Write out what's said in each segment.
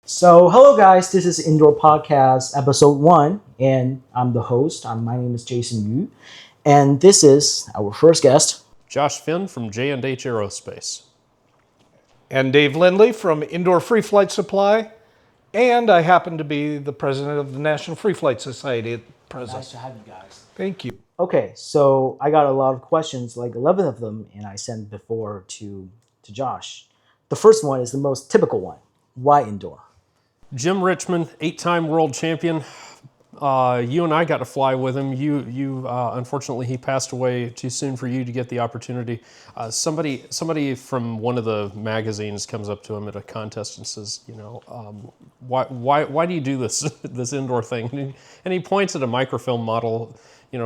So, hello guys, this is Indoor Podcast episode 1, and I'm the host. My name is Jason Yu, and this is our first guest. Josh Finn from J&H Aerospace. And Dave Lindley from Indoor Free Flight Supply. And I happen to be the president of the National Free Flight Society at present. Nice to have you guys. Thank you. Okay, so I got a lot of questions, like 11 of them, and I sent before to Josh. The first one is the most typical one. Why indoor? Jim Richmond, 8-time world champion. You and I got to fly with him. Unfortunately, he passed away too soon for you to get the opportunity. Somebody from one of the magazines comes up to him at a contest and says, why do you do this indoor thing? And he points at a microfilm model,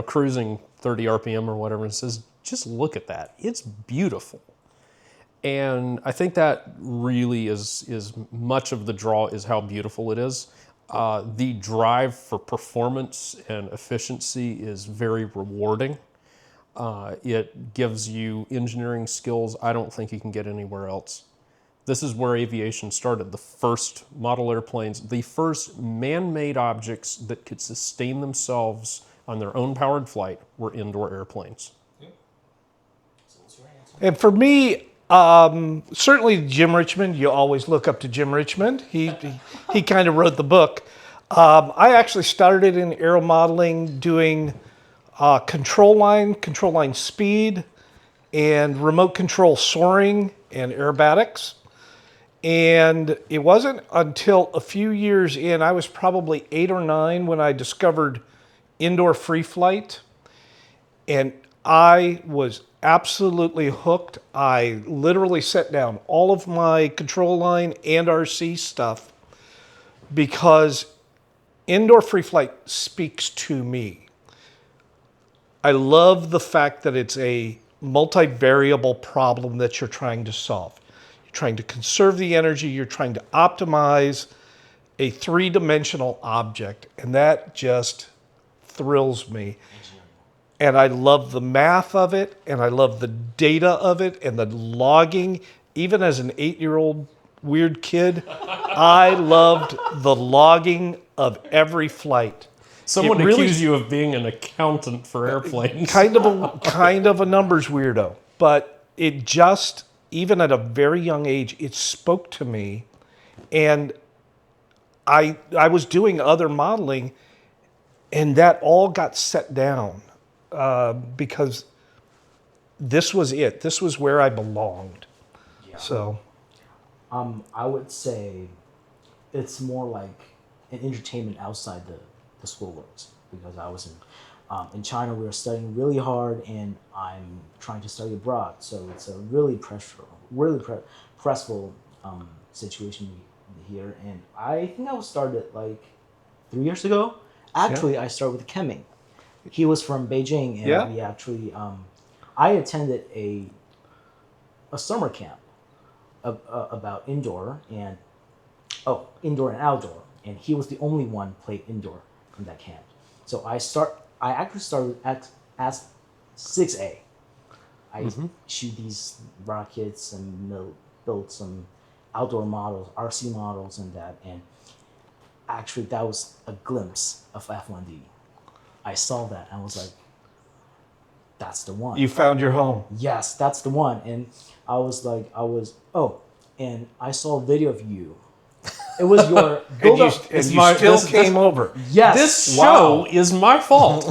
cruising 30 RPM or whatever, and says, just look at that. It's beautiful. And I think that really is much of the draw is how beautiful it is. The drive for performance and efficiency is very rewarding. It gives you engineering skills I don't think you can get anywhere else. This is where aviation started. The first model airplanes, the first man-made objects that could sustain themselves on their own powered flight were indoor airplanes. And for me, certainly Jim Richmond, you always look up to Jim Richmond. He kind of wrote the book. I actually started in aero modeling doing control line speed, and remote control soaring and aerobatics. And it wasn't until a few years in, I was probably 8 or 9 when I discovered indoor free flight. And I was absolutely hooked. I literally set down all of my control line and RC stuff because indoor free flight speaks to me. I love the fact that it's a multi-variable problem that you're trying to solve. You're trying to conserve the energy, you're trying to optimize a three-dimensional object, and that just thrills me. And I love the math of it, and I love the data of it, and the logging. Even as an 8-year-old weird kid, I loved the logging of every flight. Someone accused you of being an accountant for airplanes. Kind of a numbers weirdo, but it just, even at a very young age, it spoke to me. And I was doing other modeling, and that all got set down. Because this was it. This was where I belonged. Yeah. So, I would say it's more like an entertainment outside the school worlds, because I was in China. We were studying really hard, and I'm trying to study abroad. So it's a really pressful situation here. And I think I started like 3 years ago. Actually, I started with Kemming. He was from Beijing, and we actually, I attended a summer camp about indoor and outdoor, and he was the only one played indoor in that camp. So I actually started as 6A. I shoot these rockets and build some outdoor models, RC models, and that, and actually that was a glimpse of F1D. I saw that and I was like, that's the one. you found your home. Yes, that's the one. And and I saw a video of you. It was your build up. And you still came over. Yes. This show is my fault.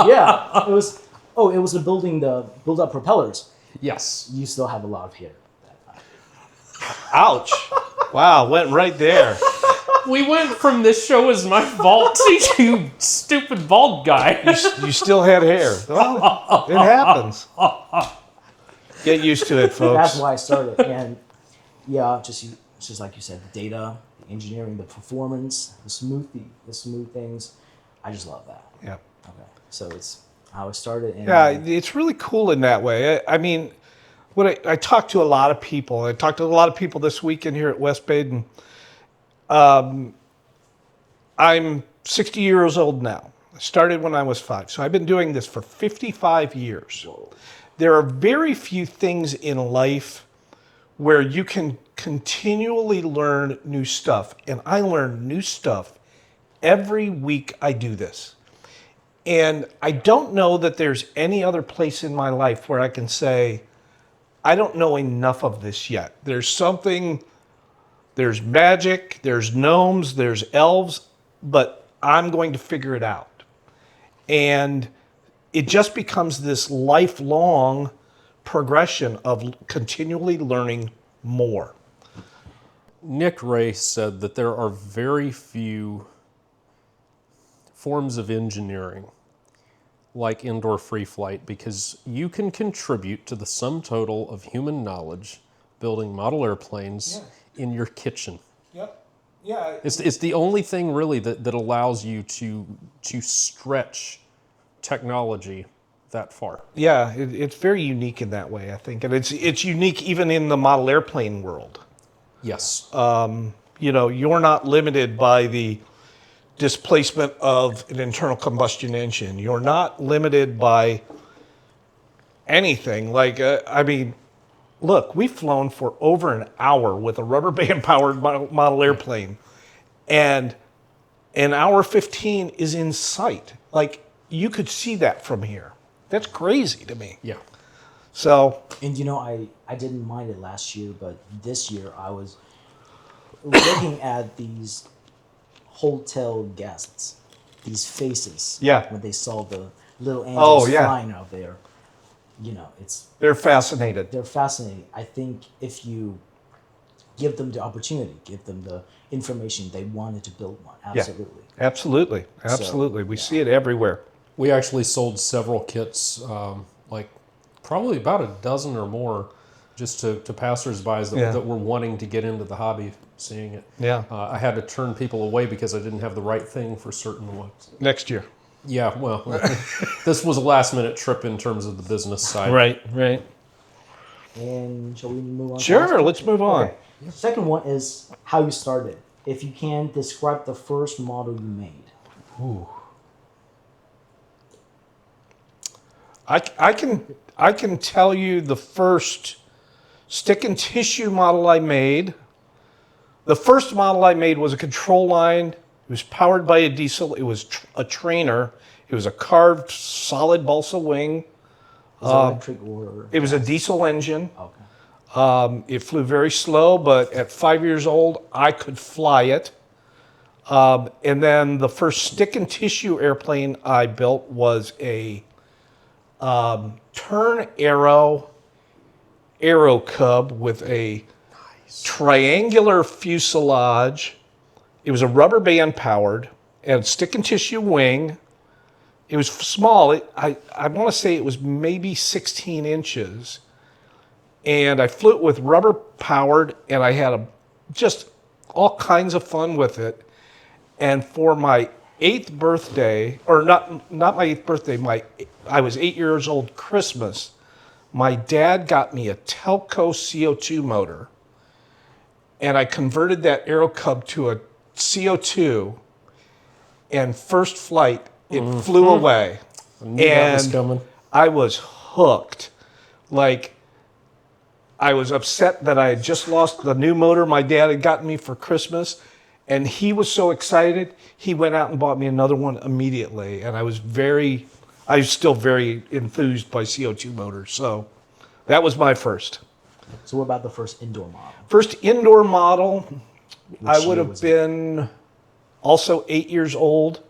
Yeah. It was the build up propellers. Yes. You still have a lot of hair. Ouch. Wow, went right there. We went from this show is my fault to you stupid bald guy. You still had hair. Well, it happens. Get used to it, folks. That's why I started. And yeah, just like you said, the data, the engineering, the performance, the smooth things. I just love that. Yeah. Okay. So it's how it started. And Yeah, it's really cool in that way. I mean, I talked to a lot of people. I talked to a lot of people this weekend here at West Baden. I'm 60 years old now. I started when I was 5. So I've been doing this for 55 years. Whoa. There are very few things in life where you can continually learn new stuff. And I learn new stuff every week I do this. And I don't know that there's any other place in my life where I can say, I don't know enough of this yet. There's magic, there's gnomes, there's elves, but I'm going to figure it out. And it just becomes this lifelong progression of continually learning more. Nick Ray said that there are very few forms of engineering like indoor free flight because you can contribute to the sum total of human knowledge building model airplanes in your kitchen. Yep. Yeah. It's the only thing really that allows you to stretch technology that far. Yeah, it's very unique in that way, I think. And it's unique even in the model airplane world. Yes. You're not limited by the displacement of an internal combustion engine. You're not limited by anything. Look, we've flown for over an hour with a rubber band powered model airplane, and an hour 15 is in sight. Like, you could see that from here. That's crazy to me. Yeah. So, And I didn't mind it last year, but this year I was looking at these hotel guests, these faces. Yeah. When they saw the little angels yeah. flying out there, they're fascinated. they're fascinating. I think if you give them the opportunity, give them the information, they wanted to build one. Absolutely. Absolutely. We see it everywhere. We actually sold several kits, probably about a dozen or more, just to passersby that were wanting to get into the hobby, seeing it. Yeah. I had to turn people away because I didn't have the right thing for certain ones. Next year. Yeah, well, this was a last-minute trip in terms of the business side. Right. And shall we move on? Sure, let's move on. Okay. The second one is how you started. If you can, describe the first model you made. Ooh. I can tell you the first stick and tissue model I made. The first model I made was a control line. It was powered by a diesel. It was a trainer. It was a carved solid balsa wing. Is it electric or? It was a diesel engine. Okay. It flew very slow, but at 5 years old, I could fly it. And then the first stick and tissue airplane I built was a turn arrow Cub with a triangular fuselage. It was a rubber band powered and stick and tissue wing. It was small. I want to say it was maybe 16 inches. And I flew it with rubber powered, and I had just all kinds of fun with it. And for my 8th birthday, or not my 8th birthday, I was 8 years old Christmas, my dad got me a Telco CO2 motor, and I converted that Aero Cub to a CO2, and first flight, it flew away. I knew that was coming. I was hooked. I was upset that I had just lost the new motor my dad had gotten me for Christmas, and he was so excited, he went out and bought me another one immediately, and I was still very enthused by CO2 motors, so that was my first. So what about the first indoor model? First indoor model, I Which would year have was been also 8 years old,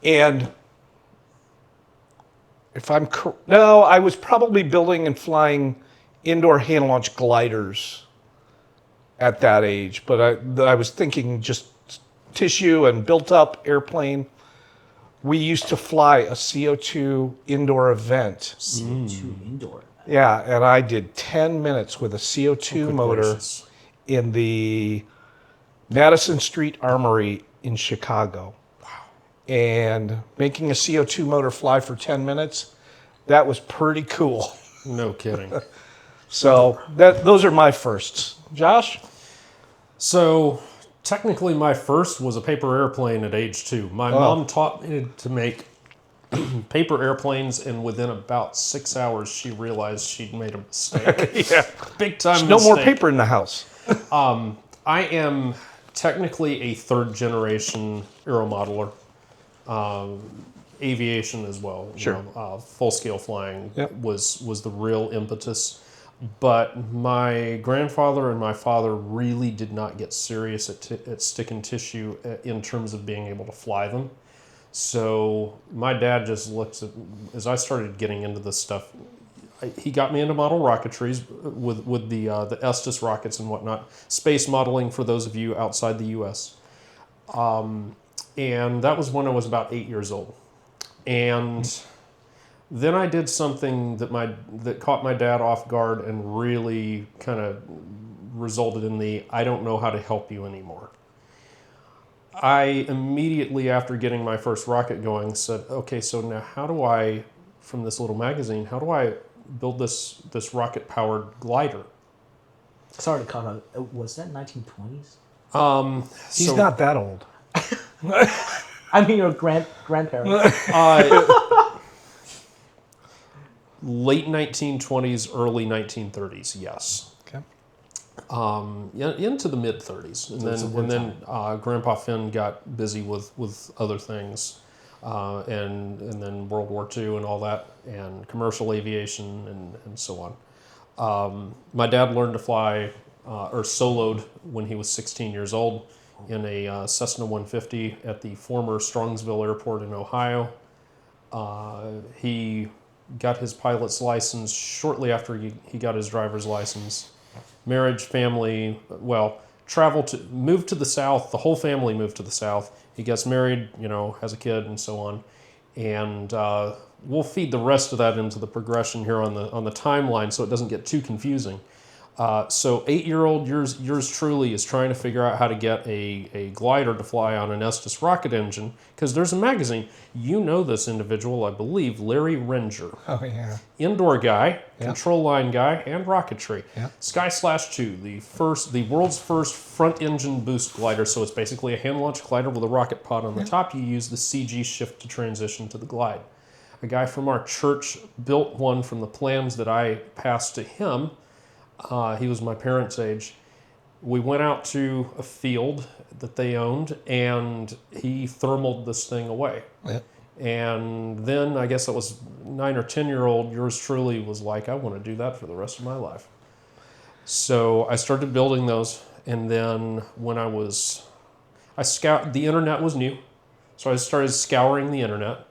and I was probably building and flying indoor hand launch gliders at that age, but I was thinking just tissue and built up airplane. We used to fly a CO2 indoor event. CO2 indoor. Yeah, and I did 10 minutes with a CO2 motor Gracious. in the Madison Street Armory in Chicago. Wow. And making a CO2 motor fly for 10 minutes, that was pretty cool. No kidding. So those are my firsts. Josh? So technically my first was a paper airplane at age 2. My mom taught me to make paper airplanes, and within about 6 hours, she realized she'd made a mistake. Yeah. Big time No mistake. more paper in the house. I am technically a third generation aeromodeler. Aviation as well. Sure. Full scale flying Yep. was the real impetus. But my grandfather and my father really did not get serious at stick and tissue in terms of being able to fly them. So my dad just looks at, as I started getting into this stuff, he got me into model rocketries with the Estes rockets and whatnot, space modeling for those of you outside the U.S. And that was when I was about 8 years old. And then I did something that caught my dad off guard and really kind of resulted in the I don't know how to help you anymore. I immediately, after getting my first rocket going, said, okay, so now how do I, from this little magazine, how do I build this rocket-powered glider? Sorry to cut out. Was that 1920s? He's not that old. I mean, your grandparents. Late 1920s, early 1930s, yes. Okay. Into the mid 30s, and then Grandpa Finn got busy with other things, and then World War II and all that, and commercial aviation and so on. My dad learned to fly or soloed when he was 16 years old in a Cessna 150 at the former Strongsville Airport in Ohio. He got his pilot's license shortly after he got his driver's license. Marriage, family, moved to the South. The whole family moved to the South. He gets married, has a kid and so on. And we'll feed the rest of that into the progression here on the timeline so it doesn't get too confusing. So 8-year-old yours truly is trying to figure out how to get a glider to fly on an Estes rocket engine, because there's a magazine. You know this individual, I believe, Larry Renger. Oh, yeah. Indoor guy, Yeah. control line guy, and rocketry. Yeah. Sky/2, the world's first front engine boost glider. So it's basically a hand launched glider with a rocket pod on the top. You use the CG shift to transition to the glide. A guy from our church built one from the plans that I passed to him. He was my parents' age. We went out to a field that they owned, and he thermaled this thing away. Yeah. And then I guess it was 9 or 10-year-old, yours truly was like, I want to do that for the rest of my life. So I started building those, and then when the internet was new, so I started scouring the internet,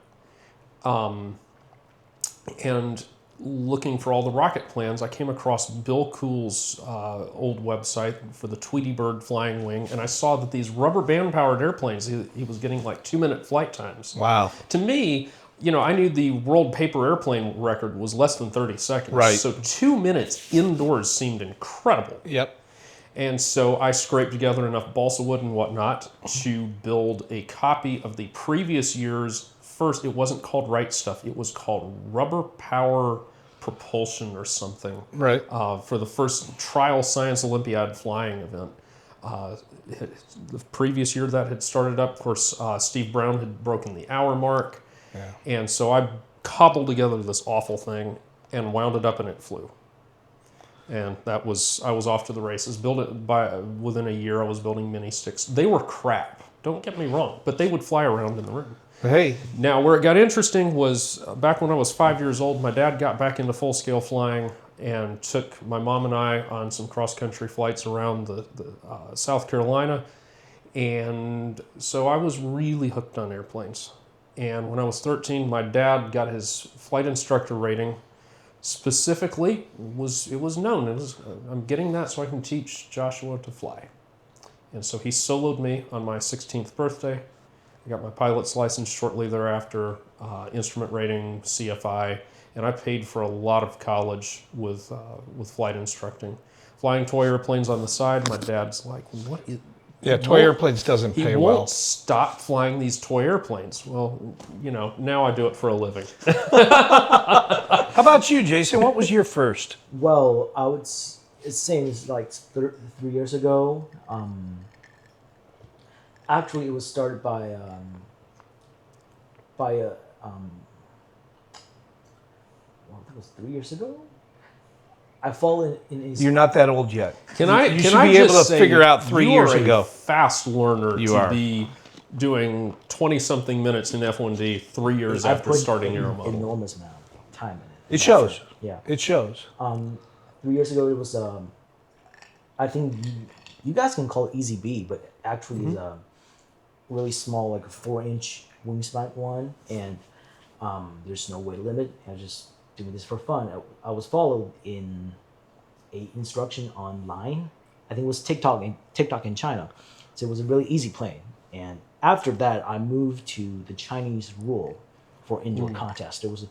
and looking for all the rocket plans. I came across Bill Cool's old website for the Tweety Bird flying wing, and I saw that these rubber band-powered airplanes, he was getting like 2-minute flight times. Wow. To me, I knew the world paper airplane record was less than 30 seconds. Right. So 2 minutes indoors seemed incredible. Yep. And so I scraped together enough balsa wood and whatnot to build a copy of the previous year's first. It wasn't called Right Stuff. It was called Rubber Power Propulsion or something. Right. For the first trial Science Olympiad flying event. The previous year that had started up, of course, Steve Brown had broken the hour mark. Yeah. And so I cobbled together this awful thing and wound it up, and it flew. And I was off to the races. Within a year, I was building mini sticks. They were crap. Don't get me wrong, but they would fly around in the room. Hey. Now, where it got interesting was back when I was 5 years old, my dad got back into full-scale flying and took my mom and I on some cross-country flights around the South Carolina. And so I was really hooked on airplanes. And when I was 13, my dad got his flight instructor rating. Specifically, it was known. I'm getting that so I can teach Joshua to fly. And so he soloed me on my 16th birthday. I got my pilot's license shortly thereafter, instrument rating, CFI, and I paid for a lot of college with flight instructing. Flying toy airplanes on the side, my dad's like, what is... Yeah, toy airplanes doesn't pay He well. won't stop flying these toy airplanes. Well, now I do it for a living. How about you, Jason? What was your first? Well, it seems like 3 years ago. Actually, it was started by was 3 years ago. I fall in his. You're not that old yet. You should should be able to figure out 3 you years are ago. a fast learner You to are. be doing 20-something minutes in F1D 3 years I after put starting an aero model. enormous amount of time in it. It shows. Yeah. It shows. 3 years ago, it was. I think you guys can call it Easy B, but actually it's a really small, like a 4-inch wingspan one, and there's no weight limit. I was just doing this for fun. I was followed in a instruction online. I think it was TikTok in China, so it was a really easy plane. And after that, I moved to the Chinese rule for indoor contest. It was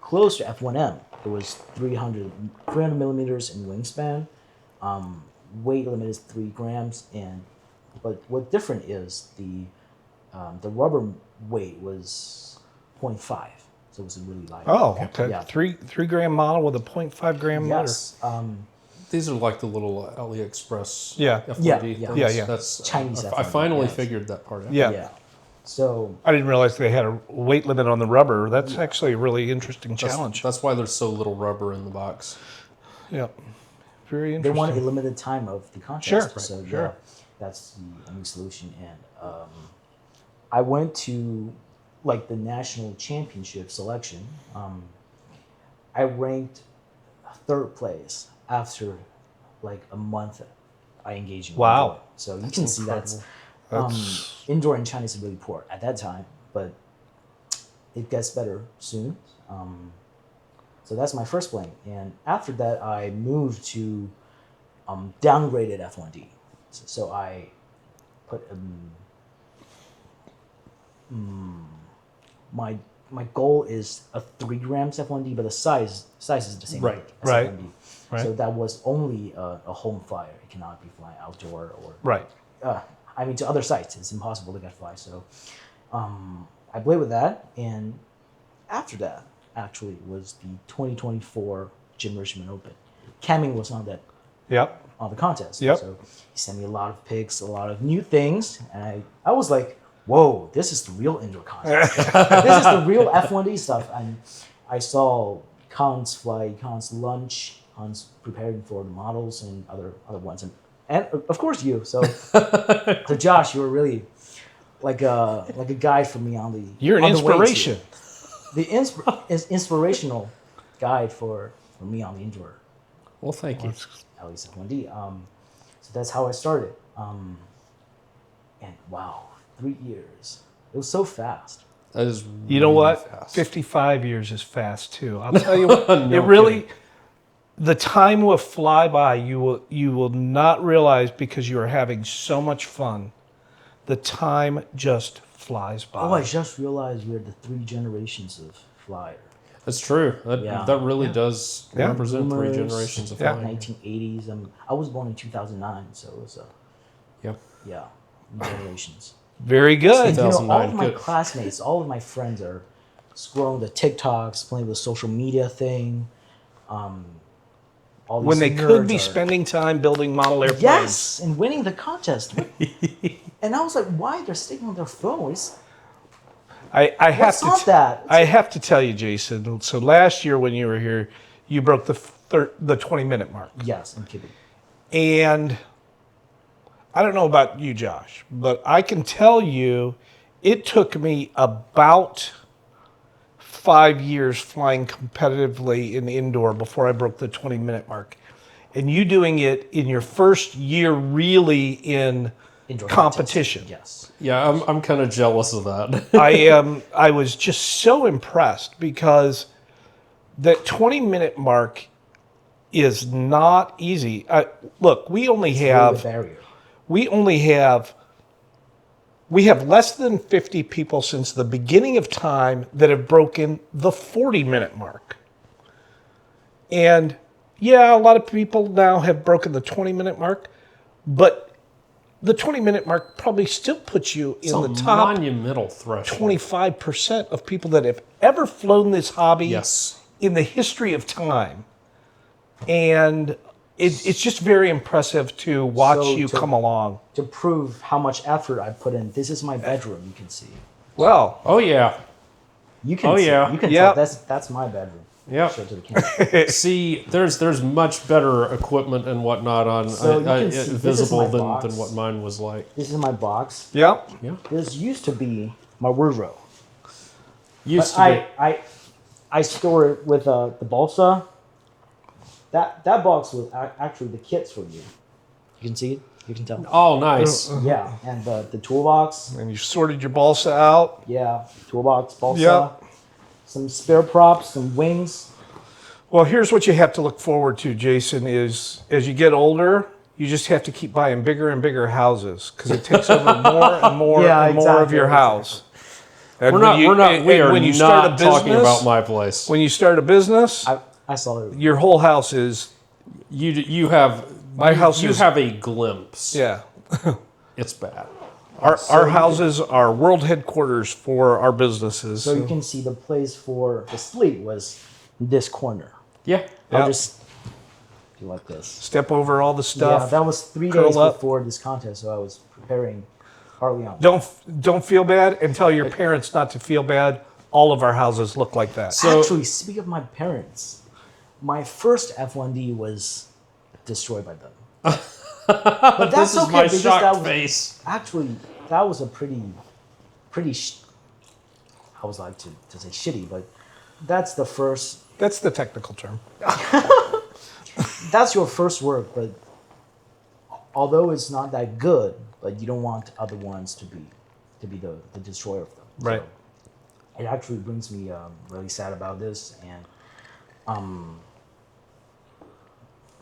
close to F1M. It was 300 millimeters in wingspan. Weight limit is 3 grams, but what different is the rubber weight was 0.5, so it was really light. Oh, okay. Yeah. 3 gram model with a 0.5 gram motor. Yes. These are like the little AliExpress Yeah. F1D Yeah, things. yeah. Yeah. That's Chinese I F1D, finally yes. figured that part out. Yeah. Yeah. So I didn't realize they had a weight limit on the rubber. That's actually a really interesting challenge. That's why there's so little rubber in the box. Yeah. Very they interesting. want a limited time of the contest. Sure, So sure. yeah, that's the only solution. And I went to like the national championship selection. I ranked 3rd place after like a month I engaged in Wow. indoor. So you can see incredible. that's indoor in China is really poor at that time, but it gets better soon. So that's my first plane, and after that I moved to downgraded F1D. So I put my goal is a 3 grams F1D, but the size is the same. Right, as right, F1D. right. So that was only a home flyer. It cannot be flying outdoor or Right. I mean to other sites. It's impossible to get fly. So I played with that, and after that actually was the 2024 Jim Richmond Open. Camming was on that Yep. on the contest. Yep. So he sent me a lot of pics, a lot of new things, and I was like, whoa, this is the real indoor contest. This is the real F1D stuff. And I saw Khan's fly, Khan's lunch, Khan's preparing for the models and other ones, and of course you. So so Josh, you were really like a guide for me on the You're an on the way to- inspiration. The inspirational guide for me on the indoor Well, thank you. at least F1D. So that's how I started. And wow, 3 years. It was so fast. That is You know really what? fast. 55 years is fast too. I'll tell you what. No it really, kidding. the time will fly by. You will not realize because you are having so much fun. The time just flies by. Oh, I just realized we're the 3 generations of flyer. That's true. That, Yeah. that really does Yeah. represent 3 Boomers, generations of Yeah. flying. 1980s. I was born in 2009, so it was Yeah. yeah, generations. Very And, good. you know, all 2009, of my good. classmates, all of my friends are scrolling the TikToks, playing with the social media thing. All When these they could nerds be are- spending time building model airplanes. yes, and winning the contest. And I was like, why they're sticking on their phones? I have What's to not that? I have to tell you, Jason. So last year when you were here, you broke the 20-minute mark. Yes, I'm kidding. And I don't know about you, Josh, but I can tell you it took me about 5 years flying competitively in indoor before I broke the 20-minute mark. And you doing it in your first year really in Indoor competition. contest. Yes. Yeah, I'm kind of jealous of that. I was just so impressed because that 20-minute mark is not easy. Look, we only Really have the barrier. we have less than 50 people since the beginning of time that have broken the 40-minute mark. And yeah, a lot of people now have broken the 20-minute mark, but the 20-minute mark probably still puts you in It's the a top monumental threshold. 25% of people that have ever flown this hobby Yes. in the history of time. And it's just very impressive to watch So you to- come along. To prove how much effort I put in, this is my bedroom. You can see. Well, Oh yeah. You can. Oh, see. yeah. You can Yep. tell that's my bedroom. Yep. show it to the camera. See, there's much better equipment and whatnot on So you can see, this is visible my box. than what mine was like. This is my box. Yep. Yeah, This used to be my wardrobe. used But to be. I store it with the balsa. That box was actually the kits for you. You can see it. You can tell. Oh, nice. Yeah, and the toolbox. And you sorted your balsa out. Yeah, toolbox, balsa. Yep. Some spare props, some wings. Well, here's what you have to look forward to, Jason, is as you get older, you just have to keep buying bigger and bigger houses because it takes over more and more Yeah, and more of exactly, your house. And We are when you not start a talking business- about my place. When you start a business, I saw it. your whole house is, You have My house You is- have a glimpse. yeah. It's bad. Our houses are world headquarters for our businesses. So you can see the place for the sleep was this corner. Yeah. I'll Yep. just do like this. Step over all the Yeah, stuff. that was 3 curl days up. before this contest, so I was preparing hardly on. Don't feel bad and tell your parents not to feel bad. All of our houses look like that. So- Actually, speaking of my parents, my first F1D was destroyed by them. But that's This is okay my because shocked that was face. actually that was a pretty. I was like to say shitty, but that's the first. That's the technical term. That's your first work, but although it's not that good, but you don't want other ones to be the destroyer of them. Right. So it actually brings me really sad about this, and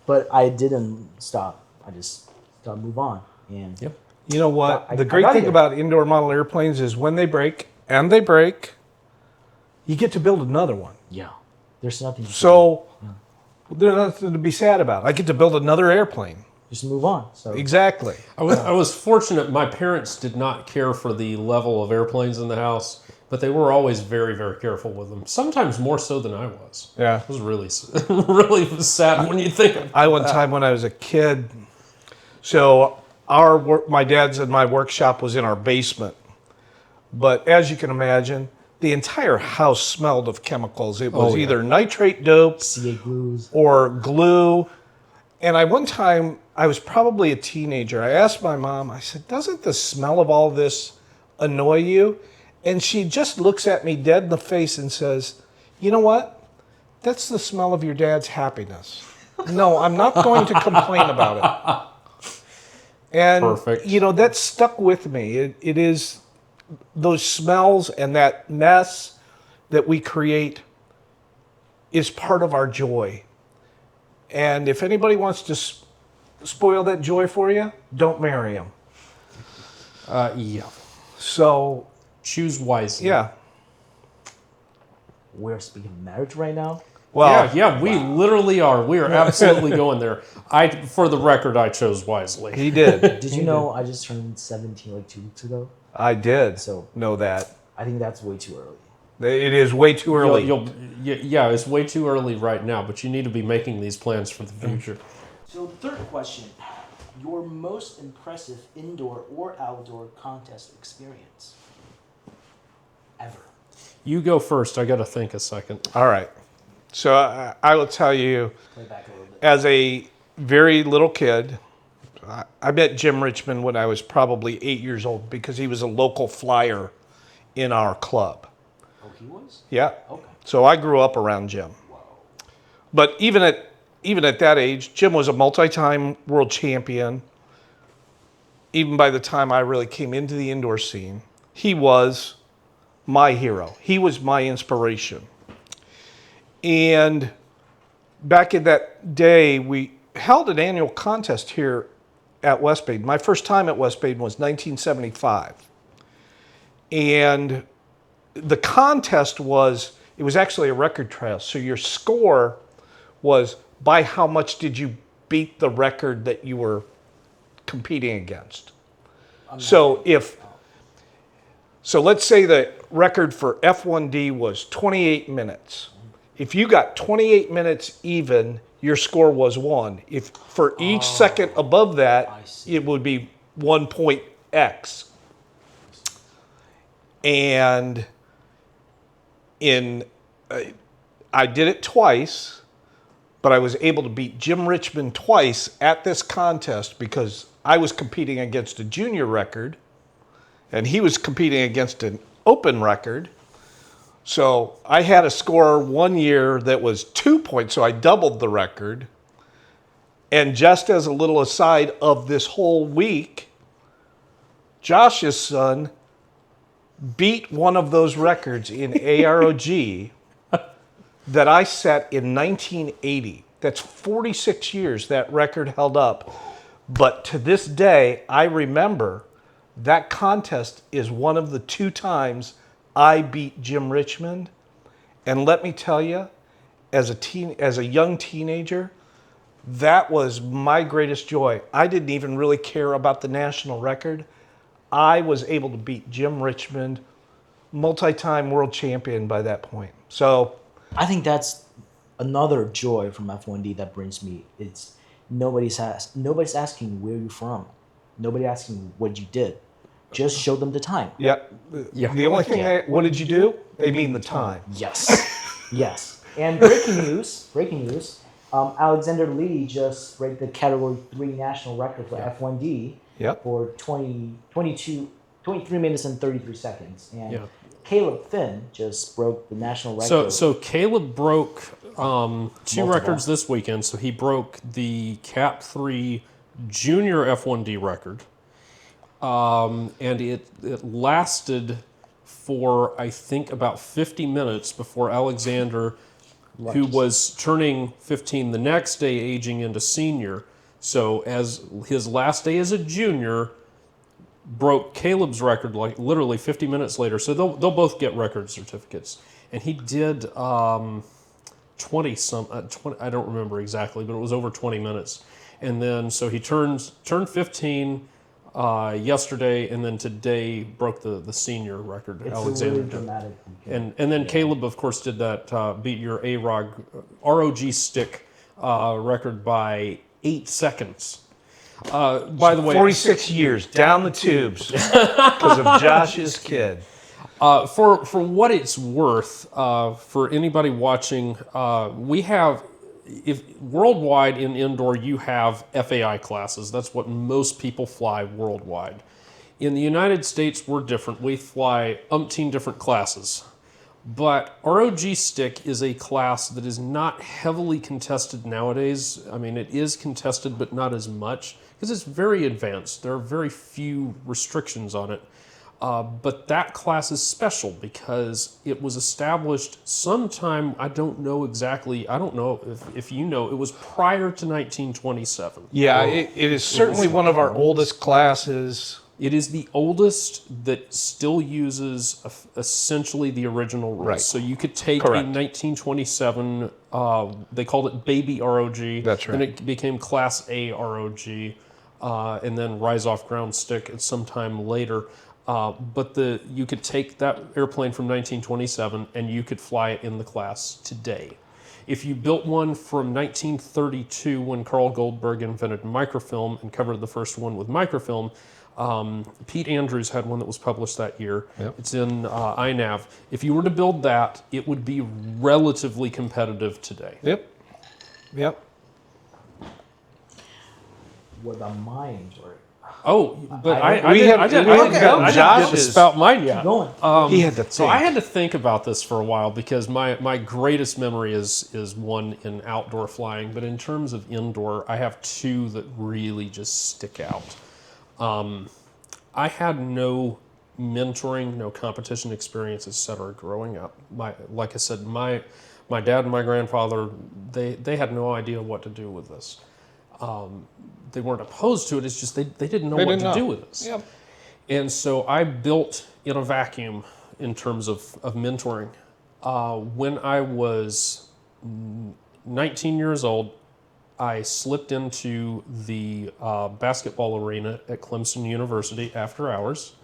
but I didn't stop. I just gotta move on, and Yep. You know what? I The great got thing it. about indoor model airplanes is when they break, and they break, you get to build another one. yeah, there's nothing. To do. So there's nothing to be sad about. I get to build another airplane. Just move on. So Exactly. I was fortunate. My parents did not care for the level of airplanes in the house, but they were always very, very careful with them. Sometimes more so than I was. Yeah. It was really, really sad when you think. One time when I was a kid, so my dad's and my workshop was in our basement. But as you can imagine, the entire house smelled of chemicals. It was Oh, yeah. either nitrate dope CA glues. or glue. And one time, I was probably a teenager. I asked my mom, I said, doesn't the smell of all this annoy you? And she just looks at me dead in the face and says, you know what? That's the smell of your dad's happiness. No, I'm not going to complain about it. And, Perfect. that stuck with me. It is those smells and that mess that we create is part of our joy. And if anybody wants to spoil that joy for you, don't marry them. Yeah. So, Choose wisely. yeah. We're speaking of marriage right now. Well, Yeah, we literally are. We are absolutely going there. For the record, I chose wisely. he did. Did you know I just turned 17 like 2 weeks ago? I did So- know that. I think that's way too early. It is way too early. Yeah, it's way too early right now, but you need to be making these plans for the future. So the third question, your most impressive indoor or outdoor contest experience ever? You go first. I got to think a second. All right. So I will tell you, Play back a little bit. as a very little kid, I met Jim Richmond when I was probably 8 years old because he was a local flyer in our club. Oh, he was? Yeah. Okay. So I grew up around Jim. But even at that age, Jim was a multi-time world champion. Even by the time I really came into the indoor scene, he was my hero. He was my inspiration. And back in that day, we held an annual contest here at West Baden. My first time at West Baden was 1975. And the contest was actually a record trial. So your score was by how much did you beat the record that you were competing against. So let's say the record for F1D was 28 minutes. If you got 28 minutes even, your score was 1. If for each second above that, I see. it would be 1.x. And I did it twice, but I was able to beat Jim Richmond twice at this contest because I was competing against a junior record and he was competing against an open record. So I had a score one year that was 2 points, so I doubled the record. And just as a little aside of this whole week, Josh's son beat one of those records in AROG that I set in 1980. That's 46 years that record held up. But to this day, I remember that contest is one of the 2 times I beat Jim Richmond. And let me tell you, as a young teenager, that was my greatest joy. I didn't even really care about the national record. I was able to beat Jim Richmond, multi-time world champion by that point. So I think that's another joy from F1D that brings me. It's nobody's asking where you're from. Nobody asking what you did. Just show them the time. yeah, the only thing, what did you do? They mean the time. Yes. Yes. And breaking news. Alexander Lee just break the Category 3 national record for F1D Yep. for 23 minutes and 33 seconds. And Yeah. Caleb Finn just broke the national record. So Caleb broke 2 Multiple. records this weekend. So he broke the Cap 3 Junior F1D record. And it lasted for, I think, about 50 minutes before Alexander, who was turning 15 the next day, aging into senior. So as his last day as a junior, broke Caleb's record like literally 50 minutes later. So they'll both get record certificates. And he did 20 I don't remember exactly, but it was over 20 minutes. And then so he turned 15 yesterday, and then today broke the senior record. it's Alexander really did. dramatic. And then Caleb, of course, did that beat your ROG stick record by 8 seconds. By the way, 46 years down the tubes because of Josh's kid. for what it's worth, for anybody watching, we have, if worldwide in indoor, you have FAI classes. That's what most people fly worldwide. In the United States, we're different. We fly umpteen different classes. But ROG stick is a class that is not heavily contested nowadays. I mean, it is contested, but not as much because it's very advanced. There are very few restrictions on it. But that class is special because it was established sometime, I don't know exactly, I don't know if you know, it was prior to 1927. Yeah, it is certainly one of our oldest classes. It is the oldest that still uses essentially the original rules. Right. So you could take Correct. a 1927, they called it Baby ROG. That's right. And it became Class A ROG, and then Rise Off Ground Stick at some time later. But you could take that airplane from 1927 and you could fly it in the class today. If you built one from 1932 when Carl Goldberg invented microfilm and covered the first one with microfilm, Pete Andrews had one that was published that year. Yep. It's in INAV. If you were to build that, it would be relatively competitive today. Yep. What about mine, Jordan? Oh, but I- I we didn't have- get we have got to Josh's- spout mine yet. Going. He had to think. So I had to think about this for a while because my greatest memory is one in outdoor flying, but in terms of indoor, I have 2 that really just stick out. I had no mentoring, no competition experience, etc. growing up. Like I said, my dad and my grandfather, they had no idea what to do with this. They weren't opposed to it. It's just they didn't know what to do with this. Yep. And so I built in a vacuum in terms of mentoring. When I was 19 years old, I slipped into the basketball arena at Clemson University after hours.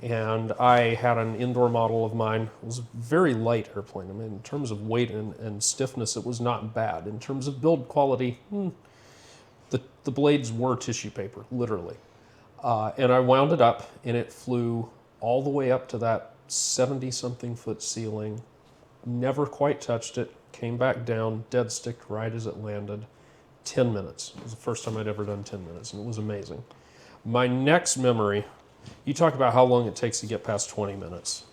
And I had an indoor model of mine. It was a very light airplane. I mean, in terms of weight and stiffness, it was not bad. In terms of build quality, the blades were tissue paper, literally. And I wound it up, and it flew all the way up to that 70-something foot ceiling never quite touched it, came back down, dead sticked right as it landed. 10 minutes. It was the first time I'd ever done 10 minutes, and it was amazing. My next memory, you talk about how long it takes to get past 20 minutes.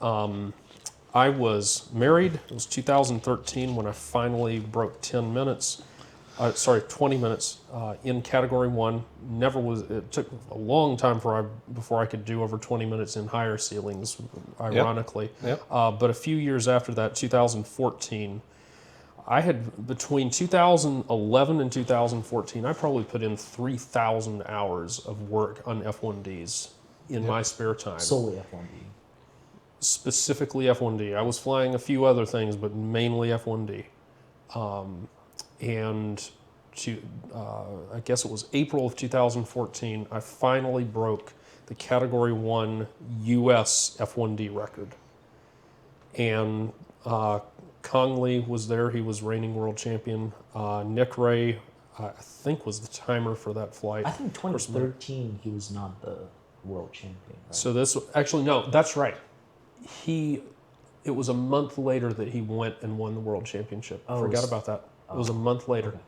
I was married. It was 2013 when I finally broke 20 minutes in Category 1. It took a long time before I could do over 20 minutes in higher ceilings, ironically. Yep. But a few years after that, 2014, I had, between 2011 and 2014, I probably put in 3,000 hours of work on F1Ds in my spare time. Solely F1D. Specifically F1D. I was flying a few other things, but mainly F1D. And I guess it was April of 2014, I finally broke the Category 1 US F1D record. And Conley was there. He was reigning world champion. Nick Ray, I think, was the timer for that flight. I think 2013 he was not the world champion. Right? So no, that's right. It was a month later that he went and won the world championship. Forgot about that. It was a month later.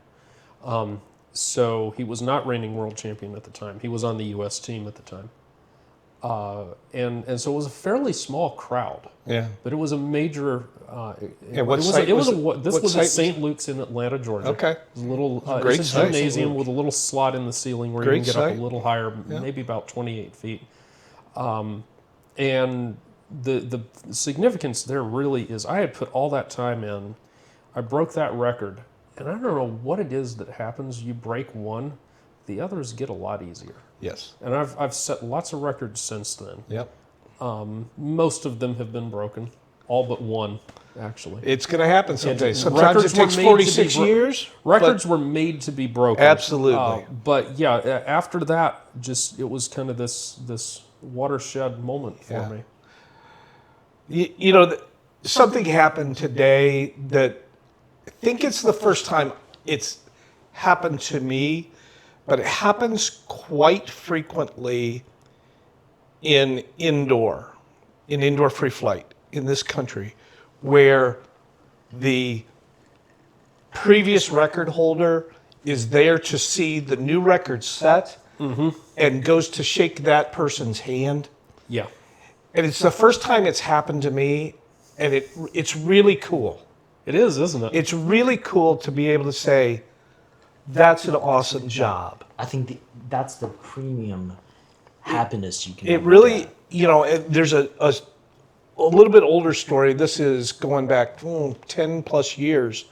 Okay. So he was not reigning world champion at the time. He was on the U.S. team at the time. And so it was a fairly small crowd. Yeah. But it was a major. This was at St. Luke's in Atlanta, Georgia. Okay. It was a little Great it's a site. gymnasium with a little slot in the ceiling where Great you can get site. up a little higher, maybe about 28 feet. And the significance there really is I had put all that time in. I broke that record, and I don't know what it is that happens. You break one, the others get a lot easier. Yes. And I've set lots of records since then. Yep. Most of them have been broken, all but one, actually. It's going to happen someday. And Sometimes it records were takes made to 46 be years. Records were made to be broken. Absolutely. But yeah, after that, it was kind of this watershed moment for me. You know, something happened today that I think it's the first time it's happened to me, but it happens quite frequently in indoor free flight in this country, where the previous record holder is there to see the new record set and goes to shake that person's hand. Yeah. And it's the first time it's happened to me, and it's really cool. It is, isn't it? It's really cool to be able to say, that's an awesome job. I think that's the premium happiness you can. It really, there's a little bit older story. This is going back 10 plus years.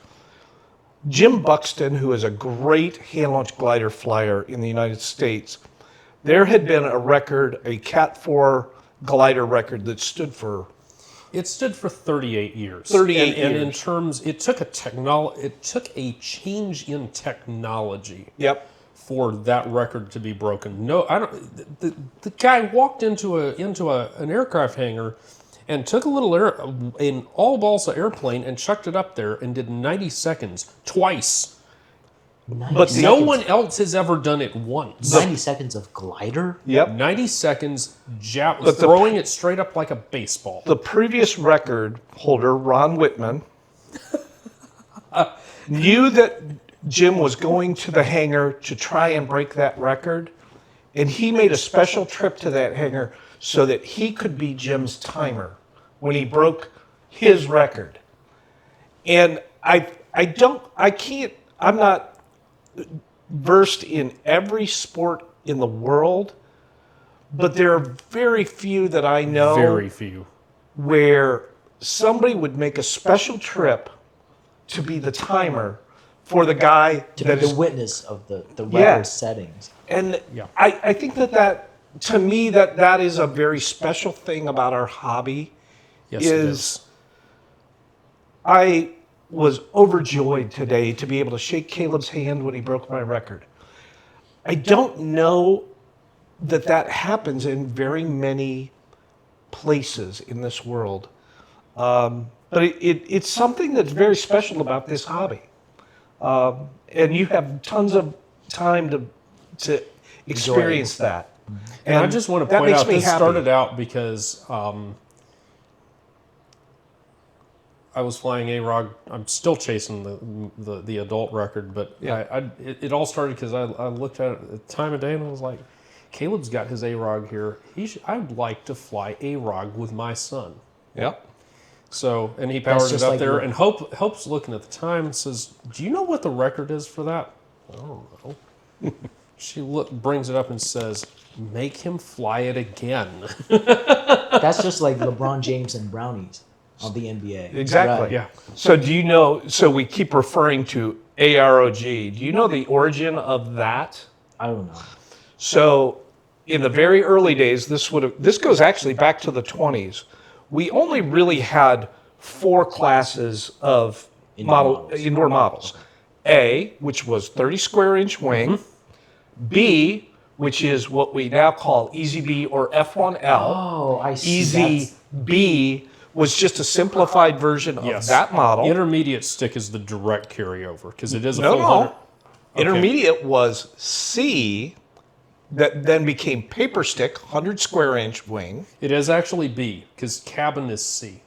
Jim Buxton, who is a great hand-launched glider flyer in the United States, there had been a record, a Cat 4 glider record that stood for... It stood for 38 years. 38 and years. in terms, it took a change in technology. Yep. For that record to be broken. No, I don't. The guy walked into an aircraft hangar and took an all balsa airplane and chucked it up there and did 90 seconds twice. But No one else has ever done it once. 90 seconds of glider? Yep. 90 seconds, throwing it straight up like a baseball. The previous record holder, Ron Whitman, knew that Jim was going to the hangar to try and break that record, and he made a special trip to that hangar so that he could be Jim's timer when he broke his record. And I'm not versed in every sport in the world, but there are very few that I know. Very few. Where somebody would make a special trip to be the timer for the guy To that be is the witness of the record settings. And Yeah. I think that to me that is a very special thing about our hobby. Yes, it is. I was overjoyed today to be able to shake Caleb's hand when he broke my record. I don't know that happens in very many places in this world. But it's something that's very special about this hobby. And you have tons of time to experience that. And I just want to point out, this started out because I was flying AROG. I'm still chasing the adult record, but it all started because I looked at it at the time of day and I was like, Caleb's got his AROG here. I'd like to fly AROG with my son. Yep. So, and he powered it just up like there, your- and Hope's looking at the time and says, "Do you know what the record is for that?" I don't know. She brings it up and says, "Make him fly it again." That's just like LeBron James and brownies on the NBA. Exactly. Right. Yeah. So do you know, so we keep referring to AROG. Do you know the origin of that? I don't know. So in the very early days, this goes actually back to the 20s. We only really had 4 classes of indoor models. A, which was 30 square inch wing. B, which is what we now call Easy B or F1L. Oh, I see. Easy B was just a simplified version of that model. Intermediate stick is the direct carryover because it is a No, full no. 100. Okay. Intermediate was C, that then became paper stick, 100 square inch wing. It is actually B because cabin is C.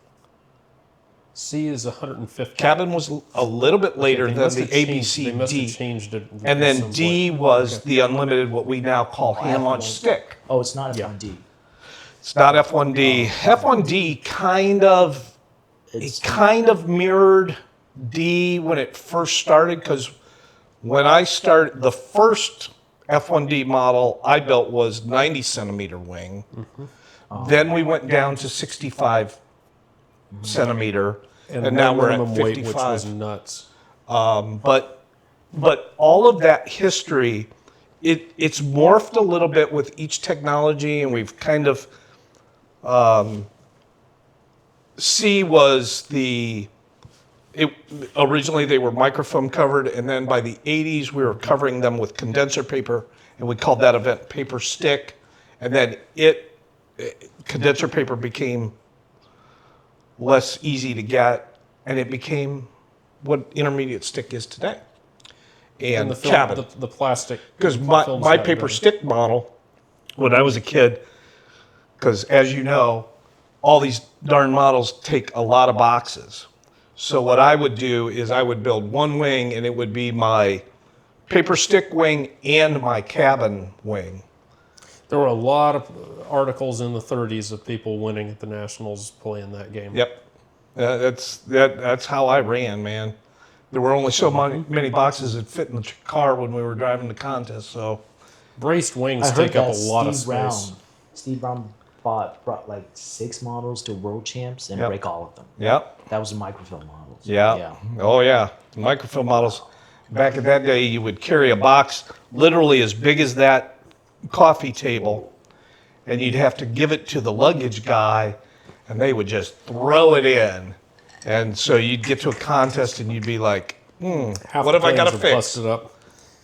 C is 150. Cabin was a little bit later They than must the have A, B, changed- C, They must D. have changed it. And then some D point. was the unlimited, what we now call hand launch stick. Oh, it's not F1D. It's not F1D. F1D kind of mirrored D when it first started, because when I started, the first F1D model I built was 90 centimeter wing. Then we went down to 65 centimeter, and now we're at minimum 55. weight, which was nuts. But all of that history, it's morphed a little bit with each technology, and we've kind of C was originally they were microfilm covered, and then by the 80s we were covering them with condenser paper, and we called that event paper stick, and then condenser paper became less easy to get, and it became what intermediate stick is today. And the film, cabin. the plastic. Because films my got paper better. stick model, when I was a kid, because as you know, all these darn models take a lot of boxes. So what I would do is I would build one wing, and it would be my paper stick wing and my cabin wing. There were a lot of articles in the 30s of people winning at the Nationals playing that game. Yep, that's how I ran, man. There were only so many boxes that fit in the car when we were driving the contest. So Braced wings I heard take up that a lot of Steve Brown, space. Steve Brown brought like 6 models to World Champs and Yep. break all of them. yep. That was the microfilm models. Yeah. Oh, yeah. Microfilm models. Back in that day, you would carry a box literally as big as that coffee table, and you'd have to give it to the luggage guy, and they would just throw it in. And so you'd get to a contest, and you'd be like, Half what the have I got to planes are fix? busted up.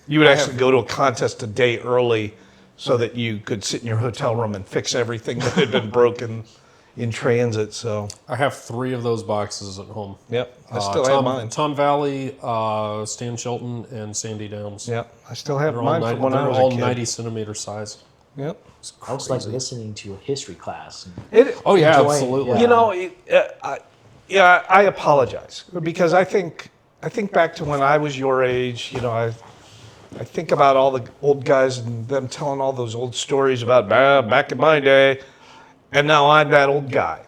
You would actually go to a contest a day early so that you could sit in your hotel room and fix everything that had been broken in transit. So, I have 3 of those boxes at home. yep, I still have mine. Tom Valley, Stan Shelton, and Sandy Downs. Yep, I still have They're mine all, from when I they're was all a kid. 90 centimeter size. Yep. It's I was like crazy. listening to a history class. Oh yeah, enjoying- absolutely. yeah. You know, I apologize because I think back to when I was your age. You know, I think about all the old guys and them telling all those old stories about back in my day, and now I'm that old guy.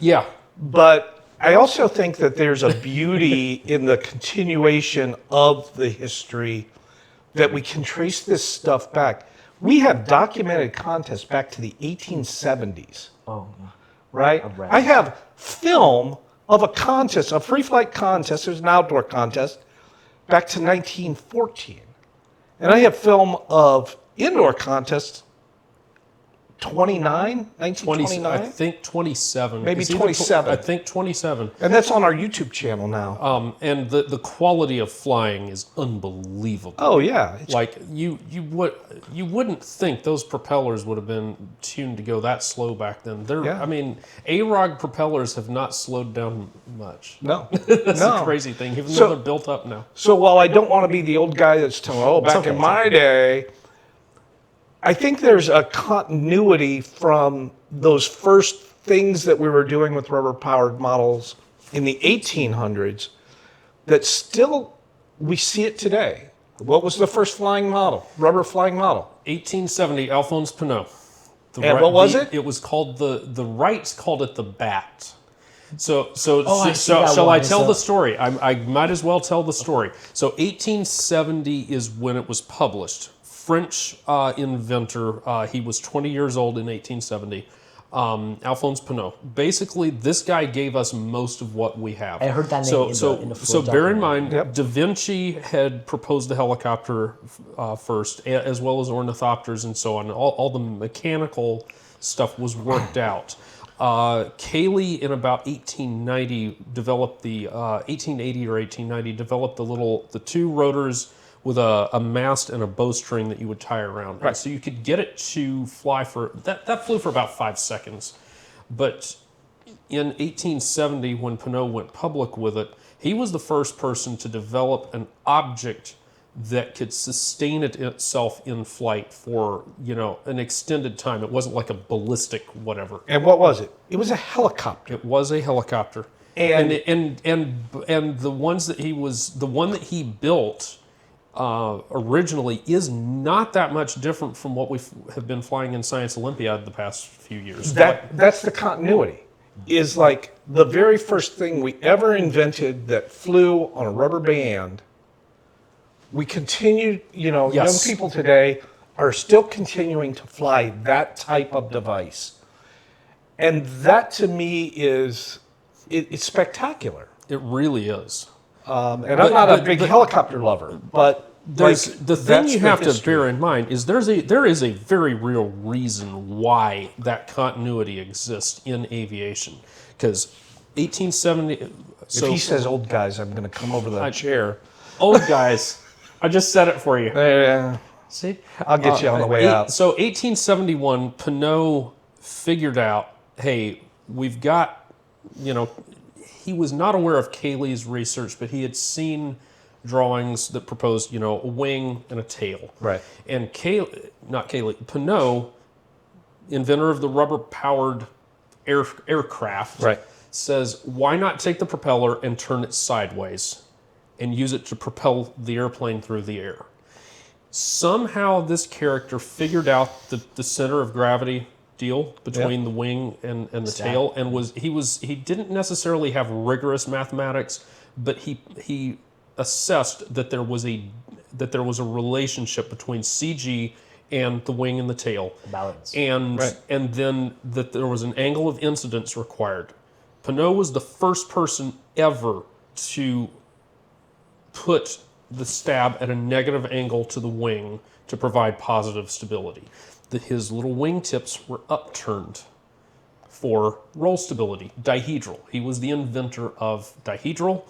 Yeah. But I also think that there's a beauty in the continuation of the history, that we can trace this stuff back. We have documented contests back to the 1870s. Oh, yeah. Right? I've read I have film of a contest, a free flight contest. There's an outdoor contest back to 1914. And I have film of indoor contests 1929? I think 27. Maybe It's either 27. I think 27. And that's on our YouTube channel now. And the quality of flying is unbelievable. Oh, yeah. It's Like you wouldn't think those propellers would have been tuned to go that slow back then. Yeah. I mean, AROG propellers have not slowed down much. No. That's no. a crazy thing, even So- though they're built up now. So while I don't want to be the old guy that's telling, back okay, in it's my day, I think there's a continuity from those first things that we were doing with rubber-powered models in the 1800s that still we see it today. What was the first flying model, rubber flying model? 1870, Alphonse Pinot. And what was it? It was called the Wrights called it the Bat. So I see that shall one. I tell It's the story? I might as well tell the story. So 1870 is when it was published. French inventor. He was 20 years old in 1870. Alphonse Pinot. Basically, this guy gave us most of what we have. I heard that name in the So Ford bear in documentary. mind, Da Vinci had proposed the helicopter first, as well as ornithopters and so on. All the mechanical stuff was worked out. Cayley in about 1890 developed the 1880 or 1890 developed the two rotors with a mast and a bowstring that you would tie around. Right. So you could get it to fly for that flew for about 5 seconds. But in 1870, when Pinot went public with it, he was the first person to develop an object that could sustain itself in flight for, an extended time. It wasn't like a ballistic whatever. And what was it? It was a helicopter. It was a helicopter. And The one that he built originally is not that much different from what we have been flying in Science Olympiad the past few years. that's the continuity. Is like the very first thing we ever invented that flew on a rubber band. We continue, Yes. young people today are still continuing to fly that type of device. And that to me it's spectacular. It really is. And I'm not a big helicopter lover, but The thing you have to bear in mind is there is a very real reason why that continuity exists in aviation. Because 1870. If he says old guys, I'm going to come over the chair. Old guys, I just said it for you. See, I'll get you on the way out. So 1871, Pinot figured out, hey, we've got, he was not aware of Cayley's research, but he had seen drawings that proposed, a wing and a tail. Right. And Pinot, inventor of the rubber-powered aircraft, Right. says, why not take the propeller and turn it sideways and use it to propel the airplane through the air? Somehow this character figured out the center of gravity deal between the wing and the tail, and he didn't necessarily have rigorous mathematics, but he assessed that there was a relationship between CG and the wing and the tail. Balance. And then that there was an angle of incidence required. Pinot was the first person ever to put the stab at a negative angle to the wing to provide positive stability. His little wingtips were upturned for roll stability, dihedral. He was the inventor of dihedral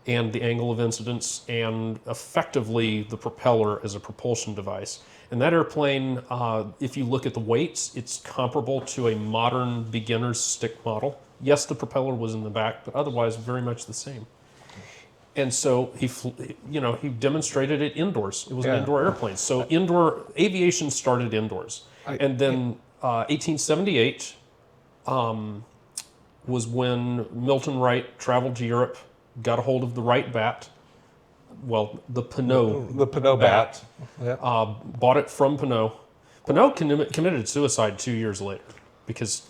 and the angle of incidence and effectively the propeller as a propulsion device. And that airplane, if you look at the weights, it's comparable to a modern beginner's stick model. Yes, the propeller was in the back, but otherwise very much the same. And so he demonstrated it indoors. It was an indoor airplane. So indoor aviation started indoors. And then 1878 was when Milton Wright traveled to Europe, got a hold of the Wright bat. Well, the Pinot. The Pinot bat. Bought it from Pinot. Pinot committed suicide 2 years later because,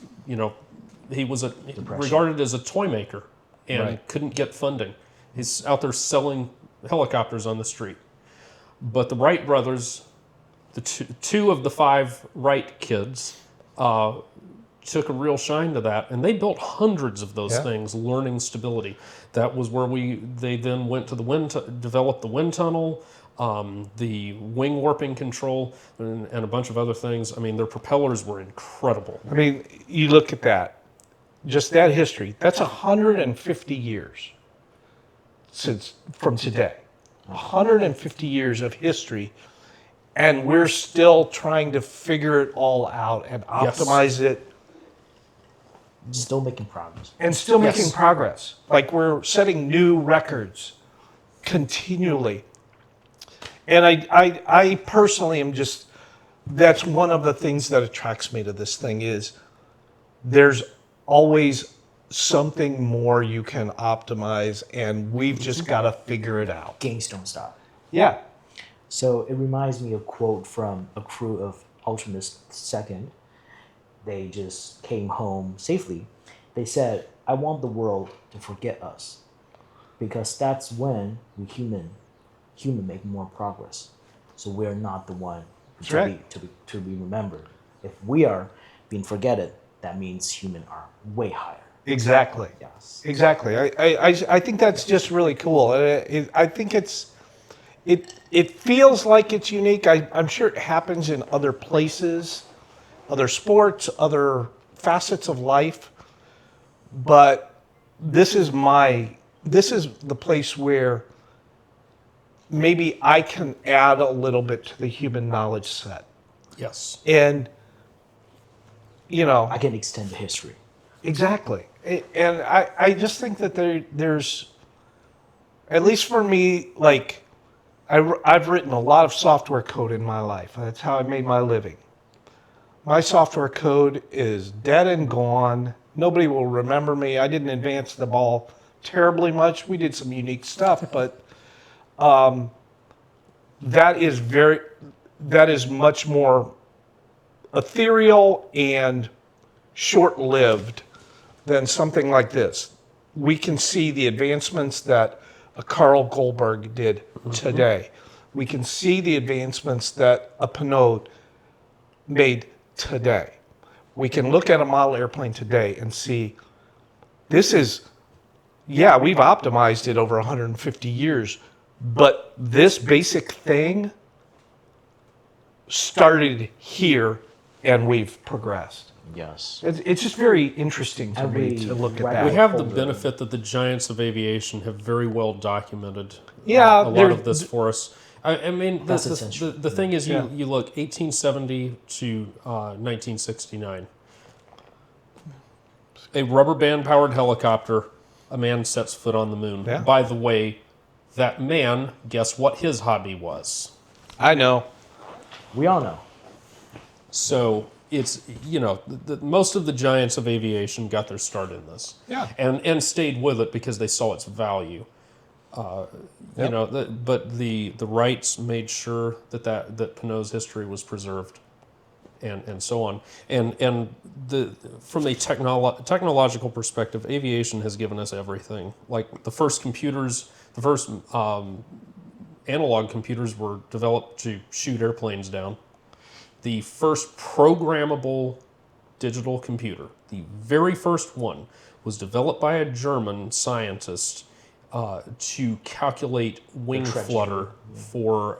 he was regarded as a toy maker and couldn't get funding. He's out there selling helicopters on the street. But the Wright brothers, the two of the 5 Wright kids, took a real shine to that, and they built hundreds of those things, learning stability. That was where they then went to developed the wind tunnel, the wing warping control, and a bunch of other things. I mean, their propellers were incredible. I mean, you look at that, just that history. That's 150 years from today. 150 years of history, and we're still trying to figure it all out and optimize it. Still making progress. And still making progress. Like we're setting new records continually. And I personally am just, that's one of the things that attracts me to this thing is there's always something more you can optimize, and we've just got to figure it out. Games don't stop. Yeah. So it reminds me of a quote from a crew of Ultimus Second. They just came home safely. They said, "I want the world to forget us, because that's when we human make more progress. So we're not the one That's right. to be remembered. If we are being forgotten, that means human are way higher." Exactly. Yes. Exactly. I think that's just really cool. I think it feels like it's unique. I'm sure it happens in other places, other sports, other facets of life. But this is the place where maybe I can add a little bit to the human knowledge set. Yes. And, I can extend the history. exactly. And I just think that there's, at least for me, like, I've written a lot of software code in my life. That's how I made my living. My software code is dead and gone. Nobody will remember me. I didn't advance the ball terribly much. We did some unique stuff, but that is much more ethereal and short-lived than something like this. We can see the advancements that a Carl Goldberg did today. We can see the advancements that a Pinot made today. We can look at a model airplane today and see this is, yeah, we've optimized it over 150 years, but this basic thing started here and we've progressed. Yes. It's just very interesting to me Every to look at right that. We have the Older. benefit that the giants of aviation have very well documented Yeah, a lot they're- of this for us. I mean, That's essential. the thing is, Yeah. you look 1870 to 1969. A rubber band powered helicopter, a man sets foot on the moon. Yeah. By the way, that man, guess what his hobby was? I know. We all know. So it's, most of the giants of aviation got their start in this. Yeah. And stayed with it because they saw its value. Yep. But the Wrights made sure that Pinot's history was preserved, and so on. And from a technological perspective, aviation has given us everything. Like the first analog computers were developed to shoot airplanes down. The first programmable digital computer, the very first one, was developed by a German scientist to calculate wing trajectory. flutter for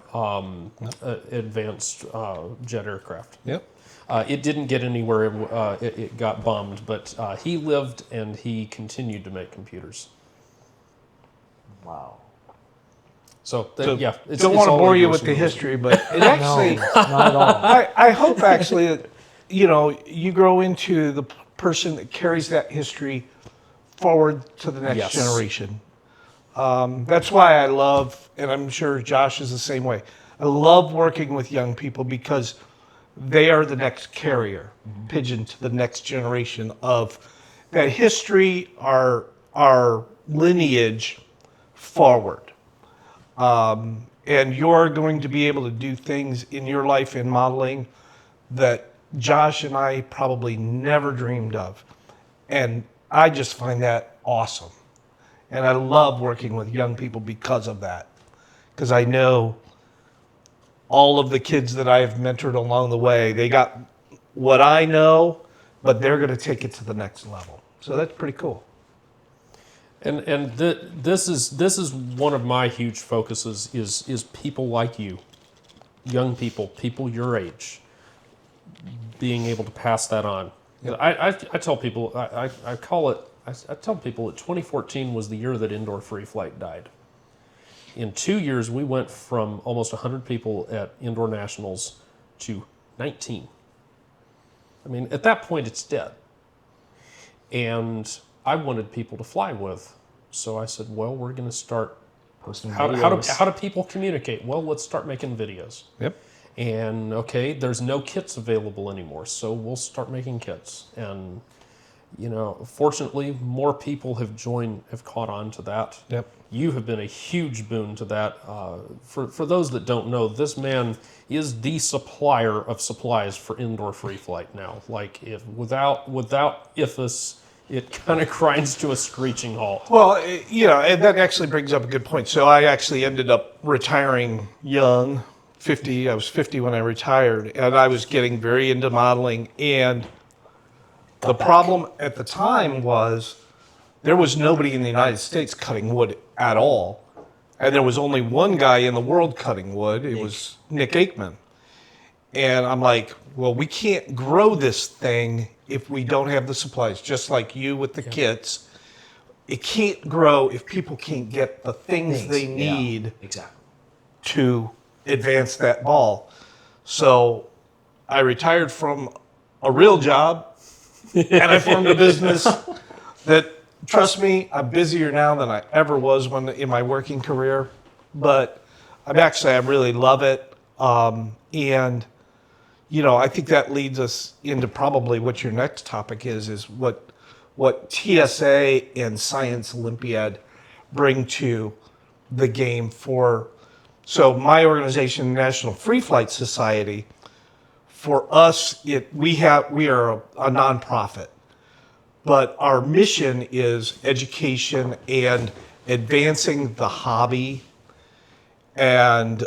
advanced jet aircraft. Yep. It didn't get anywhere. It got bombed, but he lived and he continued to make computers. Wow. So, So yeah. don't want to all bore you with aviation the related. history, but it actually, No, not at all. I hope actually that, you grow into the person that carries that history forward to the next Yes. generation. That's why I love, and I'm sure Josh is the same way, I love working with young people because they are the next carrier, pigeon to the next generation of that history, our lineage forward. And you're going to be able to do things in your life in modeling that Josh and I probably never dreamed of. And I just find that awesome. And I love working with young people because of that. Because I know all of the kids that I have mentored along the way, they got what I know, but they're going to take it to the next level. So that's pretty cool. And this is one of my huge focuses is people like you, young people your age, being able to pass that on. Yep. I tell people I tell people that 2014 was the year that indoor free flight died. In 2 years, we went from almost 100 people at indoor nationals to 19. I mean, at that point, it's dead. And I wanted people to fly with. So I said, well, we're going to start. Posting How videos. do people communicate? Well, let's start making videos. Yep. And okay, there's no kits available anymore, so we'll start making kits. And Fortunately, more people have caught on to that. Yep. You have been a huge boon to that. For those that don't know, this man is the supplier of supplies for indoor free flight now. Like, if without IFAS, it kind of grinds to a screeching halt. Well, and that actually brings up a good point. So I actually ended up retiring young, 50. I was 50 when I retired, and I was getting very into modeling. And the problem at the time was there was nobody in the United States cutting wood at all. And there was only one guy in the world cutting wood. It was Nick Aikman. And I'm like, well, we can't grow this thing if we don't have the supplies, just like you with the kits. It can't grow if people can't get the things they need exactly to advance that ball. So I retired from a real job and I formed a business that, trust me, I'm busier now than I ever was in my working career. But I really love it. And I think that leads us into probably what your next topic is what TSA and Science Olympiad bring to the game so my organization, National Free Flight Society, for us, we are a nonprofit, but our mission is education and advancing the hobby. And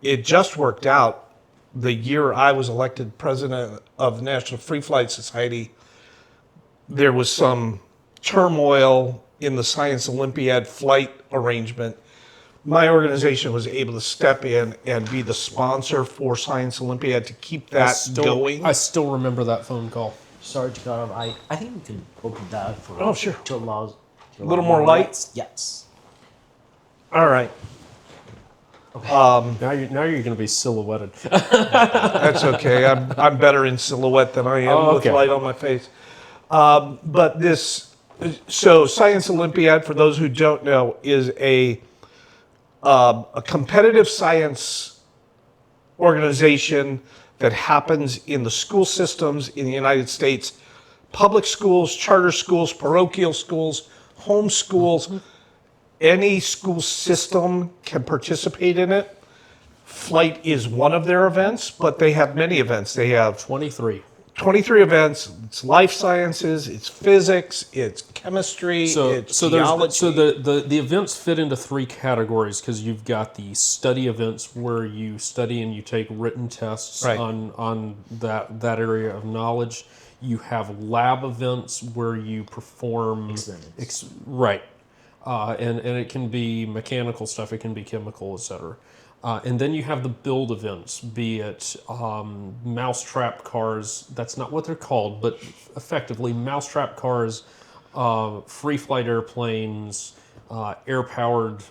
it just worked out. The year I was elected president of the National Free Flight Society, there was some turmoil in the Science Olympiad flight arrangement. My organization was able to step in and be the sponsor for Science Olympiad to keep that going. I still remember that phone call. Sorry to cut off. I think we can open that for Sure. to allow A little more light? Yes. All right. Now you're going to be silhouetted. That's okay. I'm better in silhouette than I am with light on my face. So Science Olympiad, for those who don't know, is a competitive science organization that happens in the school systems in the United States. Public schools, charter schools, parochial schools, home schools. Any school system can participate in it. Flight is one of their events, but they have many events. They have 23 events. It's life sciences, it's physics, it's chemistry, it's geology. So the events fit into three categories because you've got the study events where you study and you take written tests on that area of knowledge. You have lab events where you perform experiments. And it can be mechanical stuff, it can be chemical, etc. And then you have the build events, be it mousetrap cars. That's not what they're called, but effectively mousetrap cars, free flight airplanes, air-powered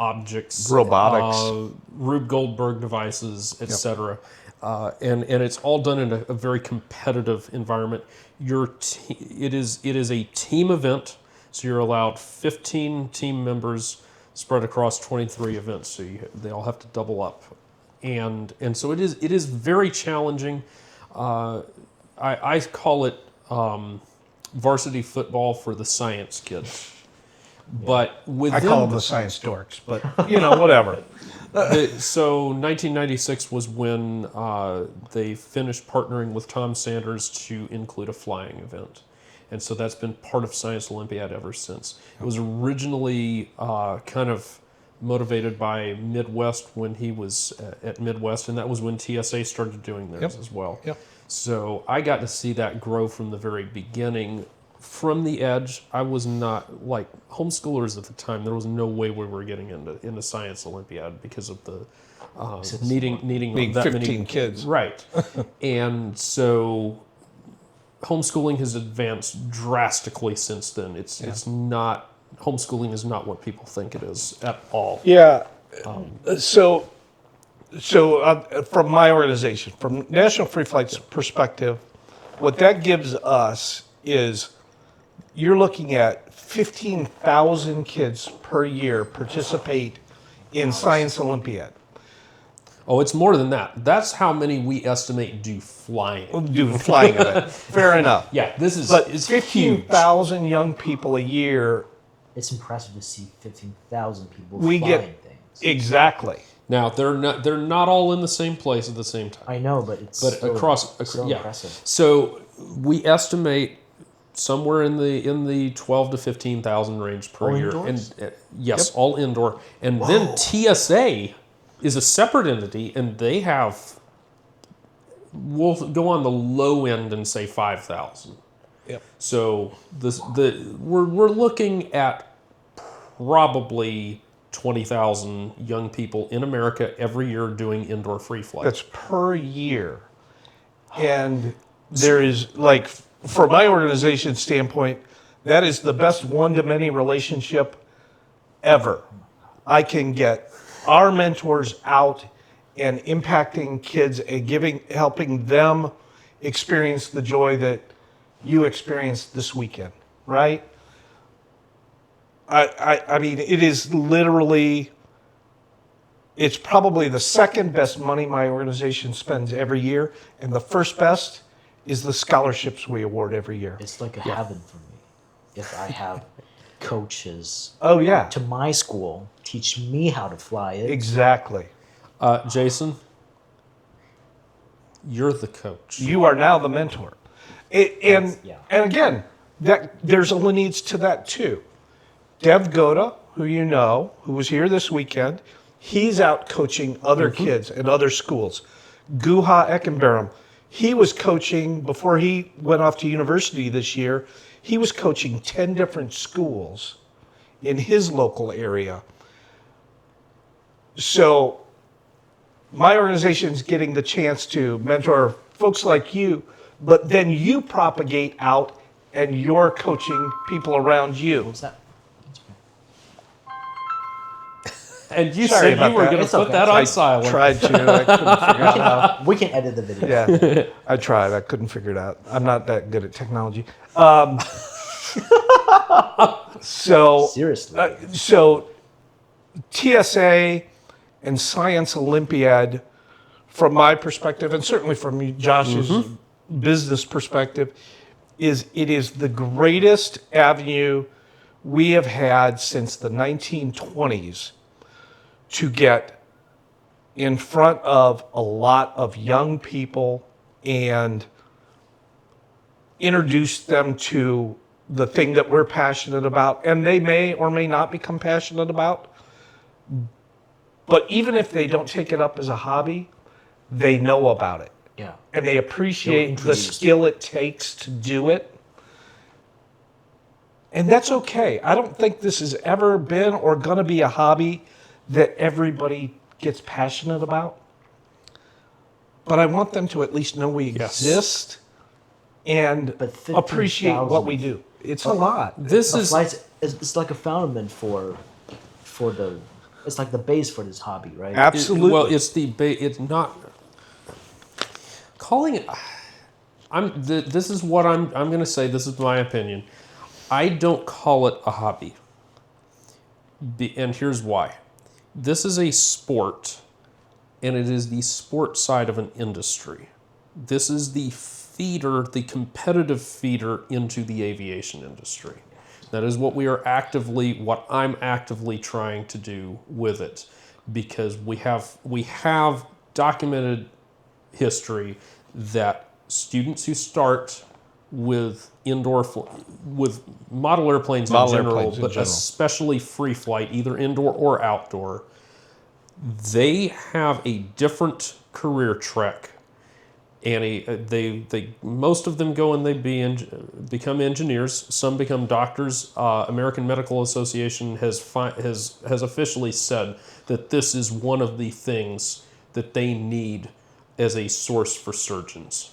objects, robotics, Rube Goldberg devices, etc. And it's all done in a very competitive environment. It is a team event. So you're allowed 15 team members spread across 23 events. So they all have to double up, and so it is very challenging. I call it varsity football for the science kids. But I call them the science dorks, but whatever. So 1996 was when they finished partnering with Tom Sanders to include a flying event. And so that's been part of Science Olympiad ever since. It was originally kind of motivated by Midwest when he was at Midwest, and that was when TSA started doing theirs as well. Yep. So I got to see that grow from the very beginning. From the edge, I was not, like homeschoolers at the time, there was no way we were getting into Science Olympiad because of the needing that 15 many kids. Right. And so homeschooling has advanced drastically since then. It's not, homeschooling is not what people think it is at all. Yeah. So from my organization, from National Free Flight's perspective, what that gives us is you're looking at 15,000 kids per year participate in Science Olympiad. Oh, it's more than that. That's how many we estimate do flying. Do flying event. Fair enough. Yeah, this is But it's huge. 15,000 young people a year. It's impressive to see 15,000 people We flying get things. exactly. Now they're not all in the same place at the same time. I know, but it's But still so yeah. impressive. So we estimate somewhere in the 12 to 15,000 range per All year. indoors? And yes, all indoor. And then TSA is a separate entity, and they have. We'll go on the low end and say 5,000. Yep. So we're looking at probably 20,000 young people in America every year doing indoor free flight. That's per year. And there is, like, from my organization standpoint, that is the best one-to-many relationship ever. I can get our mentors out and impacting kids and helping them experience the joy that you experienced this weekend, right? I mean, it is literally, it's probably the second best money my organization spends every year, and the first best is the scholarships we award every year. It's like a heaven for me if I have coaches Oh, yeah, to my school teach me how to fly it. exactly. Jason, you're the coach. You are now the mentor. And yeah. again, that there's a needs to that too. Dev Goda, who you know, who was here this weekend, he's out coaching other kids at other schools. Guha Eckenbarum, he was coaching before he went off to university this year. He was coaching 10 different schools in his local area. So my organization is getting the chance to mentor folks like you, but then you propagate out and you're coaching people around you. What's that? And you Sorry said about you were that. going to It's put okay. that I on silent. tried to. I couldn't figure it out. We can edit the video. Yeah, I tried. I couldn't figure it out. I'm not that good at technology. So Seriously. So TSA and Science Olympiad, from my perspective, and certainly from Josh's business perspective, it is the greatest avenue we have had since the 1920s to get in front of a lot of young people and introduce them to the thing that we're passionate about, and they may or may not become passionate about. But even if they don't take it up as a hobby, they know about it. Yeah. And they appreciate the introduced. skill it takes to do it. And that's okay. I don't think this has ever been or going to be a hobby that everybody gets passionate about. But I want them to at least know we exist and But appreciate 15,000. what we do. It's a lot. This A is flight's it's like a foundation for the it's like the base for this hobby, right? Absolutely. well, it's not calling it. This is what I'm going to say. This is my opinion. I don't call it a hobby, and here's why. This is a sport, and it is the sport side of an industry. This is the feeder, the competitive feeder into the aviation industry. That is what I'm actively trying to do with it, because we have documented history that students who start with with model airplanes Model in general, airplanes in but general. especially free flight, either indoor or outdoor, they have a different career track. And they most of them go and they become engineers. Some become doctors. American Medical Association has officially said that this is one of the things that they need as a source for surgeons.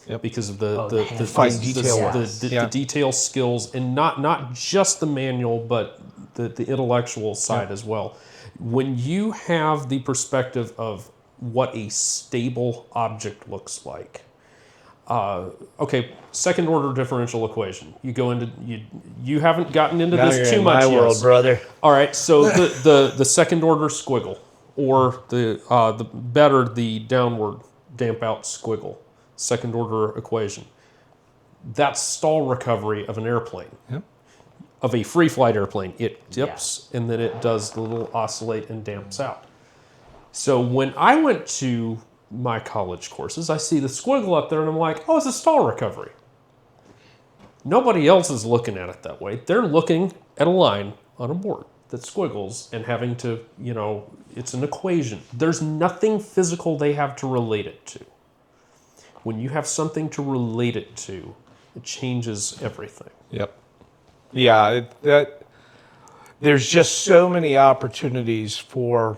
Yep. Because of the fine detail work. the detail skills, and not just the manual, but the intellectual side as well. When you have the perspective of what a stable object looks like. Second order differential equation. You go into you haven't gotten into Now this you're too in much my yet. world, brother. All right, so the second order squiggle. or the better the downward damp out squiggle, second order equation. That's stall recovery of an airplane. Yep. Of a free flight airplane. It dips and then it does the little oscillate and damps out. So when I went to my college courses, I see the squiggle up there and I'm like, oh, it's a stall recovery. Nobody else is looking at it that way. They're looking at a line on a board that squiggles and having to, it's an equation. There's nothing physical they have to relate it to. When you have something to relate it to, it changes everything. Yep. Yeah, there's just so many opportunities for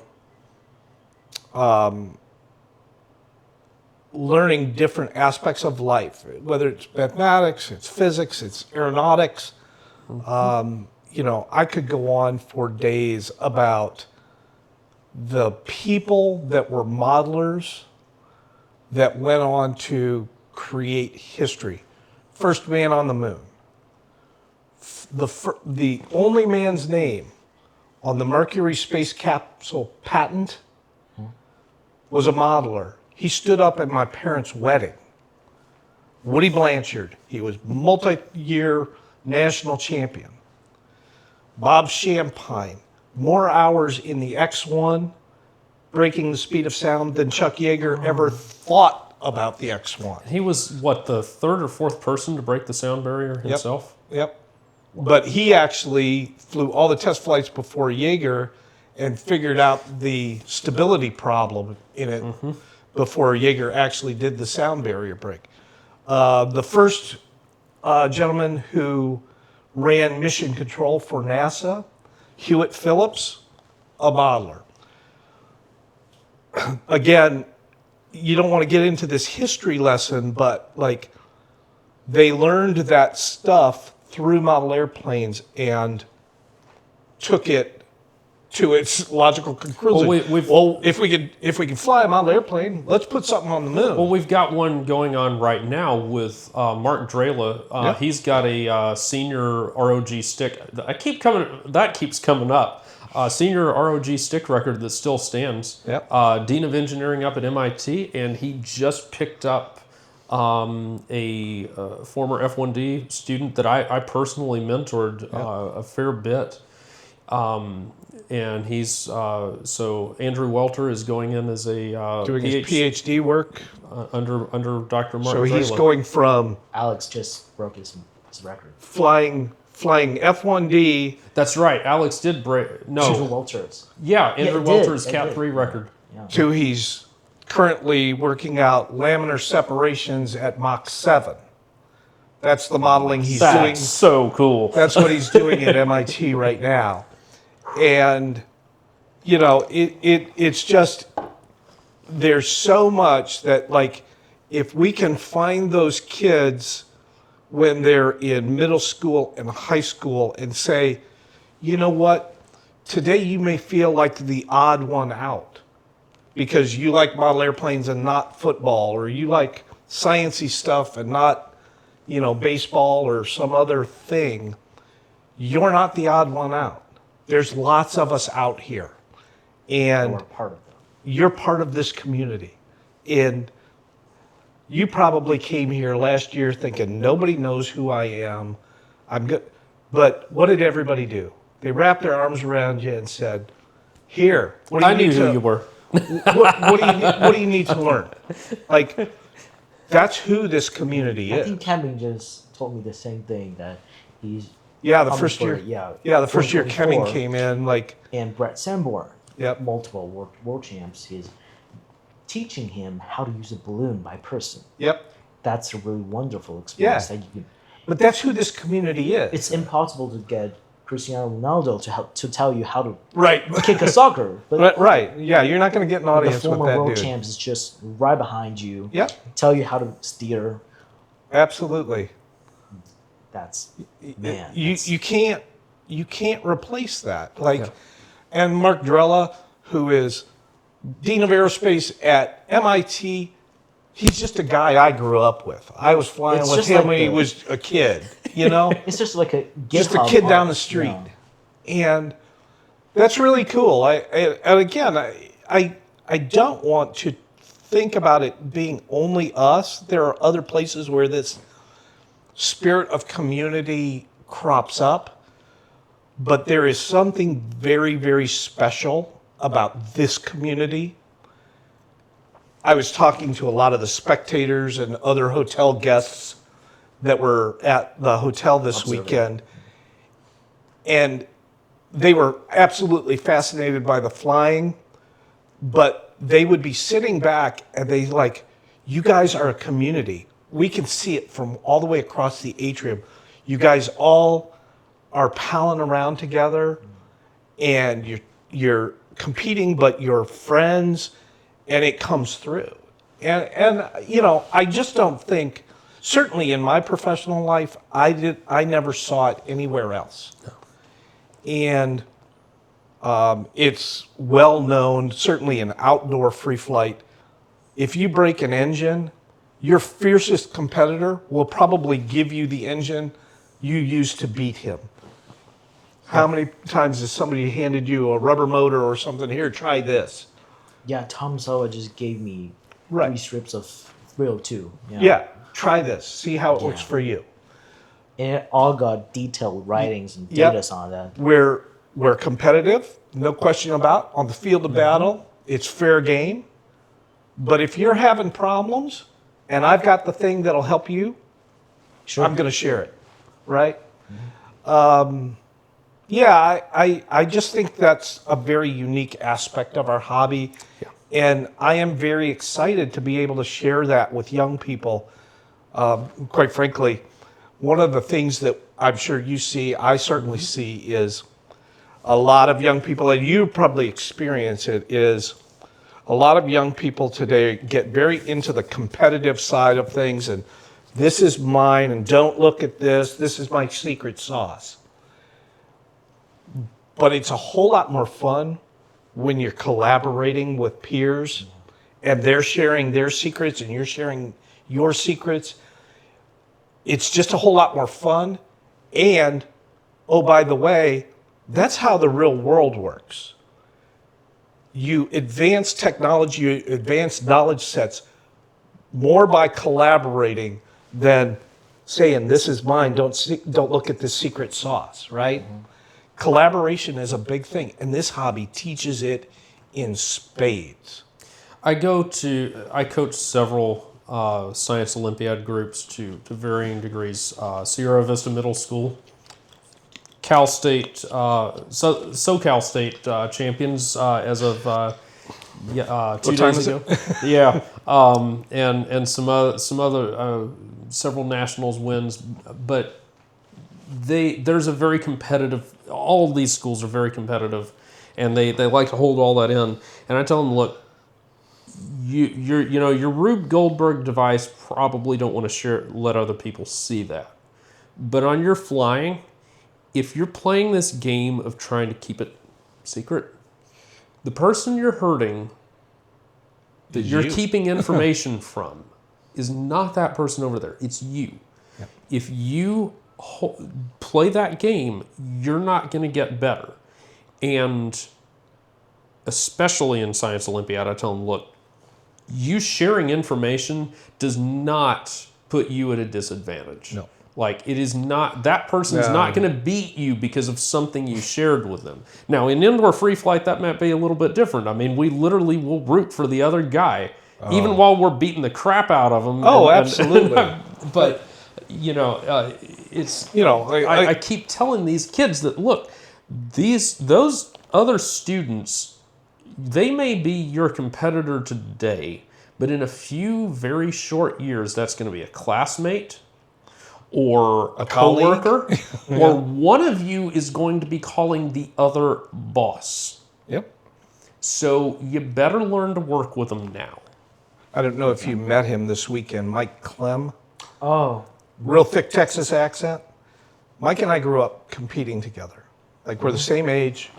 learning different aspects of life, whether it's mathematics, it's physics, it's aeronautics. I could go on for days about the people that were modelers that went on to create history. First man on the moon. The only man's name on the Mercury space capsule patent was a modeler. He stood up at my parents' wedding. Woody Blanchard. He was multi-year national champion. Bob Champagne. More hours in the X-1 breaking the speed of sound than Chuck Yeager ever thought about the X-1. He was, the third or fourth person to break the sound barrier himself? Yep. But he actually flew all the test flights before Yeager and figured out the stability problem in it before Yeager actually did the sound barrier break. The first gentleman who ran mission control for NASA, Hewitt Phillips, a modeler. Again, you don't want to get into this history lesson, but they learned that stuff through model airplanes and took it to its logical conclusion. If we can fly a model airplane, let's put something on the moon. Well, we've got one going on right now with Mark Drela. He's got a senior ROG stick. That keeps coming up. Senior ROG stick record that still stands. Yep. Dean of Engineering up at MIT, and he just picked up a former F1D student that I personally mentored a fair bit. And he's so Andrew Welter is going in as a doing his PhD work under Dr. Martin. So he's Drela. going from Alex just broke his record. flying F1D. That's right. Alex did break. No, Andrew Walters. yeah, Andrew it Welter's did. Cat 3 record. Yeah. to he's currently working out laminar separations at Mach 7. That's the modeling he's doing. That's so cool. That's what he's doing at MIT right now. And, it's just, there's so much that, if we can find those kids when they're in middle school and high school and say, you know what, today you may feel like the odd one out because you like model airplanes and not football, or you like sciencey stuff and not, baseball or some other thing. You're not the odd one out. There's lots of us out here, and We're part of them. you're part of this community. And you probably came here last year thinking nobody knows who I am. I'm good. But what did everybody do? They wrapped their arms around you and said, "Here, what do you I knew need who to, you were. what do you need to learn?" That's who this community I is. think Kevin just told me the same thing, that he's Yeah, the coming first year. for- The first year 2024. Kevin came in, and Brett Sanborn, Yep. multiple world champs, he's teaching him how to use a balloon by person. Yep. That's a really wonderful experience. Yeah. That you can, But that's who this community is. it's impossible to get Cristiano Ronaldo to tell you how to right. kick a soccer, but Right. Yeah, you're not going to get an the audience with former that world dude. champs is just right behind you, Yep. tell you how to steer. Absolutely. That's man. You can't replace that. And Mark Drella, who is Dean of Aerospace at MIT, he's just a guy I grew up with. I was flying It's with just him like when he the- was a kid, you know? It's just like a Just a GitHub kid down art, the street. you know. And that's really cool. And again, I don't want to think about it being only us. There are other places where this spirit of community crops up, but there is something very, very special about this community. I was talking to a lot of the spectators and other hotel guests that were at the hotel this weekend, and they were absolutely fascinated by the flying, but they would be sitting back and they like, you guys are a community. We can see it from all the way across the atrium. You guys all are palling around together, and you're competing, but you're friends, and it comes through. And you know, I just don't think, certainly in my professional life, I never saw it anywhere else. No. And it's well known, certainly in outdoor free flight, if you break an engine, your fiercest competitor will probably give you the engine you used to beat him. How many times has somebody handed you a rubber motor or something? Here, try this. Yeah, Tom Sawa just gave me Right. 3 strips of 302. Yeah, try this. See how it works Yeah. for you. And it all got detailed writings and Yep. data on that. We're competitive, no question about. On the field of battle, it's fair game. But if you're having problems and I've got the thing that'll help you, Sure. I'm going to share it, right? Yeah, I just think that's a very unique aspect of our hobby. Yeah. And I am very excited to be able to share that with young people. Quite frankly, one of the things that I'm sure you see, I certainly see, is a lot of young people, and you probably experience it, is a lot of young people today get very into the competitive side of things, and this is mine, and don't look at this, this is my secret sauce. But it's a whole lot more fun when you're collaborating with peers and they're sharing their secrets and you're sharing your secrets. It's just a whole lot more fun. And, oh, by the way, that's how the real world works. You advance technology, you advance knowledge sets more by collaborating than saying, this is mine, don't look at this secret sauce, right? Mm-hmm. Collaboration is a big thing, and this hobby teaches it in spades. I coach several science Olympiad groups to varying degrees. Sierra Vista Middle School, Cal State, SoCal State champions as of 2 days ago. Yeah, and some other several nationals wins, but there's a very competitive. All of these schools are very competitive, and they like to hold all that in. And I tell them, look, your Rube Goldberg device probably don't want to let other people see that. But on your flying, if you're playing this game of trying to keep it secret, the person you're hurting, that you're keeping information from, is not that person over there. It's you. Yep. If you play that game, you're not going to get better. And especially in Science Olympiad, I tell them, look, you sharing information does not put you at a disadvantage. No. Like, it is not, that person's not going to beat you because of something you shared with them. Now, in indoor free flight, that might be a little bit different. I mean, we literally will root for the other guy, even while we're beating the crap out of them. Oh, absolutely. But, it's, I keep telling these kids that, look, those other students, they may be your competitor today, but in a few very short years, that's going to be a classmate or a coworker, or one of you is going to be calling the other boss. Yep. So you better learn to work with them now. I don't know if you met him this weekend, Mike Clem. Oh. Real thick Texas accent. Mike and I grew up competing together. Like, we're the same age.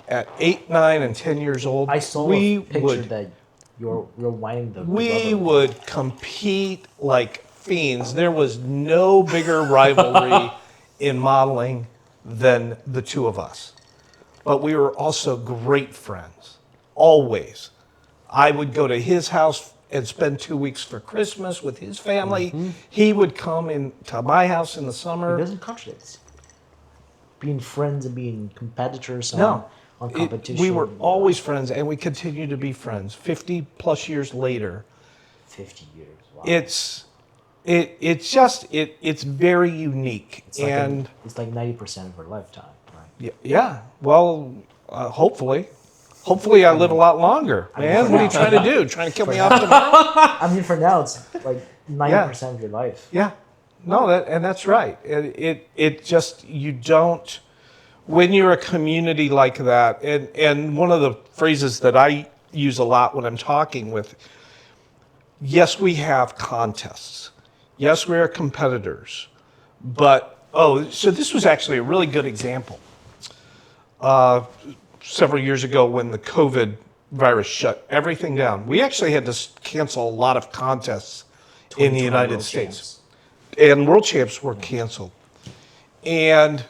At 8, 9, and 10 years old, I saw a picture that you're whining the we would compete like fiends. There was no bigger rivalry in modeling than the two of us. But we were also great friends. always. I would go to his house and spend 2 weeks for Christmas with his family. He would come into my house in the It summer. doesn't contradict. Being friends and being competitors No, on competition. we were always friends, and we continue to be friends. 50 plus years later, 50 years. Wow. it's very unique, It's like and it's like 90% of our lifetime, right? yeah. Well, hopefully I live a lot longer, man. What are you trying to do? Trying to kill me off tomorrow? I mean, for now, it's like 90% of your life. Yeah, no, that's right. It just, you don't, when you're a community like that, and one of the phrases that I use a lot when I'm talking with, yes, we have contests, yes, we are competitors, but so this was actually a really good example. Several years ago, when the COVID virus shut everything down, we actually had to cancel a lot of contests in the 2020 United World States. Champs. And world champs were canceled. And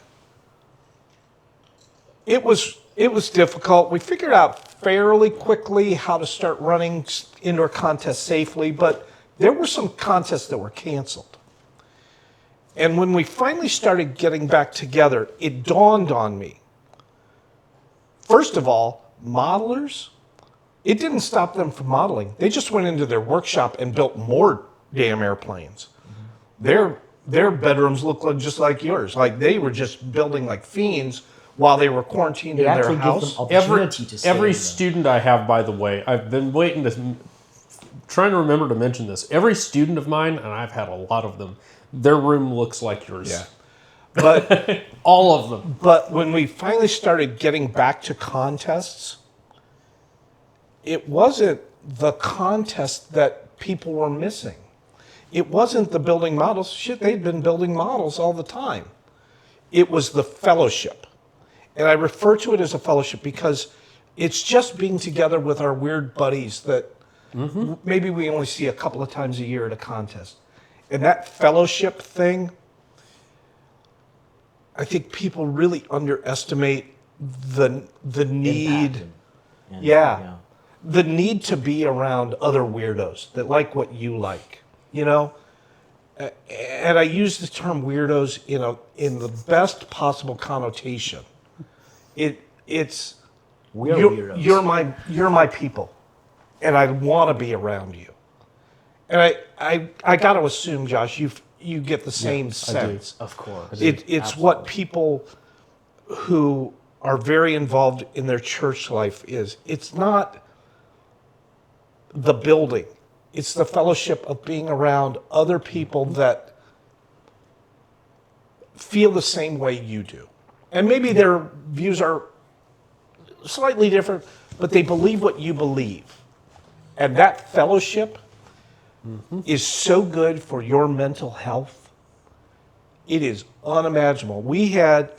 it was difficult. We figured out fairly quickly how to start running indoor contests safely, but there were some contests that were canceled. And when we finally started getting back together, it dawned on me. First of all, modelers, it didn't stop them from modeling. They just went into their workshop and built more damn airplanes. Their bedrooms looked just like yours. Like, they were just building like fiends while they were quarantined in their actually house. give them opportunity to stay Every in them. student I have, by the way, I've been trying to remember to mention this. Every student of mine, and I've had a lot of them, their room looks like yours. Yeah. But All of them. But when we finally started getting back to contests, it wasn't the contest that people were missing. It wasn't the building models. Shit, they'd been building models all the time. It was the fellowship. And I refer to it as a fellowship because it's just being together with our weird buddies that maybe we only see a couple of times a year at a contest. And that fellowship thing, I think people really underestimate the need. Impact and- Yeah. The need to be around other weirdos that like what you like, you know? And I use the term weirdos in the best possible connotation. It's We are you're, weirdos. you're my people, and I want to be around you. And I got to assume, Josh, you get the same sense. Of course. It's what people who are very involved in their church life is. It's not the building. It's the fellowship of being around other people that feel the same way you do. And maybe their views are slightly different, but they believe what you believe. And that fellowship is so good for your mental health. It is unimaginable. We had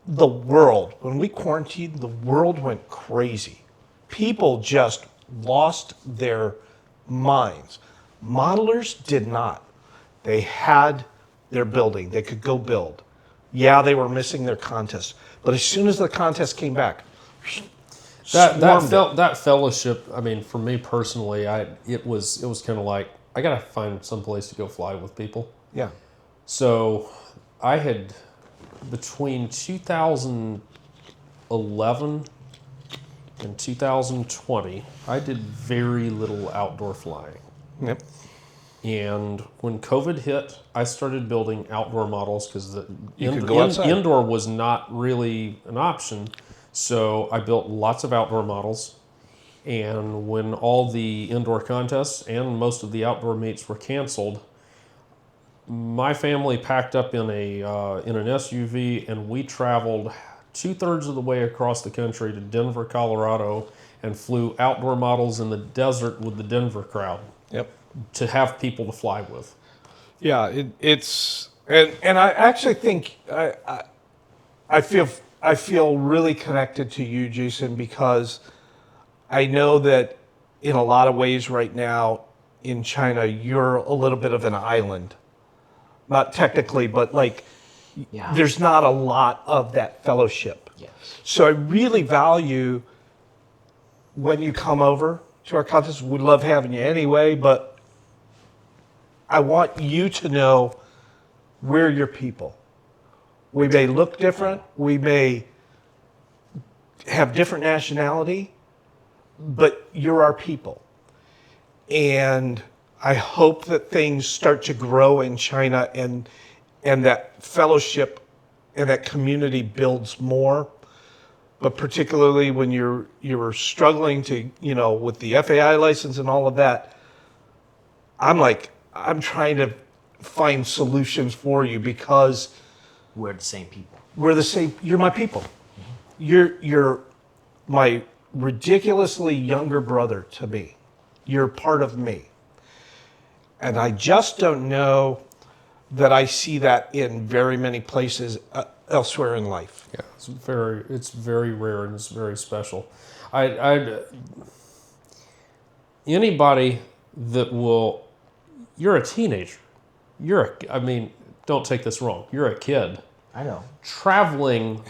the world, when we quarantined, the world went crazy. People just lost their minds. Modelers did not. They had their building. They could go build. Yeah, they were missing their contest. But as soon as the contest came back, That fellowship, I mean, for me personally, it was kind of like, I got to find some place to go fly with people. yeah. So I had, between 2011 and 2020, I did very little outdoor flying. Yep. And when COVID hit, I started building outdoor models because the could go outside. indoor was not really an option. So I built lots of outdoor models. And when all the indoor contests and most of the outdoor meets were canceled, my family packed up in an SUV, and we traveled 2/3 of the way across the country to Denver, Colorado, and flew outdoor models in the desert with the Denver crowd Yep. to have people to fly with. Yeah, it's and I actually think I feel really connected to you, Jason, because I know that in a lot of ways right now in China you're a little bit of an island. Not technically, but like Yeah. there's not a lot of that fellowship. Yes. So I really value when you come over to our contest. We love having you anyway, but I want you to know we're your people. We may look different. We may have different nationality, but you're our people. And I hope that things start to grow in China and that fellowship and that community builds more. But particularly when you're struggling to, with the FAI license and all of that, I'm trying to find solutions for you because We're the same people. we're the same. You're my people. You're my ridiculously younger brother to me. You're part of me. And I just don't know that I see that in very many places elsewhere in life. Yeah, it's very rare and it's very special. Anybody that will, you're a teenager. Don't take this wrong. You're a kid I know. traveling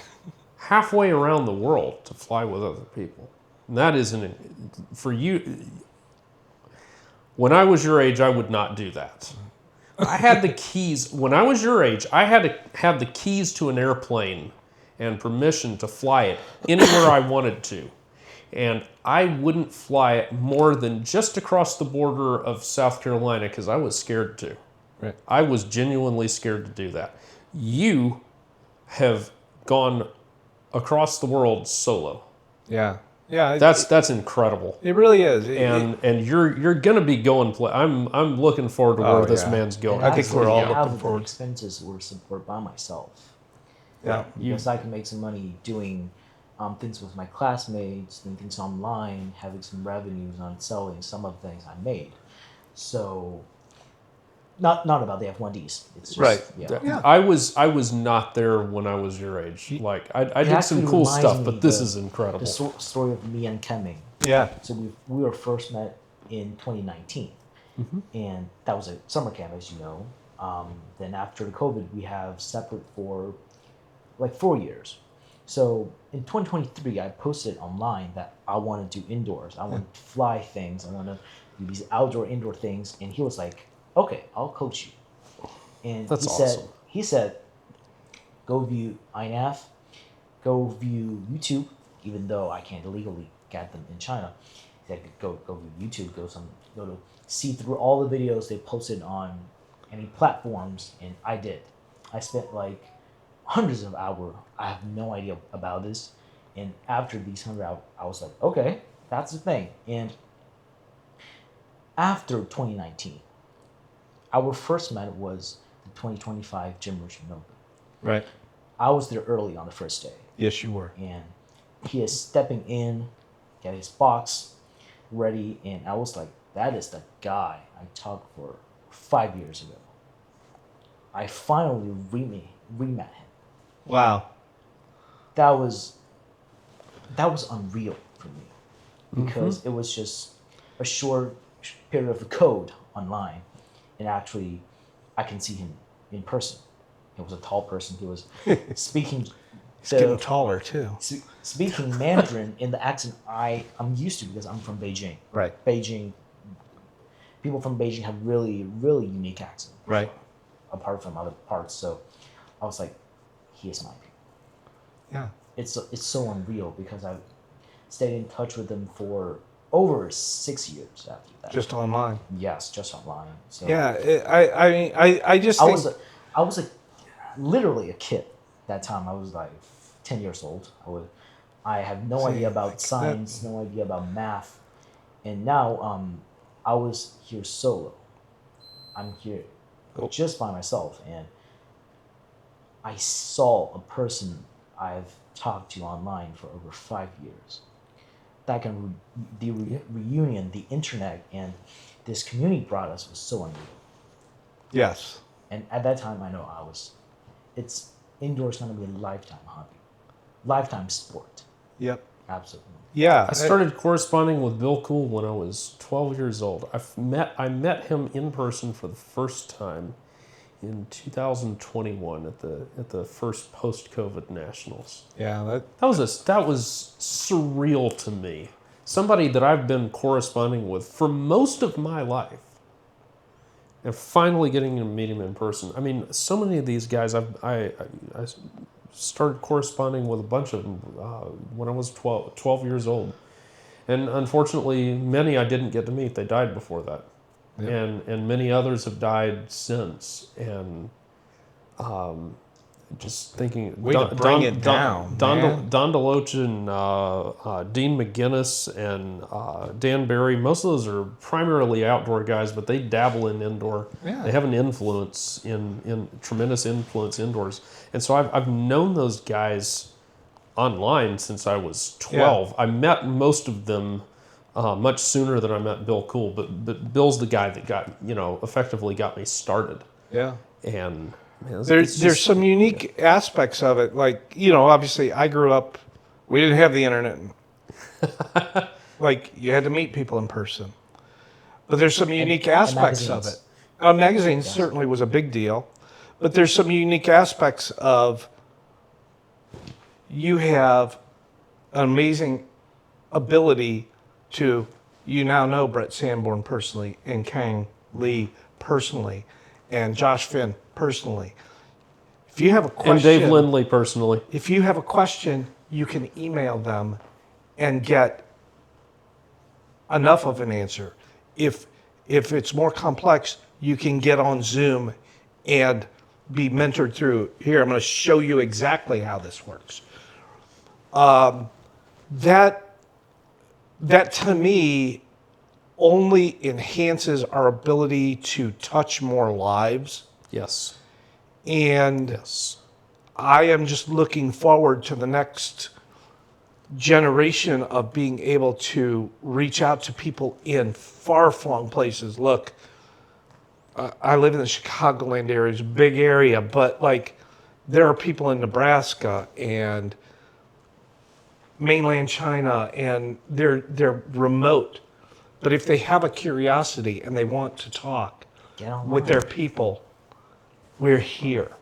halfway around the world to fly with other people. And that for you. When I was your age, I would not do that. I had the keys. When I was your age, I had to have the keys to an airplane and permission to fly it anywhere I wanted to. And I wouldn't fly it more than just across the border of South Carolina because I was scared to. Right. I was genuinely scared to do that. You have gone across the world solo. Yeah. Yeah. That's incredible. It really is. And you're gonna be going. I'm looking forward to where this yeah. man's going. I think we're all looking half of forward. the expenses were supported by myself. Yeah. Because I can make some money doing things with my classmates, doing things online, having some revenues on selling some of the things I made. So, not about the F1Ds. It's just, Right. Yeah. Yeah. I was not there when I was your age. Like I did actually some cool reminds stuff, me but this the- is incredible. The story of me and Kemming. Yeah. So we were first met in 2019, and that was a summer camp, as you know. Then after the COVID, we have separate for like 4 years. So in 2023, I posted online that I want to do indoors. I want to fly things. I want to do these outdoor, indoor things. And he was like, "Okay, I'll coach you." And That's he awesome. said, "Go view INAF, go view YouTube, even though I can't illegally get them in China. He said, go view YouTube, go to see through all the videos they posted on any platforms," and I did. I spent like hundreds of hours. I have no idea about this, and after these 100 hours, I was like, okay, that's the thing. And after 2019, our first met was the 2025 Jim Richmond Open. Right. I was there early on the first day, Yes, you were. and he is stepping in, get his box ready, and I was like, that is the guy I talked for 5 years ago. I finally re-met him. Wow. That was unreal for me because it was just a short period of code online, and actually I can see him in person. He was a tall person. He was speaking He's getting taller too. speaking Mandarin in the accent I'm used to because I'm from Beijing. Right. Beijing, people from Beijing have really, really unique accent Right. apart from other parts. So I was like, he is my people. Yeah. It's so unreal because I stayed in touch with them for over 6 years after that. Just online. Yes, just online. So Yeah. I just I think. was literally a kid that time. I was like 10 years old. I had no idea about science, no idea about math, and now I was here solo. I'm here just by myself, and I saw a person I've talked to online for over 5 years. That reunion, the internet, and this community brought us was so unreal. Yes. And at that time, I know it's indoors going to be a lifetime hobby, lifetime sport. Yep. Absolutely. Yeah. I started corresponding with Bill Cool when I was 12 years old. I met him in person for the first time in 2021 at the first post-COVID Nationals. Yeah. That was surreal to me somebody that I've been corresponding with for most of my life, and finally getting to meet him in person. I mean, so many of these guys, I started corresponding with a bunch of them when I was 12 years old. And unfortunately, many I didn't get to meet. They died before that. Yep. And many others have died since. And just thinking... bring it down, Don DeLoach and Dean McGinnis and Dan Barry, most of those are primarily outdoor guys, but they dabble in indoor. Yeah. They have an influence tremendous influence indoors. And so I've known those guys online since I was 12. Yeah. I met most of them much sooner than I met Bill Cool, but Bill's the guy that effectively got me started. Yeah. And man, there's some unique aspects of it. Like, obviously I grew up, we didn't have the internet. Like, you had to meet people in person. But there's some unique aspects of it. Magazines certainly was a big deal. But there's some unique aspects of, you have an amazing ability to, you now know Brett Sanborn personally, and Kang Lee personally, and Josh Finn personally. If you have a question... And Dave Lindley personally. If you have a question, you can email them and get enough of an answer. If it's more complex, you can get on Zoom and be mentored through, here, I'm going to show you exactly how this works. That to me only enhances our ability to touch more lives. Yes. And yes. I am just looking forward to the next generation of being able to reach out to people in far-flung places. Look, I live in the Chicagoland area. It's a big area, but like, there are people in Nebraska and mainland China, and they're remote. But if they have a curiosity and they want to talk with their people, we're here.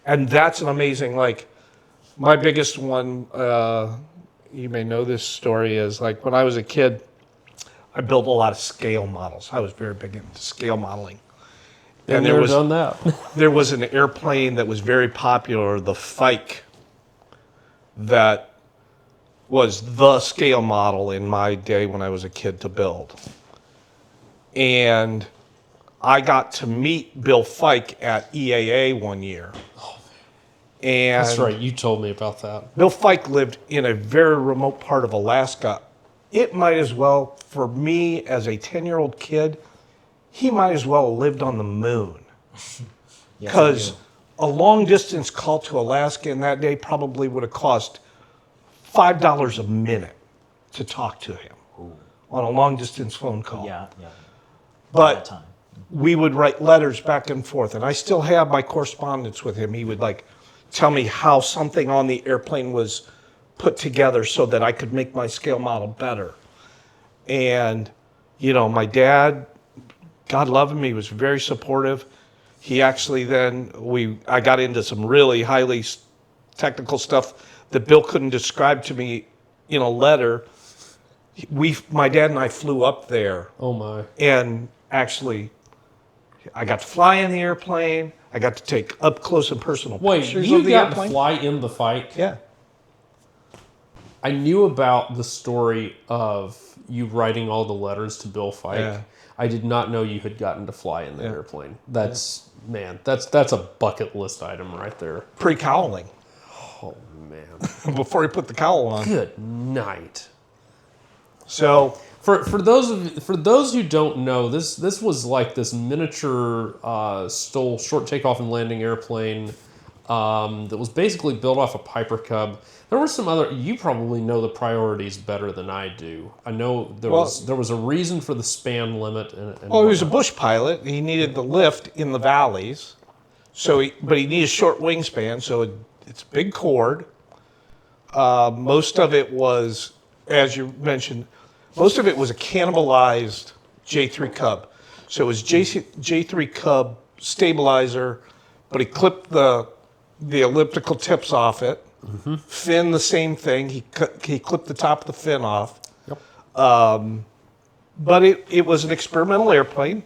And that's an amazing, like, my biggest one, you may know this story, is like, when I was a kid, I built a lot of scale models. I was very big into scale modeling. And there was done that. There was an airplane that was very popular, the Fike, that was the scale model in my day when I was a kid to build. And I got to meet Bill Fike at EAA one year. And that's right, you told me about that. Bill Fike lived in a very remote part of Alaska. It might as well, for me as a 10-year-old kid, he might as well have lived on the moon. Because a long distance call to Alaska in that day probably would have cost $5 a minute to talk to him. Ooh. On a long distance phone call. Yeah. But we would write letters back and forth, and I still have my correspondence with him. He would tell me how something on the airplane was put together so that I could make my scale model better. And, my dad, God love him, he was very supportive. He actually I got into some really highly technical stuff that Bill couldn't describe to me in a letter. My dad and I flew up there. Oh my. And actually, I got to fly in the airplane. I got to take up close and personal pictures of the airplane. Wait, you got to fly in the Fike? Yeah. I knew about the story of you writing all the letters to Bill Fike. Yeah. I did not know you had gotten to fly in the airplane. That's a bucket list item right there. Pre-cowling. Oh, man. Before he put the cowl on. Good night. So for those who don't know, this was like this miniature short takeoff and landing airplane that was basically built off a Piper Cub. There were some other. You probably know the priorities better than I do. I know there was a reason for the span limit. And he was a bush pilot. He needed the lift in the valleys, but he needed short wingspan. So it's big chord. Most of it was, as you mentioned, most of it was a cannibalized J3 Cub. So it was J3 Cub stabilizer, but he clipped the elliptical tips off it. Mm-hmm. Fin, the same thing. He clipped the top of the fin off. Yep. But it was an experimental airplane,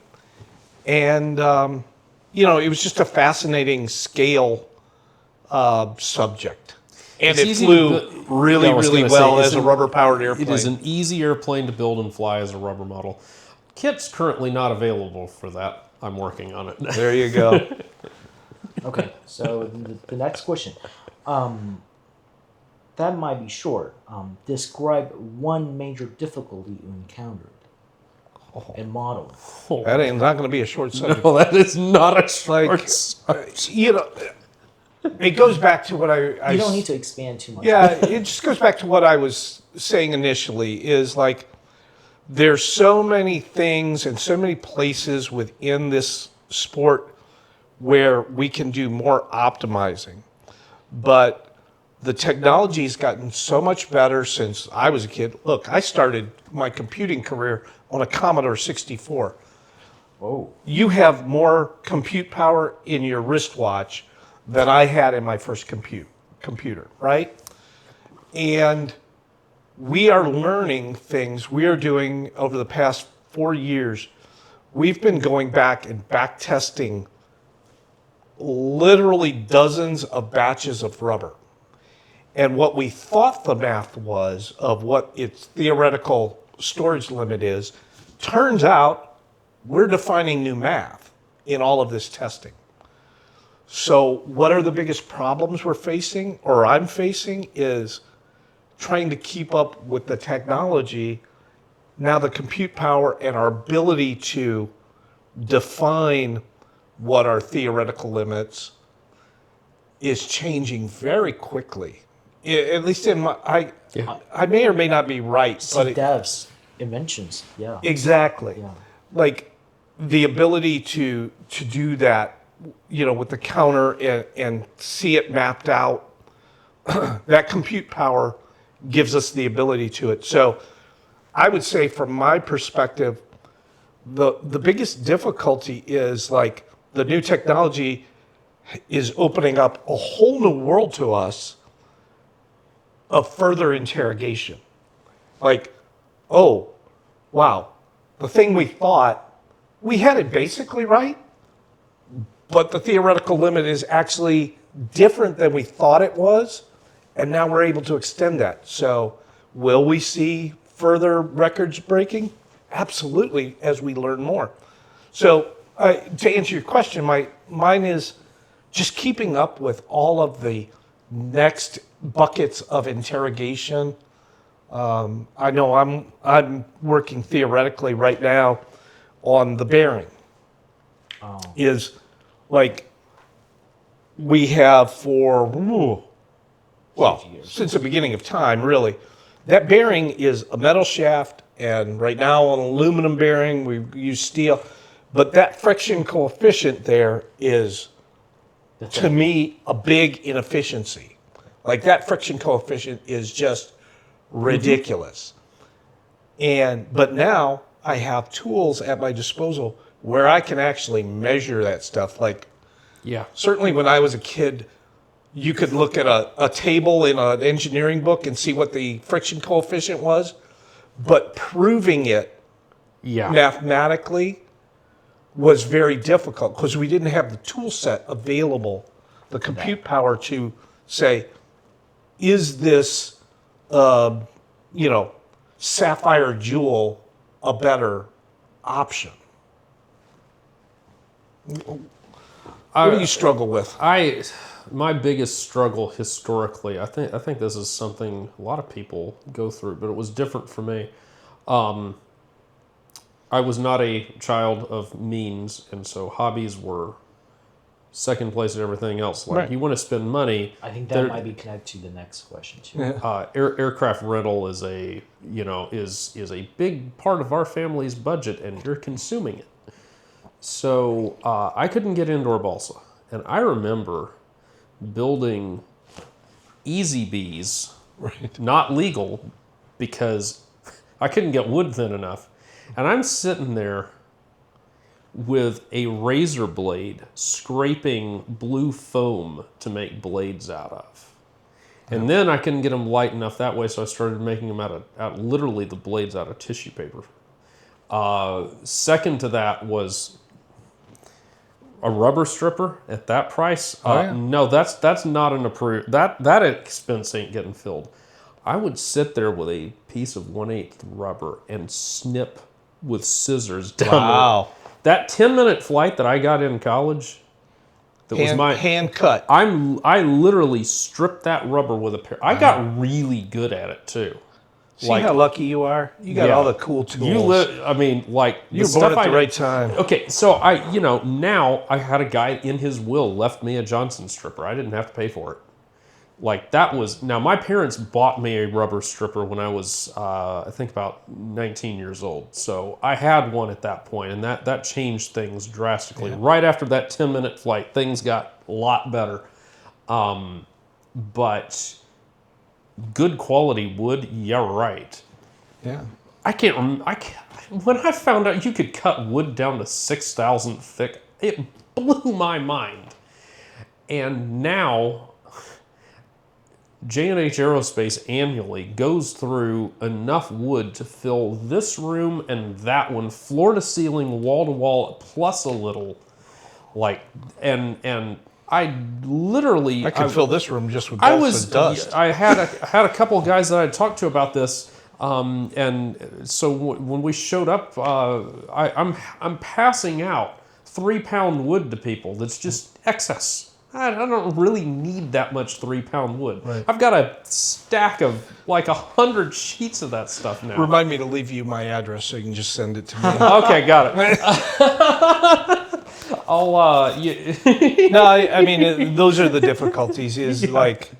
and it was just a fascinating scale subject. And It's it easy flew to really, yeah, I was really gonna say, well it's as a an- rubber-powered airplane. It is an easy airplane to build and fly as a rubber model. Kit's currently not available for that. I'm working on it. There you go. Okay, so the next question. That might be short. Describe one major difficulty you encountered in modeling. That ain't not going to be a short subject. No, that is not a short Like, subject. It goes back to what I You don't need to expand too much. Yeah, it just goes back to what I was saying initially is like there's so many things and so many places within this sport where we can do more optimizing. But the technology's gotten so much better since I was a kid. Look, I started my computing career on a Commodore 64. Oh, You have more compute power in your wristwatch than I had in my first computer, right? And we are learning things we are doing over the past 4 years. We've been going back and back testing literally dozens of batches of rubber. And what we thought the math was of what its theoretical storage limit is, turns out we're defining new math in all of this testing. So what are the biggest problems we're facing, or I'm facing, is trying to keep up with the technology, now the compute power and our ability to define what our theoretical limits is changing very quickly. At least in my, I may or may not be right, but devs, inventions, yeah. exactly. Yeah. Like the ability to do that, with the counter and see it mapped out, that compute power gives us the ability to it. So I would say from my perspective, the biggest difficulty is like the new technology is opening up a whole new world to us of further interrogation. Like, oh, wow, the thing we thought, we had it basically right, but the theoretical limit is actually different than we thought it was, and now we're able to extend that. So will we see further records breaking? Absolutely, as we learn more. So to answer your question, mine is just keeping up with all of the next buckets of interrogation. I know I'm working theoretically right now on the bearing. Is like we have since the beginning of time, really. That bearing is a metal shaft, and right now an aluminum bearing, we use steel. But that friction coefficient there is, to me, a big inefficiency. Like that friction coefficient is just ridiculous. But now I have tools at my disposal where I can actually measure that stuff. Like Yeah. certainly when I was a kid, you could look at a table in an engineering book and see what the friction coefficient was, but proving it Yeah. mathematically was very difficult because we didn't have the tool set available, the compute power to say, is this, sapphire jewel a better option? What do you struggle with? My biggest struggle historically, I think this is something a lot of people go through, but it was different for me. I was not a child of means, and so hobbies were second place at everything else. Like Right. you want to spend money. I think that might be connected to the next question too. Aircraft rental is a is a big part of our family's budget, and you're consuming it. So I couldn't get indoor balsa, and I remember building Easy Bees, not legal, because I couldn't get wood thin enough, and I'm sitting there with a razor blade scraping blue foam to make blades out of. And then I couldn't get them light enough that way, so I started making them out literally the blades out of tissue paper. Second to that was a rubber stripper at that price. No, that's not an approved. That expense ain't getting filled. I would sit there with a piece of 1/8 rubber and snip with scissors down Wow. That 10-minute flight that I got in college, that was my hand cut. I literally stripped that rubber with a pair. I got really good at it too. See how lucky you are? You got all the cool tools. I mean, like you were born at the right time. Okay, so now I had a guy in his will left me a Johnson stripper. I didn't have to pay for it. Like that was, now my parents bought me a rubber stripper when I was, I think about 19 years old. So I had one at that point, and that changed things drastically. Yeah. Right after that 10-minute flight, things got a lot better. But good quality wood, yeah, right. Yeah. When I found out you could cut wood down to 6,000 thick, it blew my mind. And now J&H Aerospace annually goes through enough wood to fill this room and that one, floor to ceiling, wall to wall, plus a little, and I literally... I could fill this room just with bolts and dust. I had a couple of guys that I talked to about this, and so when we showed up, I'm passing out 3-pound wood to people that's just excess. I don't really need that much 3-pound wood. Right. I've got a stack of like 100 sheets of that stuff now. Remind me to leave you my address so you can just send it to me. Okay, got it. I'll, No, I mean, those are the difficulties is like,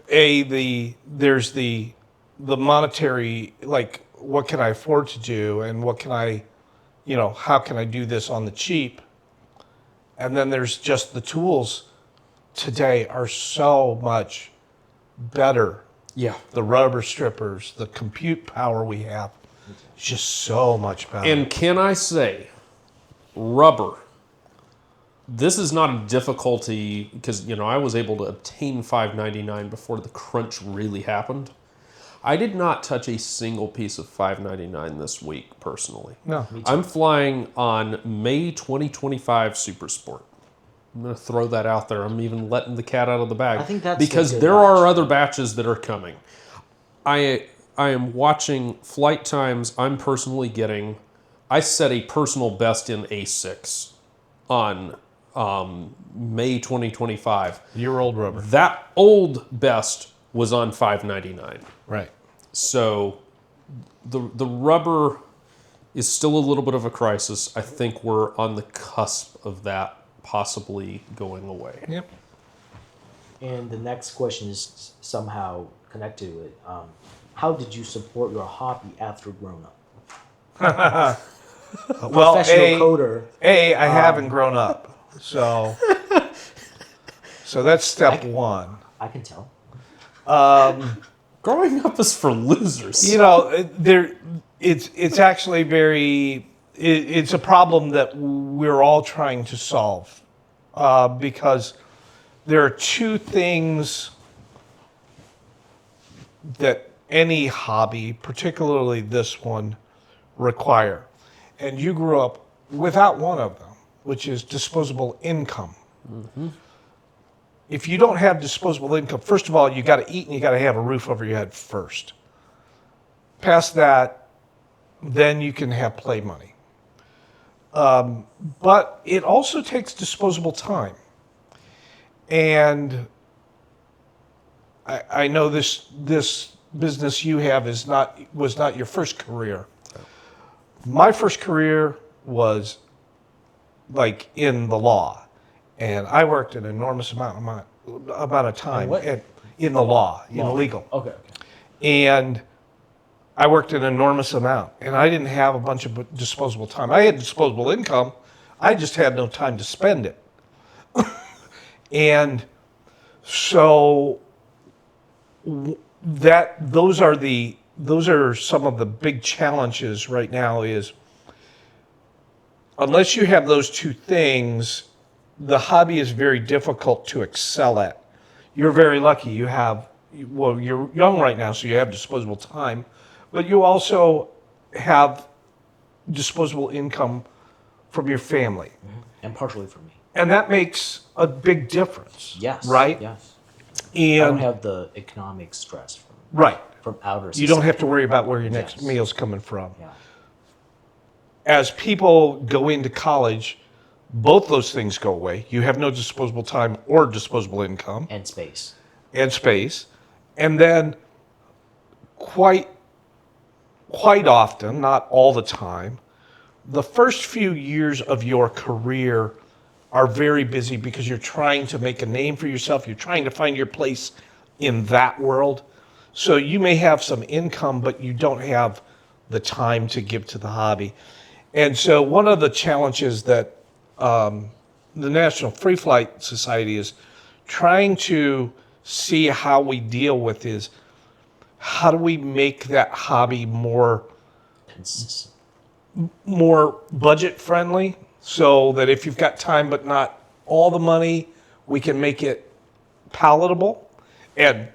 there's the monetary, like, what can I afford to do and what can I, how can I do this on the cheap? And then there's just the tools today are so much better. Yeah. The rubber strippers, the compute power we have, is just so much better. And can I say, rubber, this is not a difficulty because, I was able to obtain $5.99 before the crunch really happened. I did not touch a single piece of $5.99 this week, personally. No. I'm flying on May 2025 Super Sport. I'm going to throw that out there. I'm even letting the cat out of the bag. I think that's because there are other batches that are coming. I am watching flight times I'm personally getting. I set a personal best in A6 on May 2025. Your old rubber. That old best was on $5.99. Right. So the rubber is still a little bit of a crisis. I think we're on the cusp of that possibly going away. Yep. And the next question is somehow connected to it. How did you support your hobby after growing up? Well, Professional coder. I haven't grown up. So that's step one. I can tell. Growing up is for losers. It's actually it's a problem that we're all trying to solve because there are two things that any hobby, particularly this one, require. And you grew up without one of them, which is disposable income. Mm-hmm. If you don't have disposable income, first of all, you got to eat and you got to have a roof over your head first. Past that, then you can have play money. But it also takes disposable time. And I know this business you have was not your first career. My first career was like in the law. And I worked an enormous amount of time in the law, in legal. Okay. And I worked an enormous amount, and I didn't have a bunch of disposable time. I had disposable income, I just had no time to spend it. And so those are some of the big challenges right now. Is unless you have those two things, the hobby is very difficult to excel at. You're very lucky. You have well, you're young right now, so you have disposable time, but you also have disposable income from your family. And partially for me. And that makes a big difference. Yes. Right? Yes. I don't And have the economic stress right. from outer You don't have society. to worry about where your next Yes. meal's coming from. Yeah. As people go into college, both those things go away. You have no disposable time or disposable income And space. and space. And then quite often, not all the time, the first few years of your career are very busy because you're trying to make a name for yourself. You're trying to find your place in that world. So you may have some income, but you don't have the time to give to the hobby. And so one of the challenges that the National Free Flight Society is trying to see how we deal with is how do we make that hobby more Consistent. budget friendly so that if you've got time but not all the money, we can make it palatable. And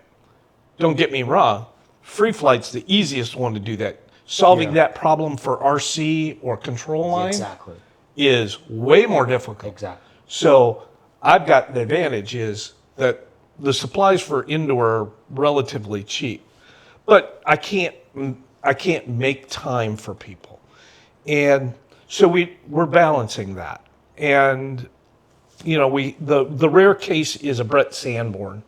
don't get me wrong, free flight's the easiest one to do that. Solving that problem for RC or control line Exactly. is way more difficult. Exactly. So I've got the advantage is that the supplies for indoor are relatively cheap, but I can't make time for people. And so we're balancing that. And you know, the rare case is a Brett Sanborn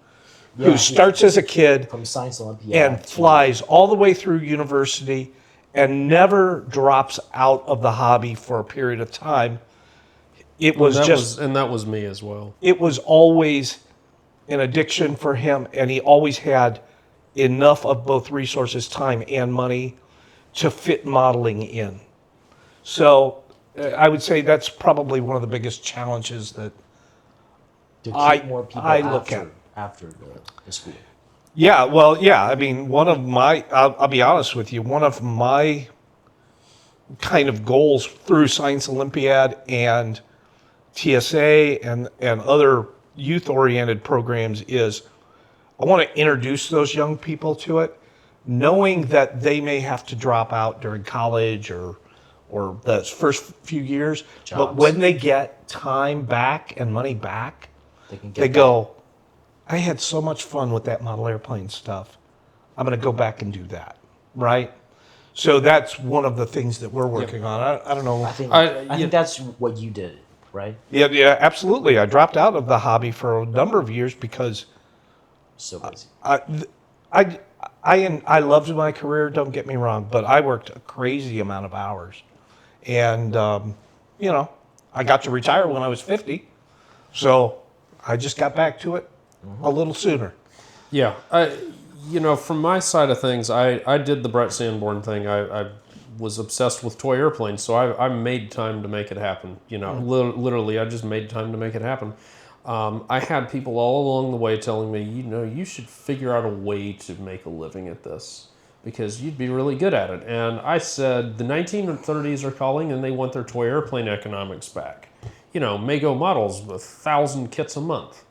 who starts as a kid From Science Olympiad. and flies all the way through university and never drops out of the hobby for a period of time. It was that was me as well. it was always an addiction for him, and he always had enough of both resources, time, and money to fit modeling in. So I would say that's probably one of the biggest challenges that to keep more people I look after the school. Yeah, well, yeah. I mean, I'll be honest with you, one of my kind of goals through Science Olympiad and TSA and other youth-oriented programs is I want to introduce those young people to it, knowing that they may have to drop out during college or the first few years. But Jobs. when they get time back and money back, They they go, I had so much fun with that model airplane stuff. I'm going to go back and do that, right? So that's one of the things that we're working on. I don't know. I think I- think that's what you did, right? Yeah, absolutely. I dropped out of the hobby for a number of years because So busy. I loved my career. Don't get me wrong, but I worked a crazy amount of hours, and you know, I got to retire when I was 50, so I just got back to it a little sooner. Yeah, from my side of things, I did the Brett Sanborn thing. I was obsessed with toy airplanes, so I made time to make it happen. Literally, I just made time to make it happen. I had people all along the way telling me, you should figure out a way to make a living at this because you'd be really good at it. And I said, the 1930s are calling and they want their toy airplane economics back. Mago models with 1,000 kits a month.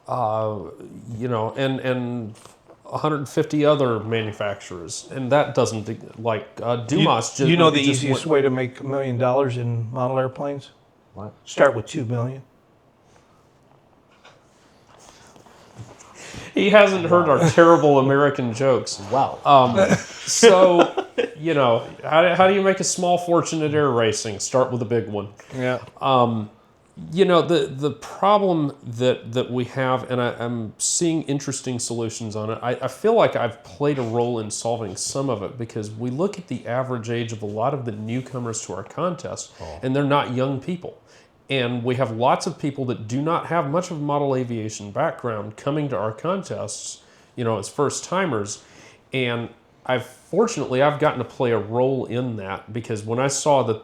And 150 other manufacturers, and that doesn't Dumas. You know the easiest way to make $1 million in model airplanes? What? Start with $2 million. He hasn't heard our terrible American jokes. Wow. So, how do you make a small fortune at air racing? Start with a big one. Yeah. The problem that we have, and I'm seeing interesting solutions on it, I feel like I've played a role in solving some of it because we look at the average age of a lot of the newcomers to our contest, and they're not young people. And we have lots of people that do not have much of a model aviation background coming to our contests, as first timers. And I've gotten to play a role in that because when I saw that.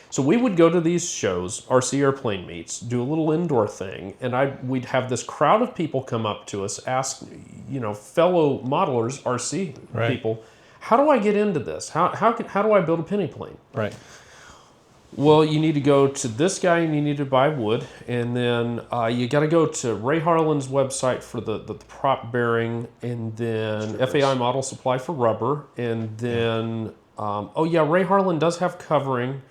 So we would go to these shows, RC airplane meets, do a little indoor thing, and we'd have this crowd of people come up to us, ask, fellow modelers, RC people, how do I get into this? How do I build a penny plane? Right. Well, you need to go to this guy and you need to buy wood. And then you got to go to Ray Harlan's website for the prop bearing. And then FAI Model Supply for rubber. And then, Ray Harlan does have covering.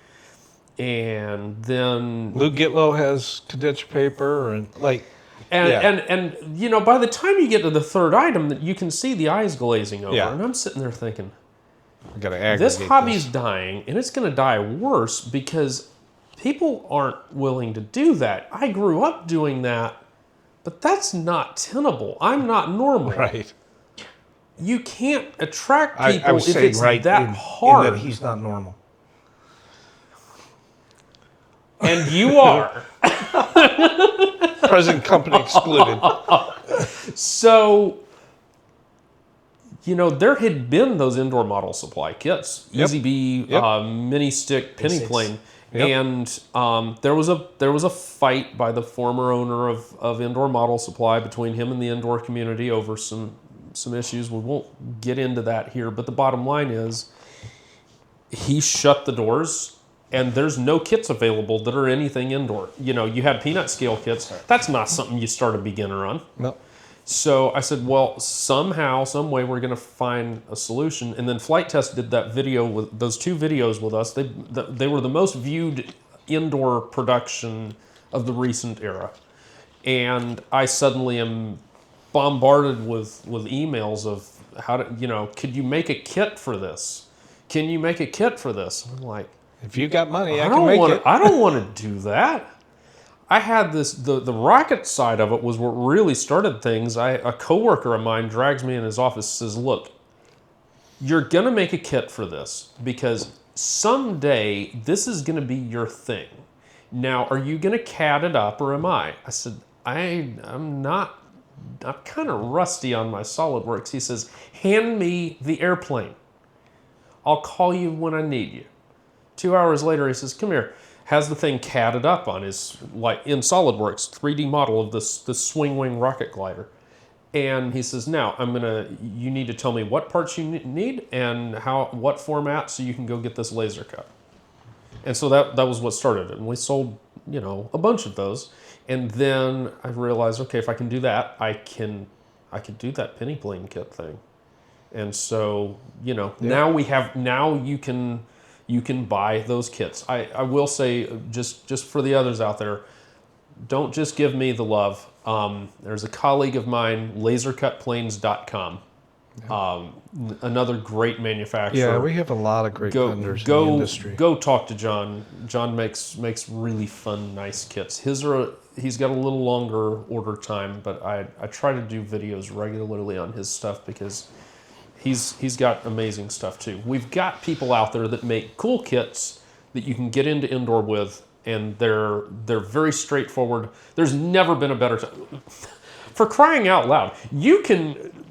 And then... Lou Gitlow has condenser paper and And you know, by the time you get to the third item, that you can see the eyes glazing over. Yeah. And I'm sitting there thinking... I gotta aggregate This hobby's dying, and it's going to die worse because people aren't willing to do that. I grew up doing that, but that's not tenable. I'm not normal. Right. You can't attract I people was if saying it's right that in hard. that he's not normal. And you are. Present company excluded. So, you know, there had been those indoor model supply kits, Yep. Easy B, Yep. mini stick, penny Basics. plane, Yep. and there was a fight by the former owner of Indoor Model Supply between him and the indoor community over some issues. We won't get into that here, but the bottom line is he shut the doors. And there's no kits available that are anything indoor. You know, you had peanut scale kits. That's not something you start a beginner on. No. So I said, well, somehow, some way, we're going to find a solution. And then Flight Test did that video with those 2 videos with us. They were the most viewed indoor production of the recent era. And I suddenly am bombarded with emails of how to, you know, could you make a kit for this? Can you make a kit for this? And I'm like, If you got money, I I can don't make want it. to. I don't want to do that. I had this. The rocket side of it was what really started things. A coworker of mine drags me in his office, says, "Look, you're gonna make a kit for this because someday this is gonna be your thing. Now, are you gonna CAD it up or am I?" I said, "I'm not. I'm kind of rusty on my SolidWorks." He says, "Hand me the airplane. I'll call you when I need you." 2 hours later, he says, "Come here." Has the thing CAD'd up on his, like in SolidWorks, 3D model of this swing wing rocket glider. And he says, "Now you need to tell me what parts you need and what format so you can go get this laser cut." And so that was what started it. And we sold, you know, a bunch of those. And then I realized, okay, if I can do that, I can do that penny plane kit thing. And so, you know, now you can buy those kits. I will say, just for the others out there, don't just give me the love. There's a colleague of mine, lasercutplanes.com, another great manufacturer. Yeah, we have a lot of great vendors in the industry. Go talk to John. John makes really fun, nice kits. He's got a little longer order time, but I try to do videos regularly on his stuff because he's got amazing stuff too. We've got people out there that make cool kits that you can get into indoor with, and they're very straightforward. There's never been a better time. For crying out loud, you can.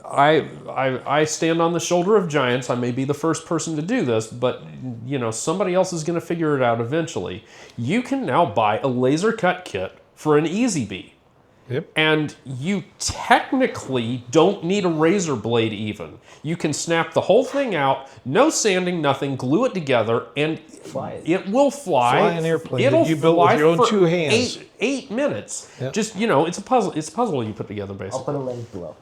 I stand on the shoulder of giants. I may be the first person to do this, but you know somebody else is going to figure it out eventually. You can now buy a laser cut kit for an Easy Bee. Yep. And you technically don't need a razor blade even. You can snap the whole thing out, no sanding, nothing, glue it together, and it will fly. Fly an airplane It'll that you built with fly your own for 2 hands. 8 minutes. Yep. Just, you know, it's a puzzle. It's a puzzle you put together, I'll basically. put a link below.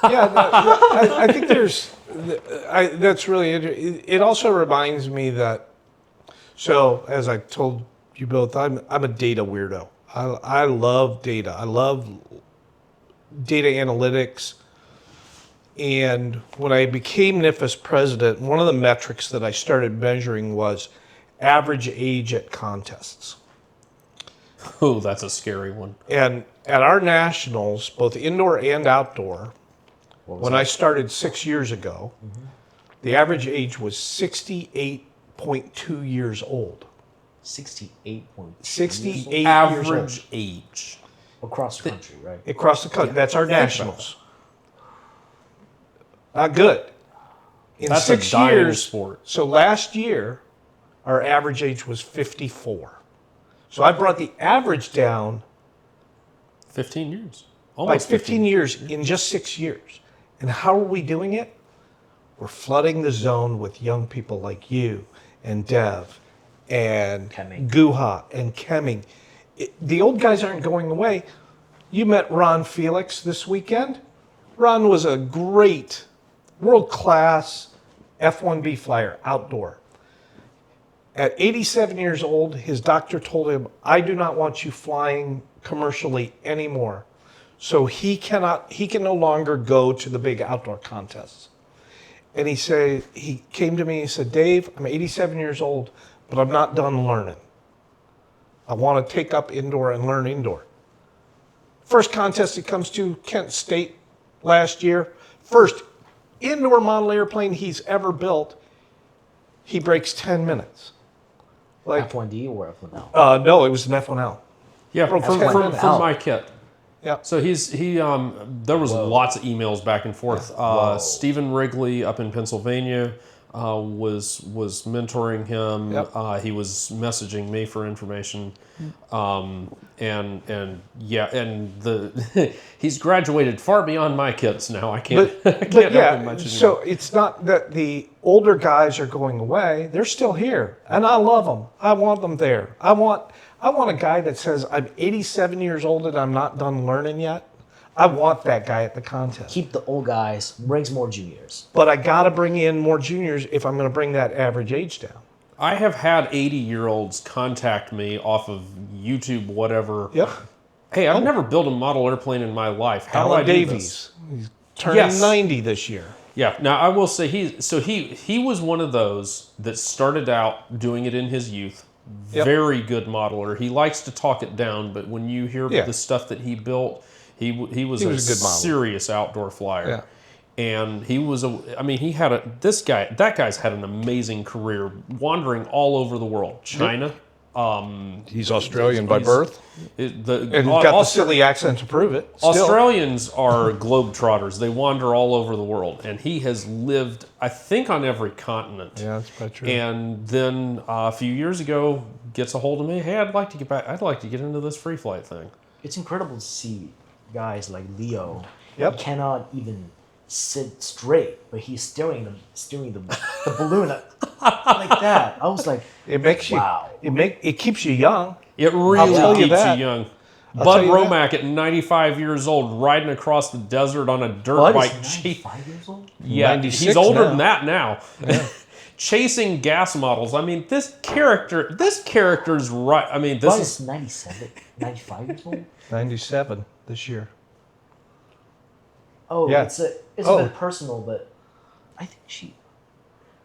Yeah, I think that's really interesting. It also reminds me that, so as I told you both, I'm a data weirdo. I love data. I love data analytics. And when I became NFFS president, one of the metrics that I started measuring was average age at contests. Oh, that's a scary one. And at our nationals, both indoor and outdoor, when I started 6 years ago, the average age was 68.2 years old. 68.2 68 years Average old. age. across the country, right? Across the country. That's our nationals. Not good. In That's 6 a dying years, sport. so last year, our average age was 54. So I brought the average down 15 years. by Almost 15 years in just 6 years. And how are we doing it? We're flooding the zone with young people like you and Dev and Kemming. Guha and Kemming. The old guys aren't going away. You met Ron Felix this weekend. Ron was a great, world-class F1B flyer outdoor. At 87 years old, his doctor told him, I do not want you flying commercially anymore. So he can no longer go to the big outdoor contests. And he came to me and said, Dave, I'm 87 years old, but I'm not done learning. I want to take up indoor and learn indoor. First contest he comes to, Kent State last year. First indoor model airplane he's ever built. He breaks 10 minutes. Like, F1D or F1L? no, it was an F1L. Yeah, From from my kit. Yeah. So there was lots of emails back and forth. Stephen Wrigley up in Pennsylvania was mentoring him. Yep. He was messaging me for information, he's graduated far beyond my kits now. I can't help him much anymore. So it's not that the older guys are going away; they're still here, and I love them. I want them there. I want a guy that says, I'm 87 years old and I'm not done learning yet. I want that guy at the contest. Keep the old guys, brings more juniors. But I got to bring in more juniors if I'm going to bring that average age down. I have had 80-year-olds contact me off of YouTube, whatever. Yep. Hey, I've never built a model airplane in my life. How do I Alan do Davies. this? He's turning 90 this year. Yeah. Now I will say he was one of those that started out doing it in his youth. Yep. Very good modeler. He likes to talk it down, but when you hear the stuff that he built, he was a good modeler. serious outdoor flyer. Yeah. And that guy's had an amazing career wandering all over the world. China. He's Australian by birth. And got the silly accent to prove it. Still. Australians are globetrotters. They wander all over the world. And he has lived, I think, on every continent. Yeah, that's probably true. And then a few years ago, gets a hold of me. Hey, I'd like to get back. I'd like to get into this free flight thing. It's incredible to see guys like Leo. Yep. He cannot even sit straight, but he's steering the balloon like that. I was like, It makes wow. It keeps you young. It really tell you keeps that. you young. I'll Bud tell you Romack at 95 years old, riding across the desert on a dirt Bud bike. is 95 years old? Yeah, 96 he's older now. than that now. Chasing gas models. I mean, this character's right. I mean, this Bud is is 97, 95 years old? 97 this year. Oh, Yeah. it's a Oh. bit personal, but I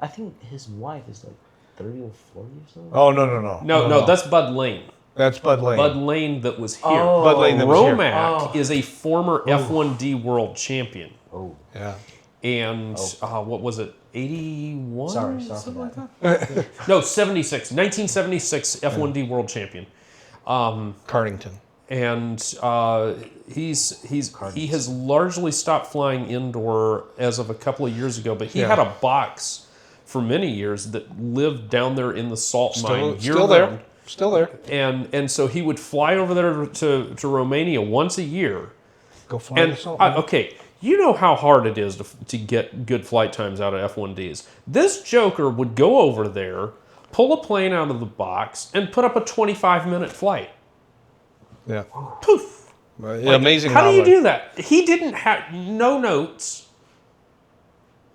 think his wife is like 30 or 40 years old. Oh, no. no. That's Bud Lane. That's Bud Lane. Bud Lane that was here. Oh. Bud Lane that was here. Romack is a former F1D world champion. Oh, Yeah. And what was it? 81? sorry for Something that. like that? No, 76. 1976 F1D world champion. Cardington. And he has largely stopped flying indoor as of a couple of years ago, but he had a box for many years that lived down there in the salt mine Still there. Still there. And so he would fly over there to Romania once a year. Go fly And the salt mine. okay, you know how hard it is to get good flight times out of F1Ds. This joker would go over there, pull a plane out of the box, and put up a 25-minute flight. Yeah. Poof. Amazing. How do you modeler. do that? He didn't have no notes.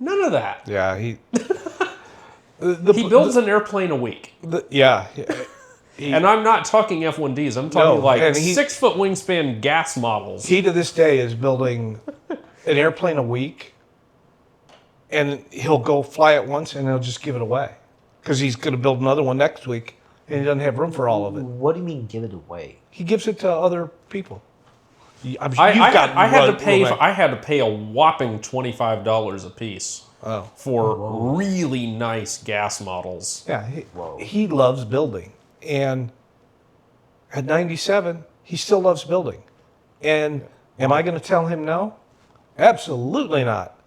None of that. Yeah, he He builds an airplane a week. yeah. And I'm not talking F1Ds. I'm talking No, like and he- 6-foot wingspan gas models. He to this day is building an airplane a week, and he'll go fly it once and he'll just give it away because he's going to build another one next week, and he doesn't have room for all of it. What do you mean give it away? He gives it to other people. I had to pay a whopping $25 a piece for really nice gas models. Yeah, he loves building, and at 97, he still loves building. And am I going to tell him no? Absolutely not.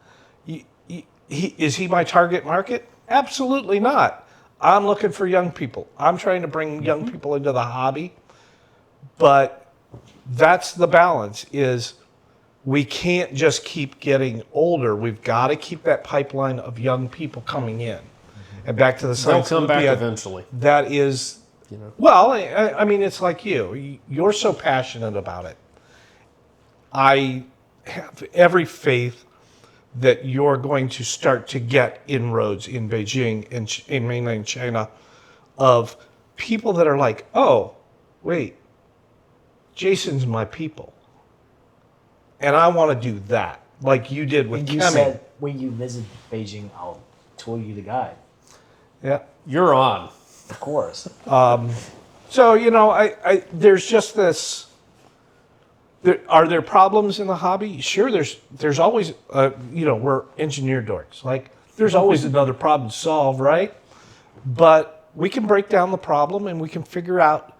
Is he my target market? Absolutely not. I'm looking for young people. I'm trying to bring young people into the hobby, but that's the balance. Is we can't just keep getting older. We've got to keep that pipeline of young people coming in. and back to the They'll science. come back Olympiad. eventually. That is, You know. well, I mean, it's like you. You're so passionate about it. I have every faith that you're going to start to get inroads in Beijing and in mainland China of people that are like, oh, wait, Jason's my people. And I want to do that, like you did with And you Kemi. said when you visit Beijing, I'll tour you the guide. Yeah. You're on. Of course. So, you know, there's just this. Are there problems in the hobby? Sure, there's always, you know, we're engineer dorks. Like, there's always another problem to solve, right? But we can break down the problem and we can figure out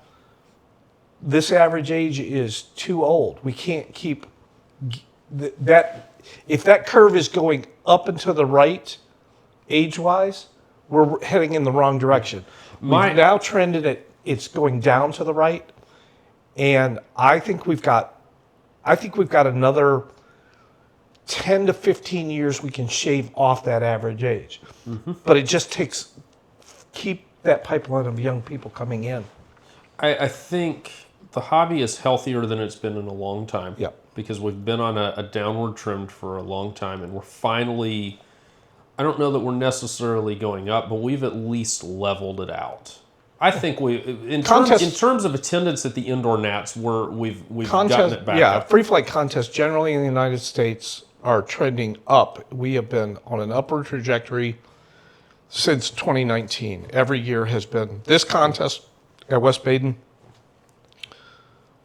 this average age is too old. We can't keep that. If that curve is going up and to the right, age-wise, we're heading in the wrong direction. We've now trended it. It's going down to the right, and I think we've got another 10 to 15 years we can shave off that average age. Mm-hmm. But it just takes keep that pipeline of young people coming in. I think the hobby is healthier than it's been in a long time. Yep. Because we've been on a downward trend for a long time, and we're finally, I don't know that we're necessarily going up, but we've at least leveled it out. I think in terms of attendance at the indoor Nats, we've gotten it back up. Free flight contests generally in the United States are trending up. We have been on an upward trajectory since 2019. Every year has been this contest at West Baden.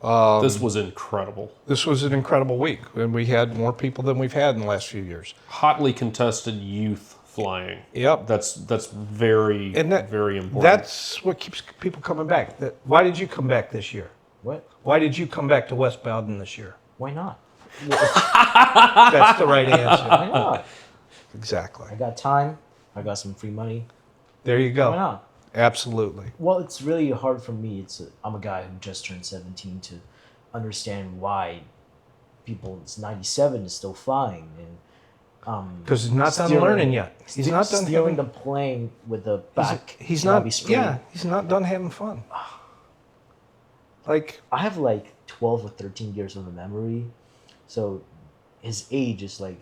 This was incredible. This was an incredible week, and we had more people than we've had in the last few years. Hotly contested youth flying. Yep. That's very very important. That's what keeps people coming back. Why did you come back this year? What? Why did you come back to West Baden this year? Why not? That's the right answer. Why not? Exactly. I got time. I got some free money. There you go. Why not? Absolutely. Well, it's really hard for me. I'm a guy who just turned 17 to understand why it's 97 is still flying, and because he's not done learning yet. He's not done steering the plane with the back. He's not. Yeah, he's not done having fun. Like I have like 12 or 13 years of memory, so his age is like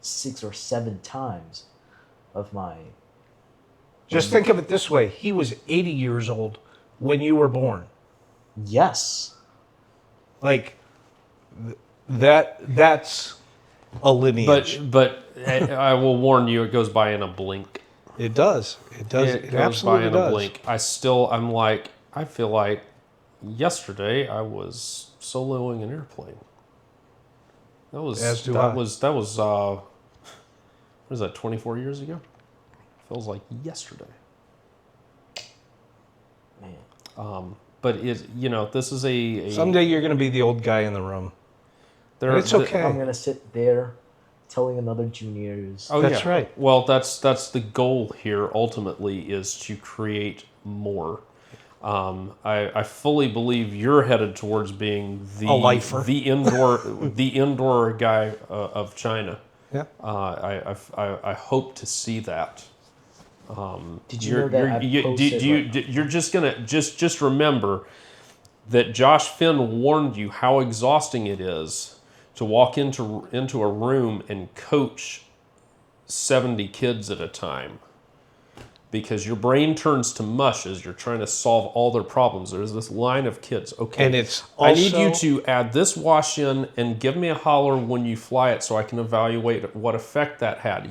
6 or 7 times of my. Just think of it this way: he was 80 years old when you were born. Yes. Like that's a lineage. But I will warn you, it goes by in a blink. It does. It does. It goes absolutely by in a blink. I feel like yesterday I was soloing an airplane. What was that, 24 years ago? Feels like yesterday. Man. But this is a someday you're going to be the old guy in the room. It's okay. I'm gonna sit there, telling another juniors. Oh, that's right. Well, that's the goal here. Ultimately, is to create more. I fully believe you're headed towards being a lifer. the indoor guy of China. Yeah. I hope to see that. Did you know that you're just gonna just remember that Josh Finn warned you how exhausting it is to walk into a room and coach 70 kids at a time, because your brain turns to mush as you're trying to solve all their problems. There's this line of kids. Okay, and it's also, I need you to add this wash in and give me a holler when you fly it so I can evaluate what effect that had.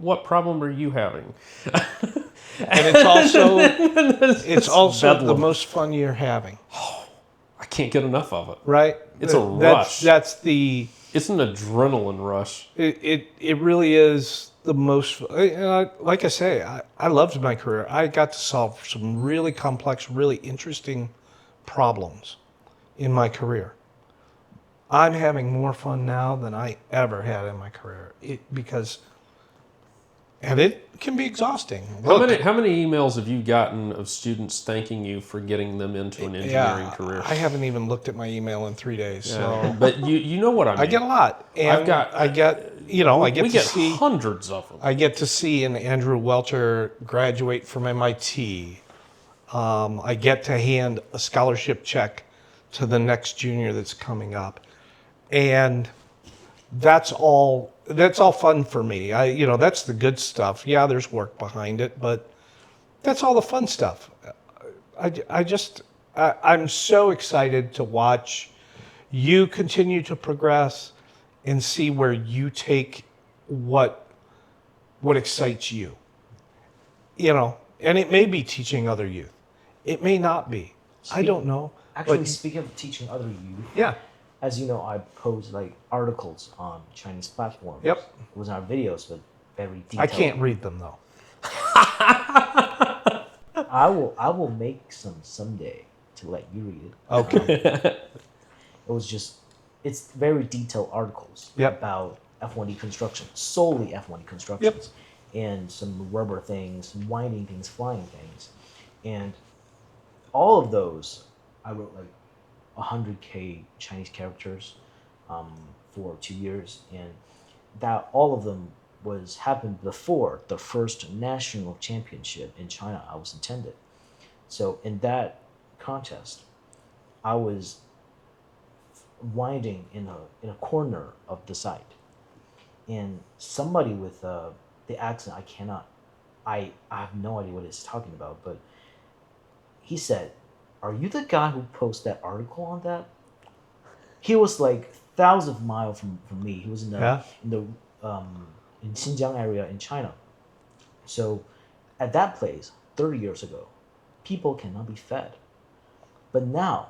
What problem are you having? And it's also the most fun you're having. I can't get enough of it. Right? It's a rush. It's an adrenaline rush. It really is the most. Like I say, I loved my career. I got to solve some really complex, really interesting problems in my career. I'm having more fun now than I ever had in my career because And it can be exhausting. How many emails have you gotten of students thanking you for getting them into an engineering career? I haven't even looked at my email in 3 days. So But you know what I mean. I get a lot. And I get we to get see hundreds of them. I get to see an Andrew Welter graduate from MIT. I get to hand a scholarship check to the next junior that's coming up. And that's all fun for me. That's the good stuff. Yeah, there's work behind it, but that's all the fun stuff. I'm so excited to watch you continue to progress and see where you take what excites you. And it may be teaching other youth. It may not be. I don't know. Actually, speaking of teaching other youth, Yeah. as you know, I post like articles on Chinese platforms. Yep. It was not videos, but very detailed. I can't read them though. I will make some someday to let you read it. Okay. It's very detailed articles Yep. about F1D construction, solely F1D constructions, and some rubber things, some winding things, flying things, and all of those I wrote like 100K Chinese characters for 2 years, and that all of them happened before the first national championship in China I was attended. So in that contest, I was winding in a corner of the site, and somebody with the accent I have no idea what he's talking about, but he said, "Are you the guy who posted that article on that?" He was like thousands of miles from me. He was in Xinjiang area in China. So at that place 30 years ago, people cannot be fed. But now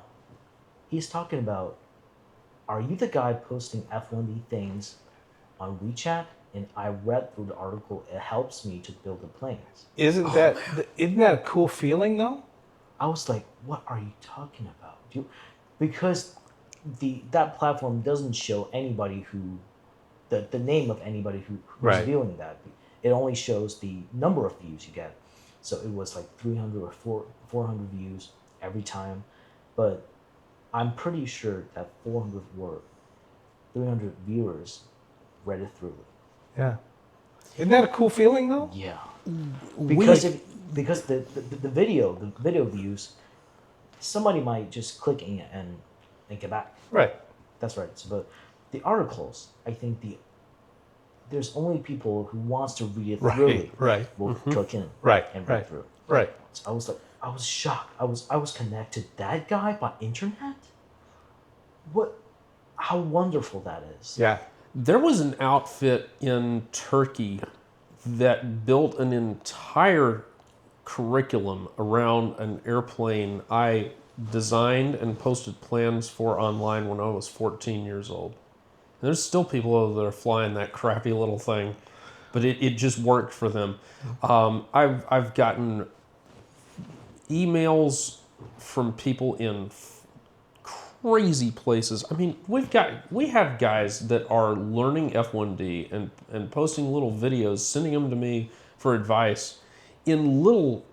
he's talking about, "Are you the guy posting F1D things on WeChat?" And I read through the article. It helps me to build the planes. Isn't that a cool feeling though? I was like, "What are you talking about?" Because that platform doesn't show anybody the name of anybody who's Right. viewing that. It only shows the number of views you get. So it was like 300 or 400 views every time. But I'm pretty sure that 300 viewers read it through. Yeah. Isn't that a cool feeling though? Yeah. Because the video views, somebody might just click and get back. Right. That's right. So, but the articles, I think there's only people who wants to read it thoroughly will click in and read through. Right. So I was shocked. I was connected to that guy by internet. How wonderful that is. Yeah. There was an outfit in Turkey that built an entire curriculum around an airplane I designed and posted plans for online when I was 14 years old. And there's still people over there flying that crappy little thing, but it just worked for them. I've gotten emails from people in crazy places. I mean, we have guys that are learning F1D and posting little videos, sending them to me for advice in little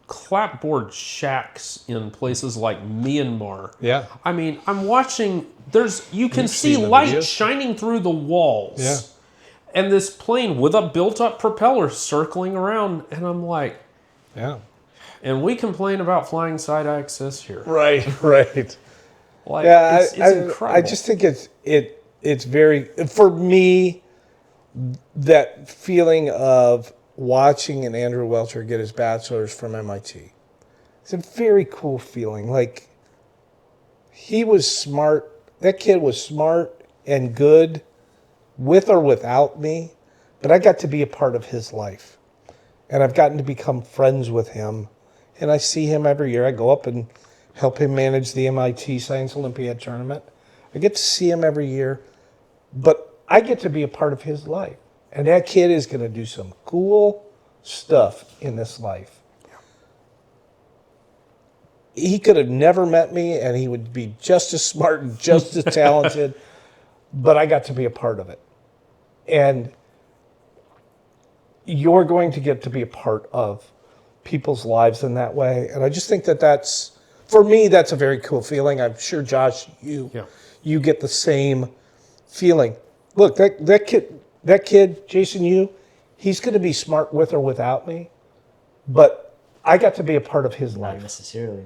clapboard shacks in places like Myanmar. Yeah. I mean, I'm watching, you can see seen the light videos? shining through the walls. Yeah. And this plane with a built-up propeller circling around, and I'm like, Yeah. and we complain about flying side access here. Right. Right. Like, Yeah, it's incredible. I just think it's very, for me, that feeling of watching an Andrew Welter get his bachelor's from MIT. It's a very cool feeling. Like, he was smart. That kid was smart and good with or without me, but I got to be a part of his life. And I've gotten to become friends with him. And I see him every year. I go up and help him manage the MIT Science Olympiad tournament. I get to see him every year, but I get to be a part of his life. And that kid is going to do some cool stuff in this life. He could have never met me, and he would be just as smart and just as talented, but I got to be a part of it. And you're going to get to be a part of people's lives in that way. And I just think that that's, for me, that's a very cool feeling. I'm sure, Josh, you get the same feeling. Look, that kid, Jason, he's going to be smart with or without me, but I got to be a part of his Not life. necessarily.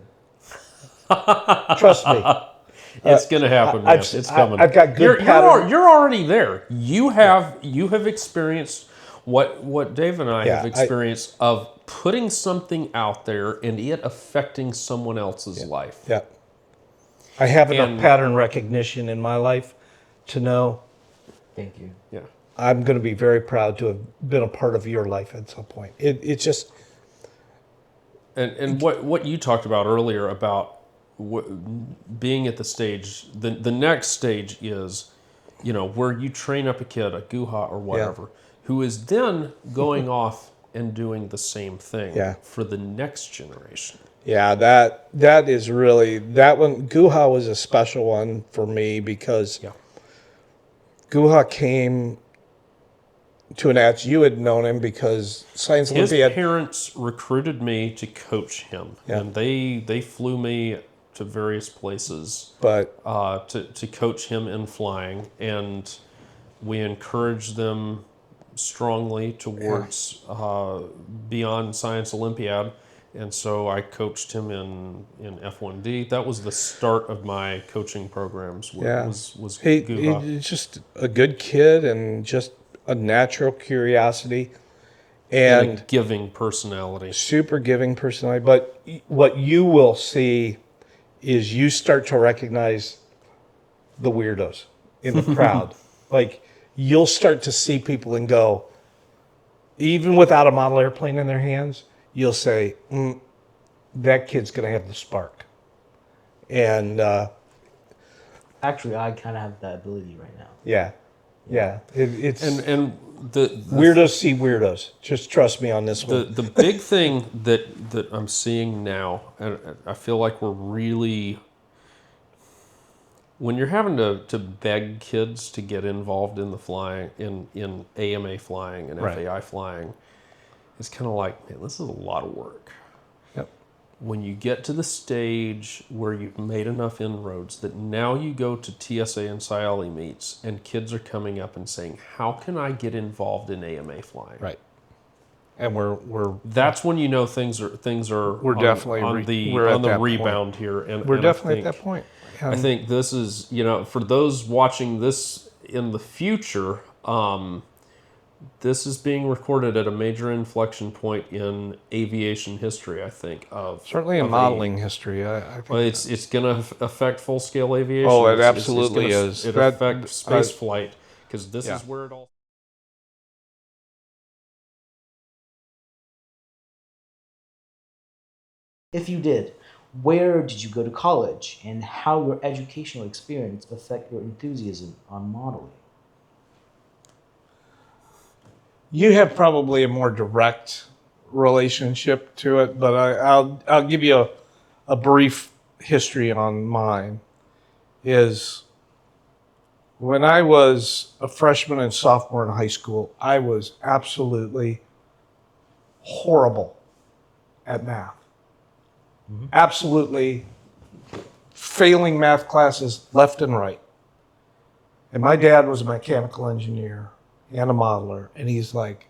Trust me. It's going to happen, man. It's coming. I've got good pattern. You're already there. You have experienced what Dave and I have experienced of putting something out there and it affecting someone else's life. Yeah. I have enough pattern recognition in my life to know. Thank you. Yeah. I'm going to be very proud to have been a part of your life at some point. It's just. And what you talked about earlier about being at the stage, the next stage is, where you train up a kid, a guha or whatever, who is then going off and doing the same thing for the next generation. Yeah, that is really, that one, guha was a special one for me because guha came to an atch. You had known him because Science Olympiad. His parents recruited me to coach him, and they flew me to various places to coach him in flying, and we encouraged them strongly towards beyond Science Olympiad, and so I coached him in F1D. That was the start of my coaching programs. Was Guha. He's just a good kid and just a natural curiosity and a giving personality. Super giving personality. But what you will see is you start to recognize the weirdos in the crowd. Like, you'll start to see people and go, even without a model airplane in their hands, you'll say, that kid's going to have the spark. And actually, I kind of have that ability right now. Yeah. It's and the weirdos see weirdos. Just trust me on this one. The big thing that I'm seeing now, and I feel like we're really, when you're having to beg kids to get involved in the flying, in AMA flying and FAI flying, it's kind of like, man, this is a lot of work. Yep. When you get to the stage where you've made enough inroads that now you go to TSA and SIALI meets and kids are coming up and saying, how can I get involved in AMA flying? Right. And we're that's when you know things are we're definitely on the rebound here, and we're and definitely at that point. I think this is, for those watching this in the future, this is being recorded at a major inflection point in aviation history. I think certainly in modeling history. I think it's going to affect full scale aviation. Oh, it absolutely is. It affects space flight because this is where it all. If you did, where did you go to college, and how your educational experience affect your enthusiasm on modeling? You have probably a more direct relationship to it, but I'll give you a brief history on mine. Is when I was a freshman and sophomore in high school, I was absolutely horrible at math. Absolutely failing math classes left and right. And my dad was a mechanical engineer and a modeler, and he's like,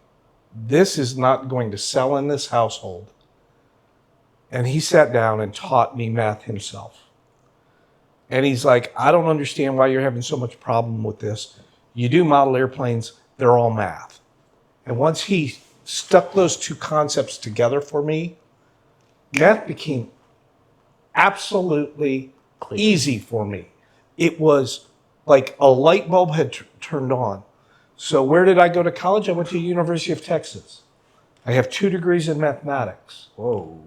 this is not going to sell in this household. And he sat down and taught me math himself. And he's like, I don't understand why you're having so much problem with this. You do model airplanes, they're all math. And once he stuck those two concepts together for me, math became absolutely easy for me. It was like a light bulb had turned on. So where did I go to college? I went to the University of Texas. I have 2 degrees in mathematics. Whoa.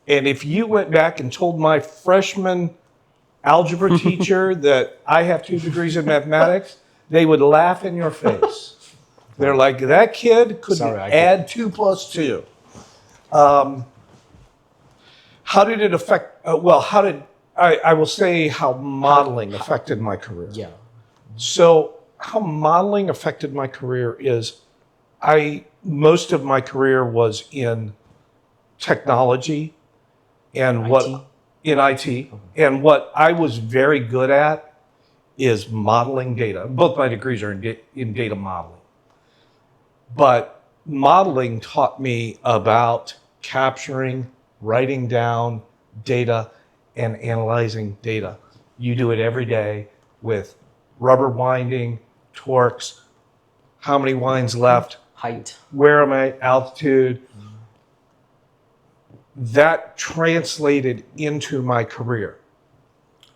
And if you went back and told my freshman algebra teacher that I have 2 degrees in mathematics, they would laugh in your face. They're like, that kid could add 2 plus 2. How did it affect, I will say how modeling affected my career. Yeah. So how modeling affected my career is most of my career was in technology and IT? in IT. And what I was very good at is modeling data. Both my degrees are in data modeling. But modeling taught me about capturing, writing down data, and analyzing data. You do it every day with rubber winding, torques, how many winds left, Height. where am I, altitude. That translated into my career.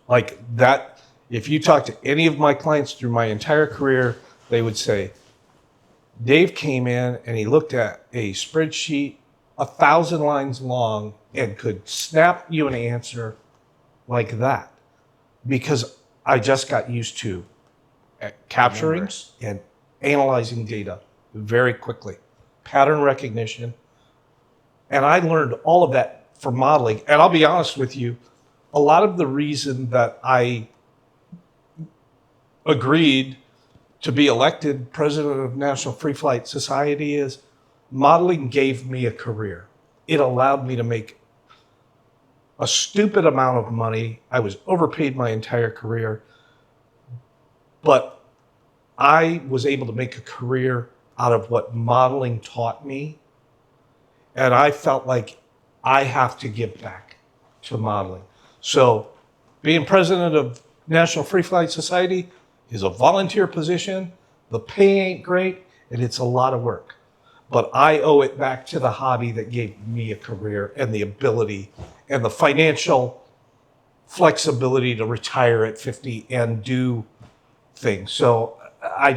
Like that, if you talk to any of my clients through my entire career, they would say, Dave came in and he looked at a spreadsheet 1,000 lines long and could snap you an answer like that because I just got used to capturing Numbers. and analyzing data very quickly, pattern recognition. And I learned all of that from modeling. And I'll be honest with you, a lot of the reason that I agreed to be elected president of National Free Flight Society is modeling gave me a career. It allowed me to make a stupid amount of money. I was overpaid my entire career, but I was able to make a career out of what modeling taught me. And I felt like I have to give back to modeling. So being president of National Free Flight Society is a volunteer position. The pay ain't great, and it's a lot of work. But I owe it back to the hobby that gave me a career and the ability and the financial flexibility to retire at 50 and do things. So I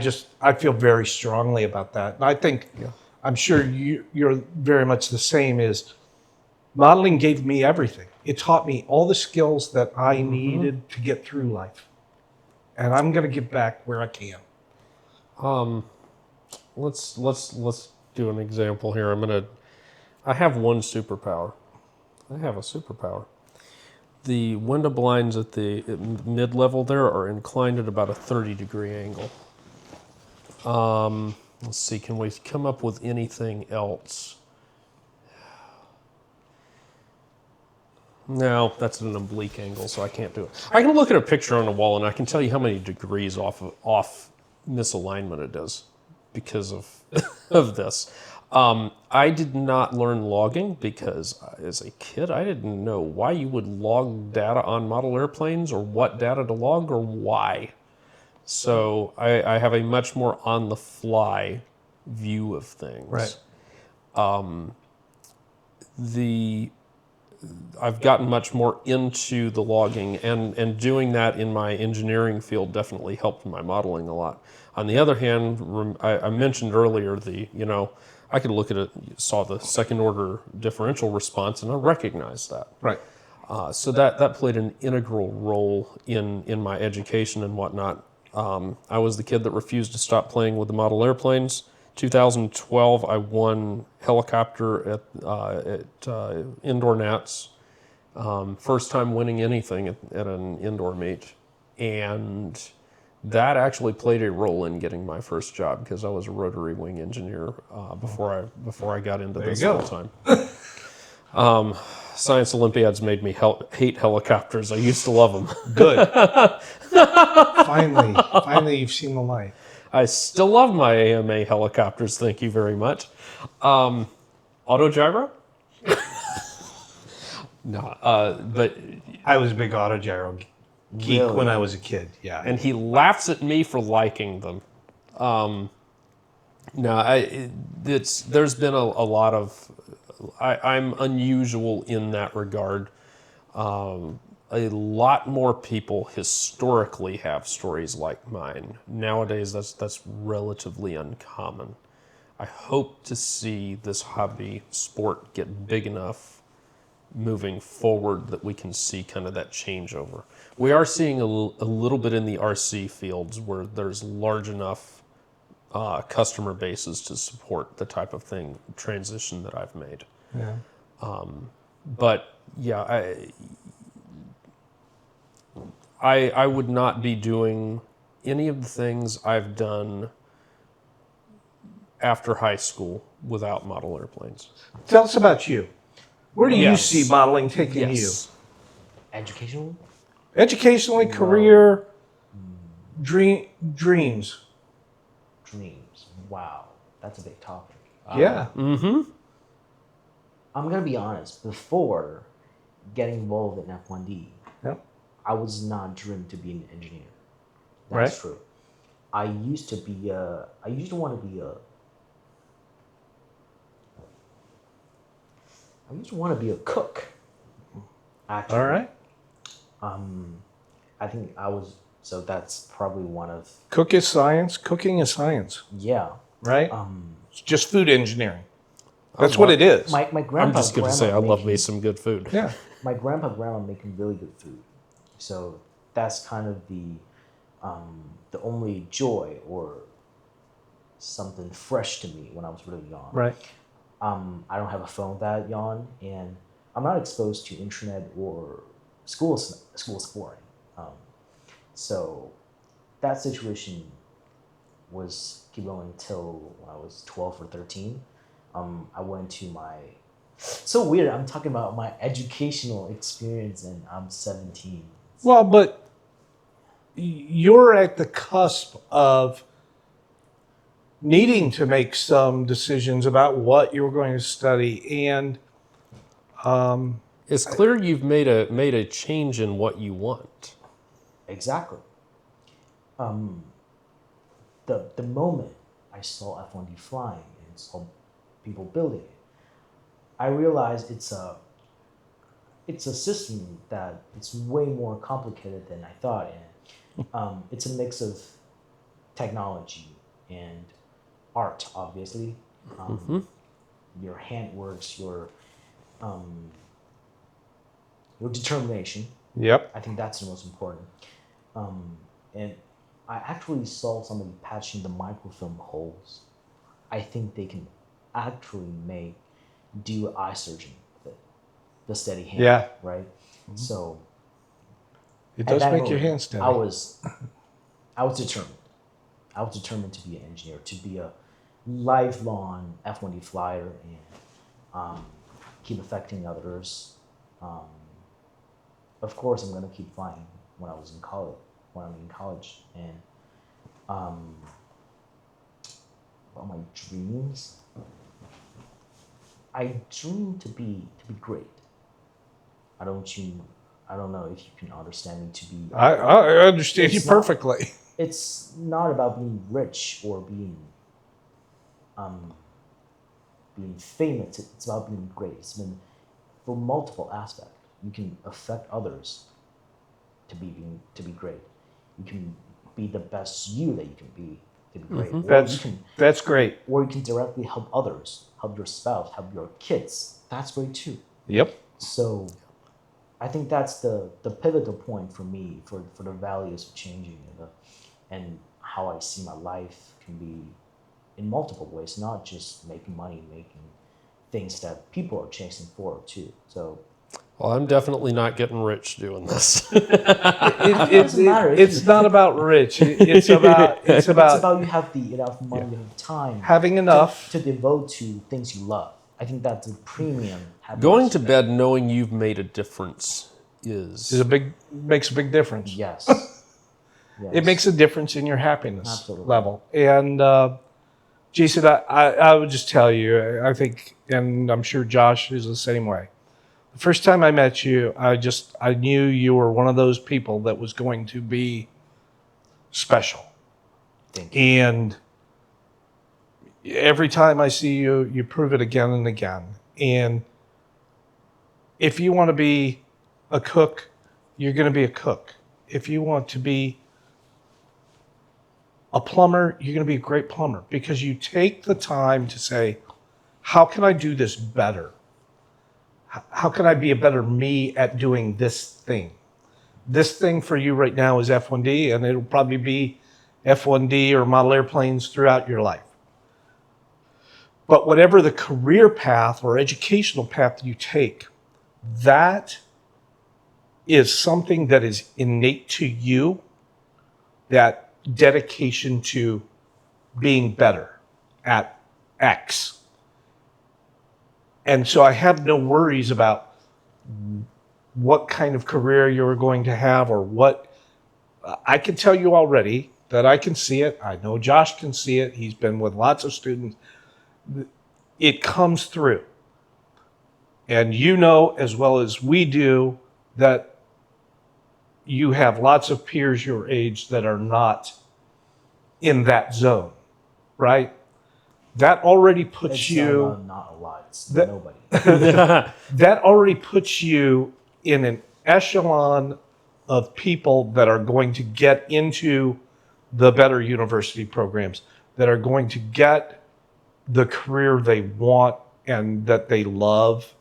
feel very strongly about that. And I think, I'm sure you're very much the same, is modeling gave me everything. It taught me all the skills that I needed to get through life. And I'm going to give back where I can. Let's do an example here. I have one superpower. I have a superpower. The window blinds at the mid-level there are inclined at about a 30-degree angle. Let's see, can we come up with anything else? No, that's at an oblique angle, so I can't do it. I can look at a picture on the wall and I can tell you how many degrees off misalignment it is because of of this. I did not learn logging because as a kid, I didn't know why you would log data on model airplanes or what data to log or why. So I have a much more on-the-fly view of things. Right. I've gotten much more into the logging, and doing that in my engineering field definitely helped my modeling a lot. On the other hand, I mentioned earlier I could look at it, saw the second order differential response, and I recognized that. Right. So that played an integral role in my education and whatnot. I was the kid that refused to stop playing with the model airplanes. 2012, I won helicopter at Indoor Nats. First time winning anything at an indoor meet. And that actually played a role in getting my first job because I was a rotary wing engineer before I got into this full time. Science Olympiads made me hate helicopters. I used to love them. Good. Finally, you've seen the light. I still love my AMA helicopters, thank you very much. Autogyro? No, but... I was a big autogyro geek Really? when I was a kid, yeah. And he laughs at me for liking them. There's been a lot of... I'm unusual in that regard. A lot more people historically have stories like mine. Nowadays, that's relatively uncommon. I hope to see this hobby sport get big enough moving forward that we can see kind of that changeover. We are seeing a little bit in the RC fields where there's large enough customer bases to support the type of transition that I've made. Yeah. But yeah, I would not be doing any of the things I've done after high school without model airplanes. Tell us about you. Where do you Yes. see modeling taking Yes. Educational? you? Educationally, career, dreams. Dreams. Wow. That's a big topic. Yeah. I'm going to be honest. Before getting involved in F1D, Yep. I was not dreamed to be an engineer. That's Right. true. I used to want to be a cook. Actually. All right. I think so that's probably one of, Cooking is science, yeah. right? It's just food engineering. That's what it is. My grandpa, I'm just going to say I love me making- some good food. Yeah. My grandma making really good food. So that's kind of the only joy or something fresh to me when I was really young. Right. I don't have a phone that young, and I'm not exposed to internet or school exploring. So that situation was keep going until when I was 12 or 13. I went to so weird. I'm talking about my educational experience, and I'm 17. Well, but you're at the cusp of needing to make some decisions about what you're going to study, and It's clear you've made a change in what you want. Exactly. The moment I saw F1D flying and saw people building it, I realized it's a system that it's way more complicated than I thought, and it's a mix of technology and art, obviously. Your handworks, your determination. yep. I think that's the most important. And I actually saw somebody patching the microfilm holes. I think they can actually do eye surgeon with it, the steady hand. Yeah. Right. So It at does that make your moment, hands steady. I was determined. I was determined to be an engineer, to be a lifelong F1D flyer, and keep affecting others. Of course, I'm gonna keep flying when I'm in college, and about my dreams. I dream to be great. I don't know if you can understand me to be. I understand you It's not- perfectly. It's not about being rich or being famous. It's about being great. It's been for multiple aspects. You can affect others to be great. You can be the best you that you can be to be great. Or That's great. or you can directly help others, help your spouse, help your kids. That's great too. Yep. So I think that's the pivotal point for me for the values of changing and how I see my life can be in multiple ways, not just making money, making things that people are chasing for too. So Well, I'm definitely not getting rich doing this. doesn't matter. It's not about rich. It's about it's about you have enough money and time having enough. to devote to things you love. I think that's a premium. Happiness. Going to bed knowing you've made a difference is Makes a big difference. Yes. It makes a difference in your happiness Absolutely. level. And Jason, I would just tell you, I think, and I'm sure Josh is the same way. The first time I met you, I knew you were one of those people that was going to be special. Thank you. And every time I see you, you prove it again and again. And if you want to be a cook, you're going to be a cook. If you want to be a plumber, you're going to be a great plumber because you take the time to say, how can I do this better? How can I be a better me at doing this thing? This thing for you right now is F1D, and it'll probably be F1D or model airplanes throughout your life. But whatever the career path or educational path you take, that is something that is innate to you, that dedication to being better at X. And so I have no worries about what kind of career you're going to have or what. I can tell you already that I can see it. I know Josh can see it. He's been with lots of students. It comes through. And you know as well as we do that you have lots of peers your age that are not in that zone, right? That already puts It's you. not a lot. It's That- nobody. That already puts you in an echelon of people that are going to get into the better university programs, that are going to get the career they want and that they love,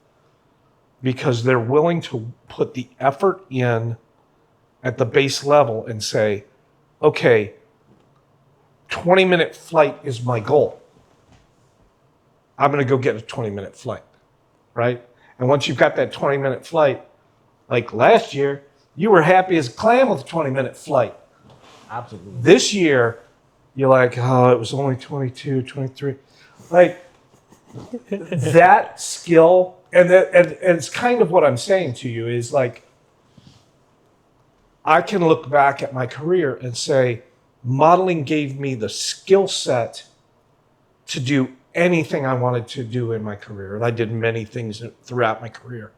because they're willing to put the effort in at the base level and say, okay, 20-minute flight is my goal. I'm going to go get a 20-minute flight, right? And once you've got that 20-minute flight, like last year, you were happy as a clam with a 20-minute flight. Absolutely. This year, you're like, oh, it was only 22, 23. Like, that skill, and it's kind of what I'm saying to you is like, I can look back at my career and say, modeling gave me the skill set to do anything I wanted to do in my career. And I did many things throughout my career.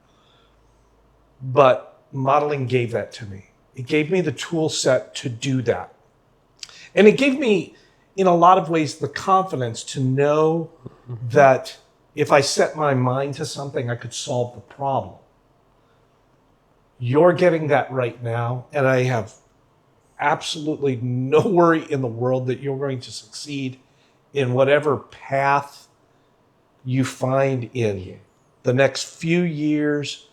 But modeling gave that to me. It gave me the tool set to do that. And it gave me, in a lot of ways, the confidence to know that if I set my mind to something, I could solve the problem. You're getting that right now, and I have absolutely no worry in the world that you're going to succeed in whatever path you find in the next few years.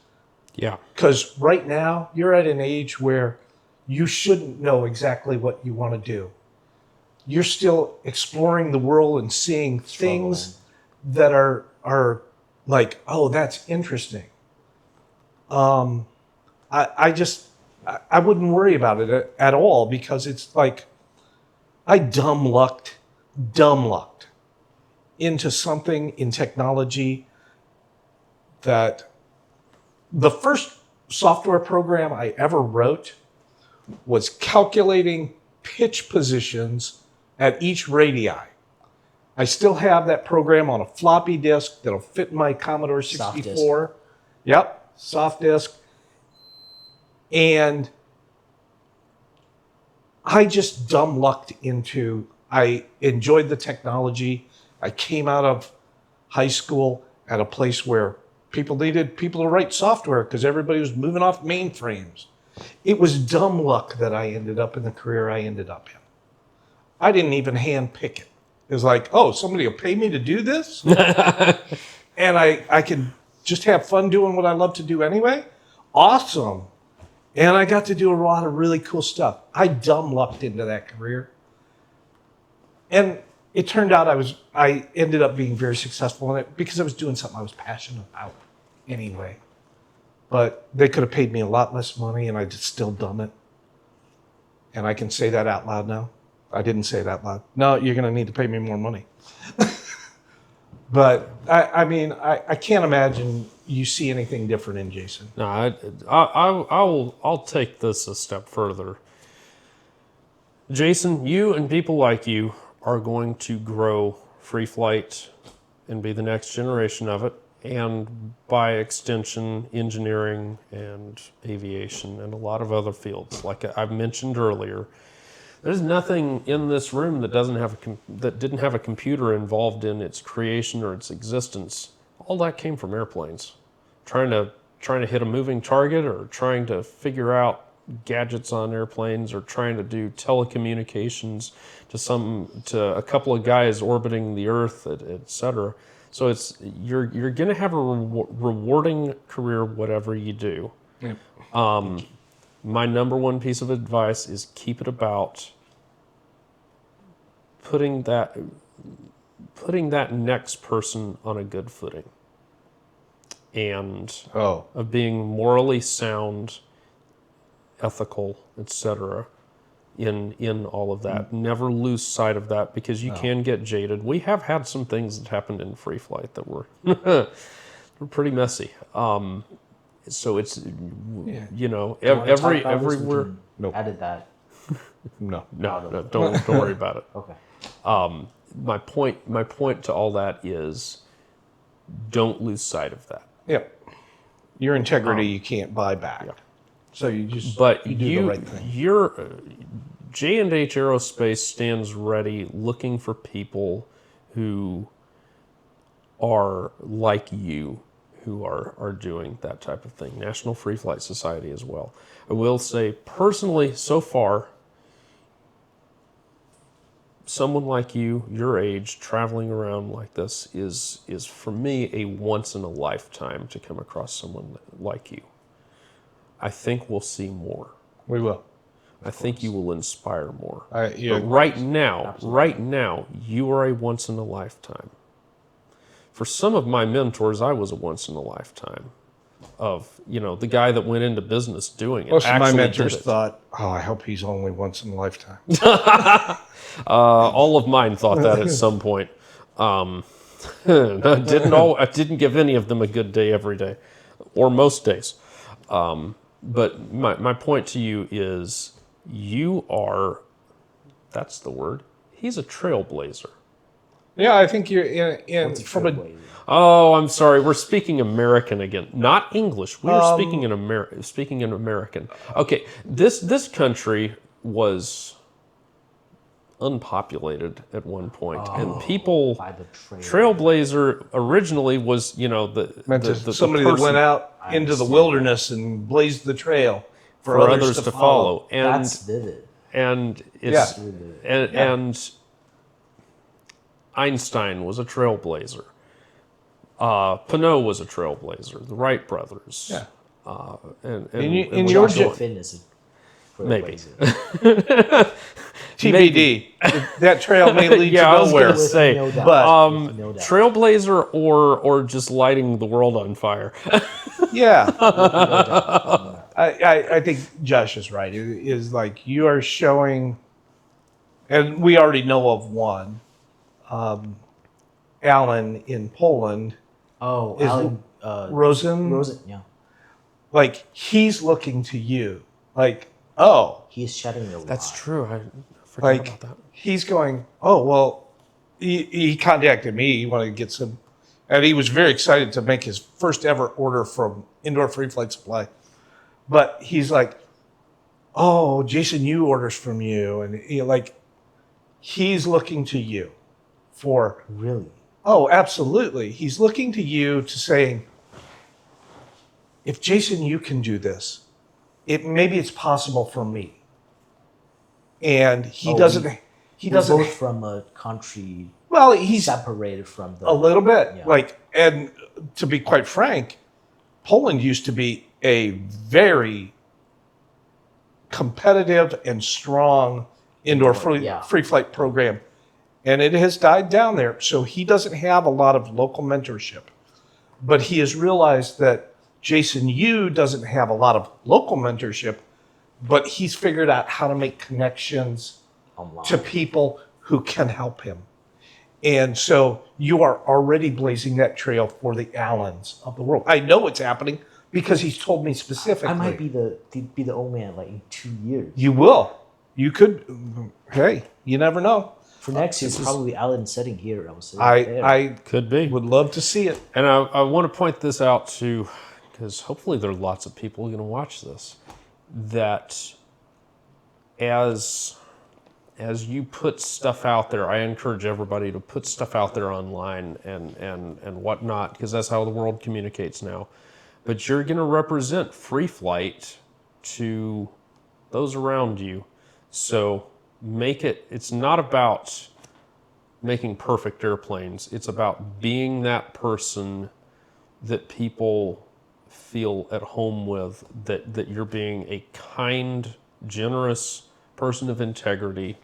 Yeah. Because right now, you're at an age where you shouldn't know exactly what you want to do. You're still exploring the world and seeing things that are like, oh, that's interesting. I wouldn't worry about it at all, because it's like I dumb lucked into something in technology that the first software program I ever wrote was calculating pitch positions at each radii. I still have that program on a floppy disk that'll fit in my Commodore 64. Yep, soft disk. And I just dumb lucked into, I enjoyed the technology. I came out of high school at a place where people needed people to write software because everybody was moving off mainframes. It was dumb luck that I ended up in the career I ended up in. I didn't even hand pick it. It was like, oh, somebody will pay me to do this? And I can just have fun doing what I love to do anyway? Awesome. And I got to do a lot of really cool stuff. I dumb lucked into that career. And it turned out I ended up being very successful in it because I was doing something I was passionate about anyway. But they could have paid me a lot less money and I'd still done it. And I can say that out loud now. I didn't say it out loud. No, you're going to need to pay me more money. But I mean, I can't imagine you see anything different in Jason. No, I'll take this a step further. Jason, you and people like you are going to grow free flight and be the next generation of it, and by extension, engineering and aviation and a lot of other fields. Like I mentioned earlier, there's nothing in this room that didn't have a computer involved in its creation or its existence. All that came from airplanes, trying to hit a moving target, or trying to figure out gadgets on airplanes, or trying to do telecommunications to a couple of guys orbiting the Earth, etc. So you're going to have a rewarding career, whatever you do. Yep. My number one piece of advice is keep it about putting that next person on a good footing, and of being morally sound, ethical, etc. in all of that. Never lose sight of that, because you can get jaded. We have had some things that happened in free flight that were were pretty messy. So it's you know You wanna talk about this? We everywhere. can Nope. Edit that. No. No, don't worry about it. Okay. My point to all that is, don't lose sight of that. Yep. Your integrity you can't buy back. So you just But you do the right thing. Your J&H Aerospace stands ready, looking for people who are like you, who are doing that type of thing. National Free Flight Society as well. I will say, personally, so far, someone like you, your age, traveling around like this is for me a once in a lifetime to come across someone like you. I think we'll see more. We will. I think you will inspire more. Yeah. But right now, you are a once in a lifetime. For some of my mentors, I was a once in a lifetime of, the guy that went into business doing it. Most of my actually mentors did it. thought, "Oh, I hope he's only once in a lifetime." All of mine thought that at some point. I didn't give any of them a good day every day, or most days. But my point to you is, you are, that's the word, he's a trailblazer. Yeah, I think you're in from a. Trailblazer. Oh, I'm sorry. We're speaking American again, not English. We are speaking in American. Okay, this country was unpopulated at one point, and people. By the trail. Trailblazer originally was, Somebody that person went out into the wilderness and blazed the trail for others to follow. And That's vivid. and it's Yeah. and Einstein was a trailblazer. Pinot was a trailblazer. The Wright brothers. Yeah. And in we your got gen- going. Fitness is Maybe. trailblazer. TBD. That trail may lead Yeah, I to was nowhere. gonna say, No doubt. but No doubt. trailblazer or just lighting the world on fire. yeah, I think Josh is right. It is like you are showing, and we already know of one, Alan in Poland, Oh, Is Alan, Rosen. yeah. Like he's looking to you, like He's shedding a lot. That's true. I forgot like about that. he's going. Oh well, he contacted me. He wanted to get some, and he was very excited to make his first ever order from Indoor Free Flight Supply. But he's like, "Oh, Jason, you orders from you," and he's looking to you for. Really? Oh, absolutely. He's looking to you to saying, if Jason, you can do this, maybe it's possible for me. And he Oh, doesn't. He We're doesn't. both from a country Well, he's separated from the. a little bit Yeah. and to be quite frank, Poland used to be a very competitive and strong indoor free flight program, and it has died down there. So he doesn't have a lot of local mentorship, but he has realized that Jason Yu doesn't have a lot of local mentorship, but he's figured out how to make connections Online. to people who can help him. And so you are already blazing that trail for the Allens of the world. I know it's happening because he's told me specifically. I might be the old man like in 2 years. You will. You could. Hey, you never know. For next year, it's probably Alan sitting here. I was sitting there. I Could be. would love to see it. And I want to point this out too, because hopefully there are lots of people going to watch this, that as you put stuff out there, I encourage everybody to put stuff out there online and whatnot, because that's how the world communicates now. But you're going to represent free flight to those around you. So it's not about making perfect airplanes. It's about being that person that people feel at home with, that you're being a kind, generous person of integrity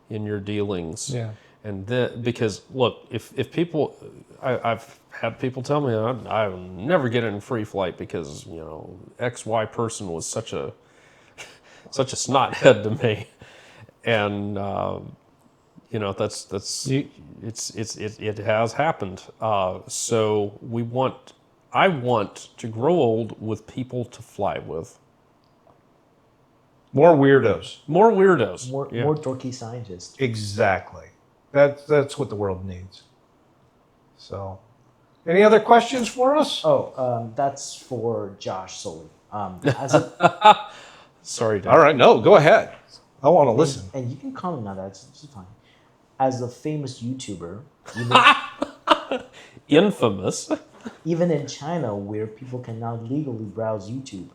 in your dealings. Yeah. And then, because look, if people, I've had people tell me I'll never get in free flight because XY person was such a snothead to me. and it has happened. So I want to grow old with people to fly with. More weirdos. More weirdos. More dorky scientists. Exactly. That's what the world needs. So, any other questions for us? Oh, that's for Josh solely. As a, Sorry, Dave. All right, no, go ahead. I want to listen. and you can comment on that. It's fine. As a famous YouTuber, even, Infamous. even in China, where people can now legally browse YouTube,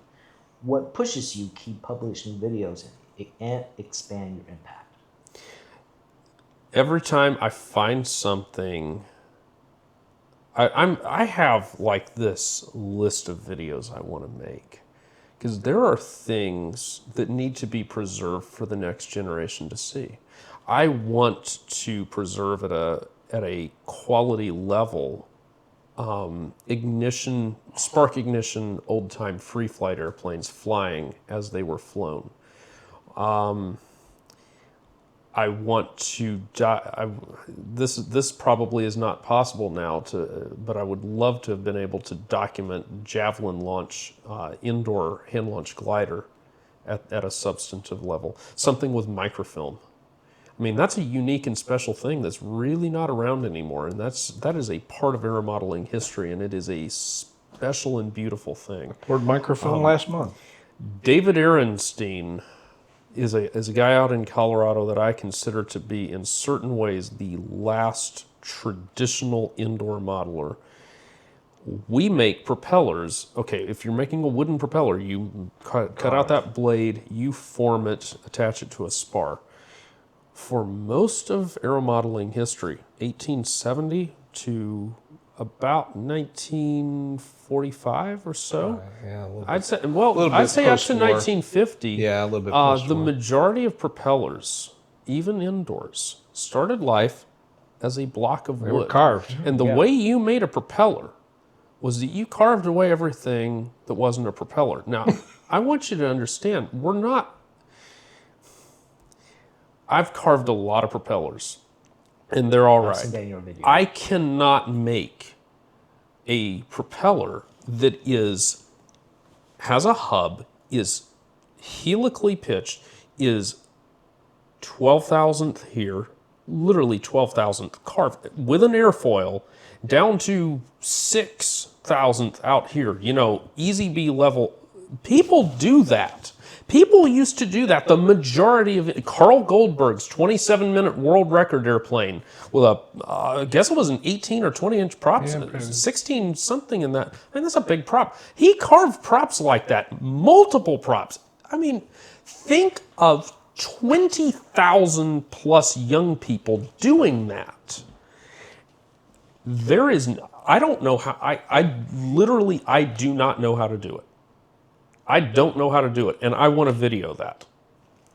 what pushes you keep publishing videos and expand your impact? Every time I find something, I have like this list of videos I want to make, because there are things that need to be preserved for the next generation to see. I want to preserve at a quality level spark ignition, old time free flight airplanes flying as they were flown. I want to. This probably is not possible now. But I would love to have been able to document Javelin launch, indoor hand launch glider, at a substantive level. Something with microfilm. I mean, that's a unique and special thing that's really not around anymore, and that is a part of aeromodeling history, and it is a special and beautiful thing. Poured microfilm last month. David Ehrenstein is a guy out in Colorado that I consider to be, in certain ways, the last traditional indoor modeler. We make propellers. Okay, if you're making a wooden propeller, you cut out that blade, you form it, attach it to a spar. For most of aeromodeling history, 1870 to about 1945 or so, Yeah, a little bit. I'd say. little Well, bit I'd say up to post-war. 1950. Yeah, a little bit The post-war. majority of propellers, even indoors, started life as a block of wood. They were carved. And the Yeah. way you made a propeller was that you carved away everything that wasn't a propeller. Now, I want you to understand, I've carved a lot of propellers, and they're all I've seen right. that in your video. I cannot make a propeller that has a hub, is helically pitched, is 12,000th here, literally 12,000th carved with an airfoil, down to 6,000th out here. Easy B level. People do that. People used to do that. The majority of it. Carl Goldberg's 27-minute world record airplane with I guess it was an 18 or 20-inch prop, 16 something in that. That's a big prop. He carved props like that, multiple props. I mean, think of 20,000 plus young people doing that. I don't know how. I do not know how to do it. I don't know how to do it, and I want to video that.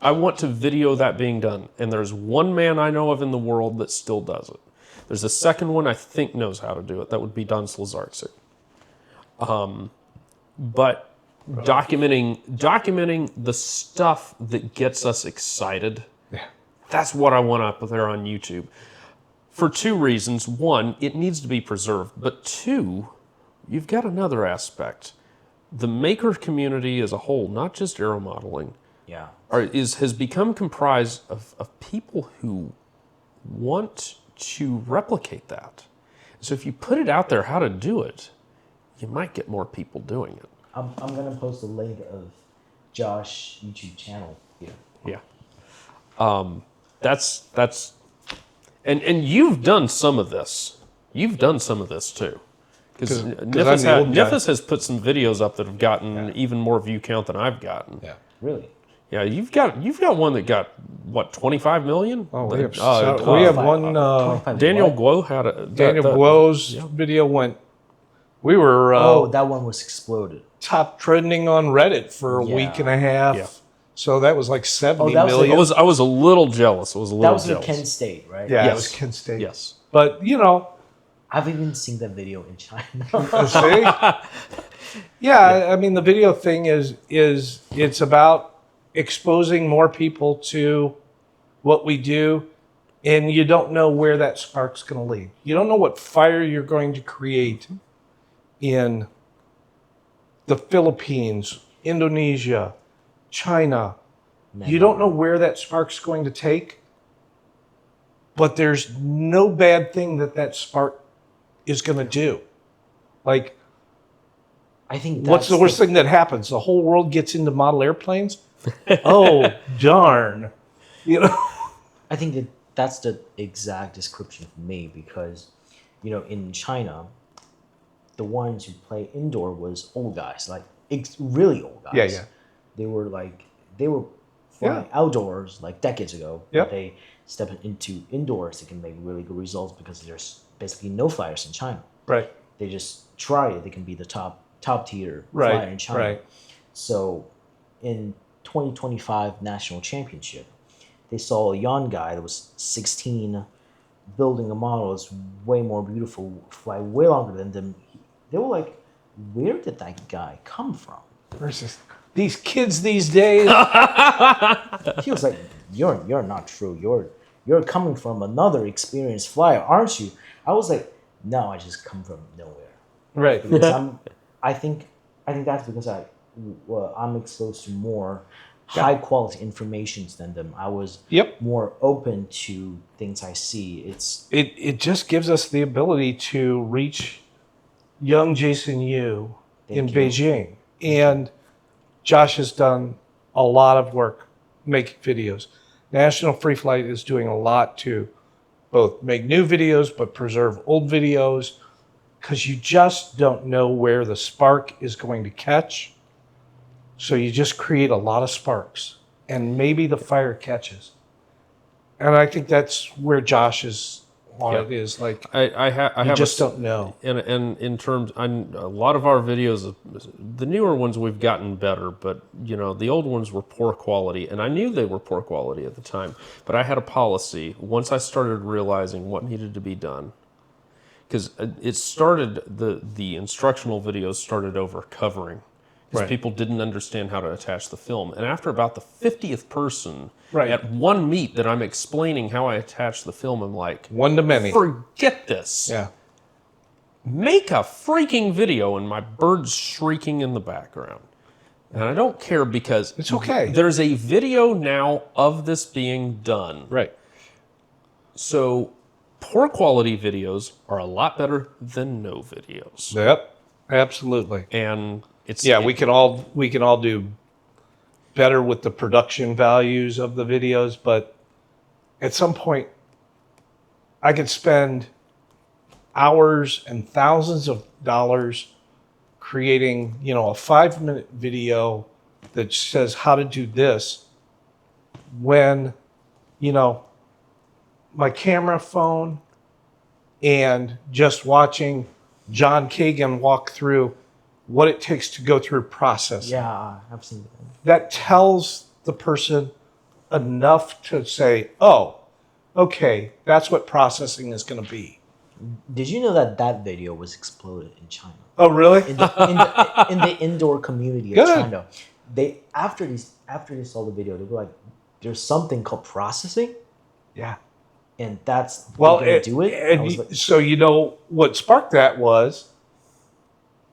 I want to video that being done, and there's one man I know of in the world that still does it. There's a second one I think knows how to do it. That would be Don Slazarczyk. But documenting the stuff that gets us excited, that's what I want up there on YouTube. For two reasons. One, it needs to be preserved, but two, you've got another aspect. The maker community as a whole, not just aeromodeling, has become comprised of people who want to replicate that. So if you put it out there how to do it, you might get more people doing it. I'm going to post a link of Josh's YouTube channel here. Yeah. And you've done some of this. You've done some of this too. Because NFFS has put some videos up that have gotten even more view count than I've gotten. Yeah. Really? Yeah, you've got one that got what, 25 million? Oh, we have one. Daniel Guo had a Daniel Guo's video went. We were. That one was exploded. Top trending on Reddit for a week and a half. Yeah. So that was like 70 that was million. I was a little jealous. That was in Kent State, right? Yeah, Yes. it was Kent State. Yes. But I haven't even seen that video in China. see? Yeah, I mean the video thing is it's about exposing more people to what we do, and you don't know where that spark's going to lead. You don't know what fire you're going to create in the Philippines, Indonesia, China. You don't know where that spark's going to take, but there's no bad thing that spark is going to do. Like, I think what's the worst thing that happens? The whole world gets into model airplanes? Oh, darn. You know? I think that's the exact description for me, because, in China, the ones who play indoor was old guys, like really old guys. Yeah, yeah. They were flying outdoors like decades ago. Yeah. But they step into indoors, they can make really good results because there's basically no flyers in China. Right. They just try it. They can be the top tier Right, flyer in China. right. So in 2025 national championship, they saw a young guy that was 16 building a model that's way more beautiful, fly way longer than them. They were like, where did that guy come from? Versus these kids these days. He was like, you're not true. You're coming from another experienced flyer, aren't you? I was like, no, I just come from nowhere. Right. Because I think that's because I'm exposed to more high quality informations than them. I was more open to things I see. It just gives us the ability to reach young Jason Yu in Beijing. And Josh has done a lot of work making videos. National Free Flight is doing a lot to both make new videos but preserve old videos, because you just don't know where the spark is going to catch. So you just create a lot of sparks, and maybe the fire catches. And I think that's where Josh is on it, is like, I have just don't know. And in terms, a lot of our videos, the newer ones we've gotten better, but the old ones were poor quality, and I knew they were poor quality at the time. But I had a policy once I started realizing what needed to be done, because it started the instructional videos started over covering. Because people didn't understand how to attach the film. And after about the 50th person at one meet that I'm explaining how I attach the film, I'm like, one to many. Forget this. Yeah. Make a freaking video, and my bird's shrieking in the background. And I don't care, because it's okay. There's a video now of this being done. Right. So poor quality videos are a lot better than no videos. Yep. Absolutely. And we can all do better with the production values of the videos, but at some point I could spend hours and thousands of dollars creating, a 5-minute video that says how to do this, when, my camera phone and just watching John Kagan walk through what it takes to go through processing. Yeah, I've seen that. That tells the person enough to say, oh, okay, that's what processing is going to be. Did you know that video was exploded in China? Oh, really? In the indoor community of China. They after they saw the video, they were like, there's something called processing? Yeah. And that's well, going to do it? And so what sparked that was,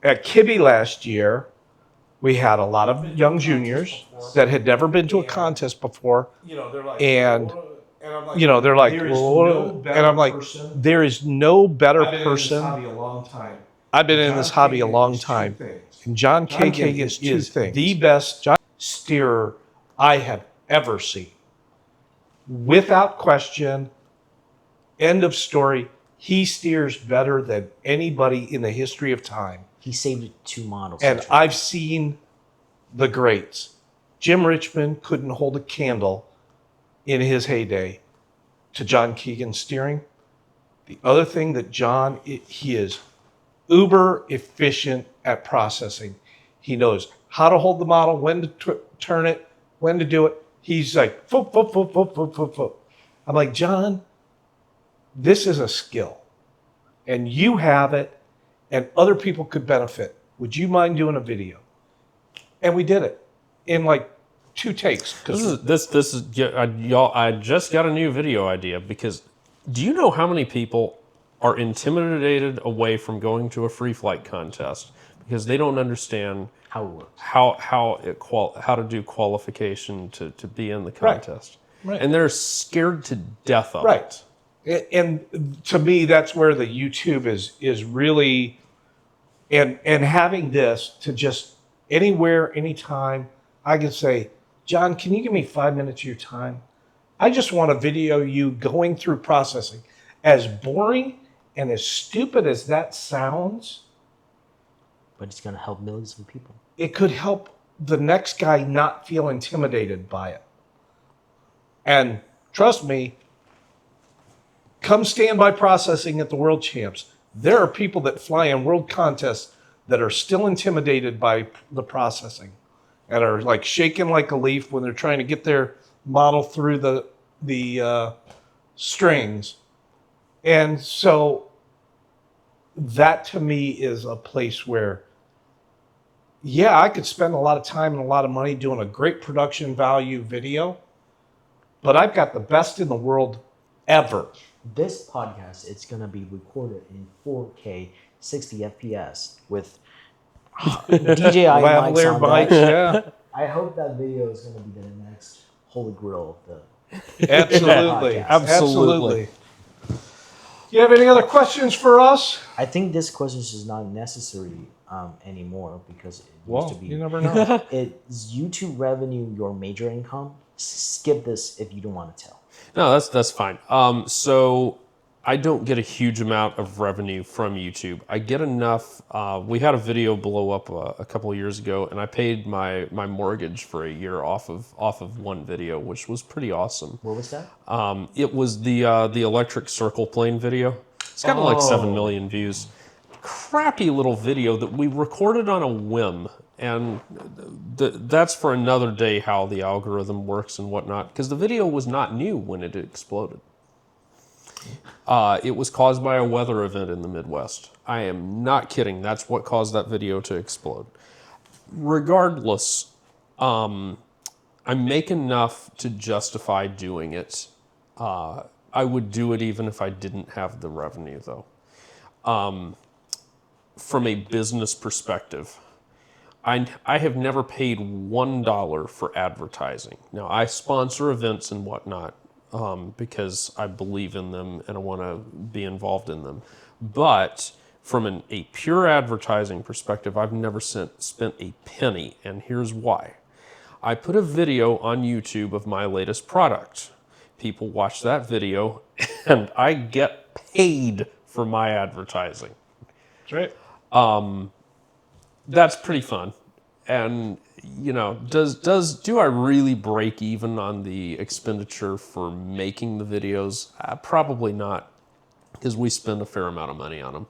at Kibbe last year, we had a lot of young juniors that had never been to a contest before, and they're like, and I'm like, there is no better person. I've been in this hobby a long time, and John Kagan is the best steerer I have ever seen, without question. End of story. He steers better than anybody in the history of time. He saved 2 models. And I've seen the greats. Jim Richmond couldn't hold a candle in his heyday to John Keegan's steering. The other thing that John, he is uber efficient at processing. He knows how to hold the model, when to turn it, when to do it. He's like, foop, foop, foop, foop, foop, foop, foop. I'm like, John, this is a skill, and you have it, and other people could benefit. Would you mind doing a video? And we did it in like 2 takes. 'Cause This is y'all. I just got a new video idea because do you know how many people are intimidated away from going to a free flight contest because they don't understand How it works. how to do qualification to be in the contest, Right. and they're scared to death of Right. it. And to me, that's where the YouTube is really, and having this to just anywhere, anytime, I can say, John, can you give me 5 minutes of your time? I just want to video you going through processing. As boring and as stupid as that sounds, But it's going to help millions of people. it could help the next guy not feel intimidated by it. And trust me, come stand by processing at the World Champs. There are people that fly in world contests that are still intimidated by the processing and are like shaking like a leaf when they're trying to get their model through the strings. And so that to me is a place where, yeah, I could spend a lot of time and a lot of money doing a great production value video, but I've got the best in the world ever. This podcast, it's going to be recorded in 4K, 60 FPS with DJI mics Lavalier on mics, that. yeah. I hope that video is going to be the next holy grail of the Absolutely. podcast. Absolutely. Do you have any other questions for us? I think this question is not necessary anymore because it used Well, to be. you never know. Is YouTube revenue your major income? Skip this if you don't want to tell. No, that's fine. So I don't get a huge amount of revenue from YouTube. I get enough. We had a video blow up a couple of years ago, and I paid my mortgage for a year off of one video, which was pretty awesome. What was that? It was the electric circle plane video. It's got like 7 million views. Crappy little video that we recorded on a whim, and that's for another day how the algorithm works and whatnot. Because the video was not new when it exploded. It was caused by a weather event in the Midwest. I am not kidding. That's what caused that video to explode. Regardless, I make enough to justify doing it. I would do it even if I didn't have the revenue, though. From a business perspective, I have never paid $1 for advertising. Now, I sponsor events and whatnot because I believe in them and I want to be involved in them. But from a pure advertising perspective, I've never spent a penny, and here's why. I put a video on YouTube of my latest product. People watch that video, and I get paid for my advertising. That's right. That's pretty fun. And, you know, do I really break even on the expenditure for making the videos? Probably not, because we spend a fair amount of money on them.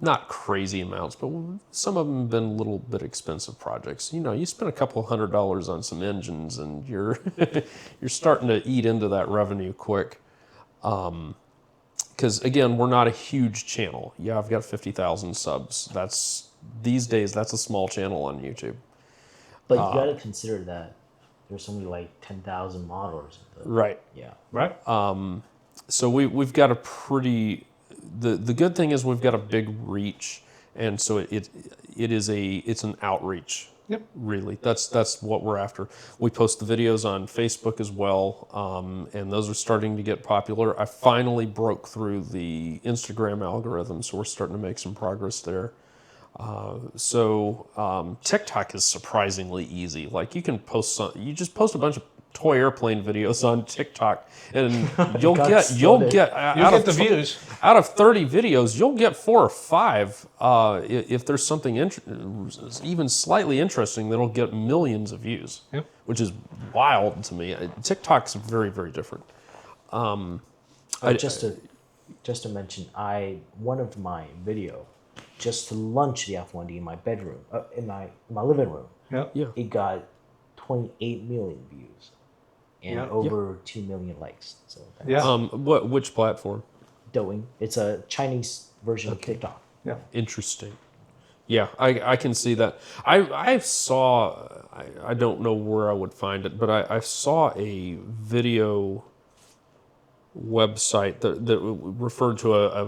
Not crazy amounts, but some of them have been a little bit expensive projects. You know, you spend a couple $100 on some engines, and you're you're starting to eat into that revenue quick. Because again, we're not a huge channel. Yeah, I've got 50,000 subs. These days that's a small channel on YouTube. But you got to consider that there's only like 10,000 models. Right. Yeah. Right. So we've got a pretty. The good thing is we've got a big reach, and so it's an outreach. Yep. Really, that's what we're after. We post the videos on Facebook as well, and those are starting to get popular. I finally broke through the Instagram algorithm, so we're starting to make some progress there. TikTok is surprisingly easy. Like you just post a bunch of toy airplane videos on TikTok, and you'll get the views. Out of 30 videos, you'll get 4 or 5. If there's something even slightly interesting, that'll get millions of views, Yep. which is wild to me. TikTok's very, very different. Just to mention, one of my video just to launch the F1D in my bedroom, in my living room. Yeah. It got 28 million views and over 2 million likes. So that's Yeah. Which platform? Douyin. It's a Chinese version of TikTok. Yeah. Interesting. Yeah, I can see that. I saw, I don't know where I would find it, but I saw a video website that referred to a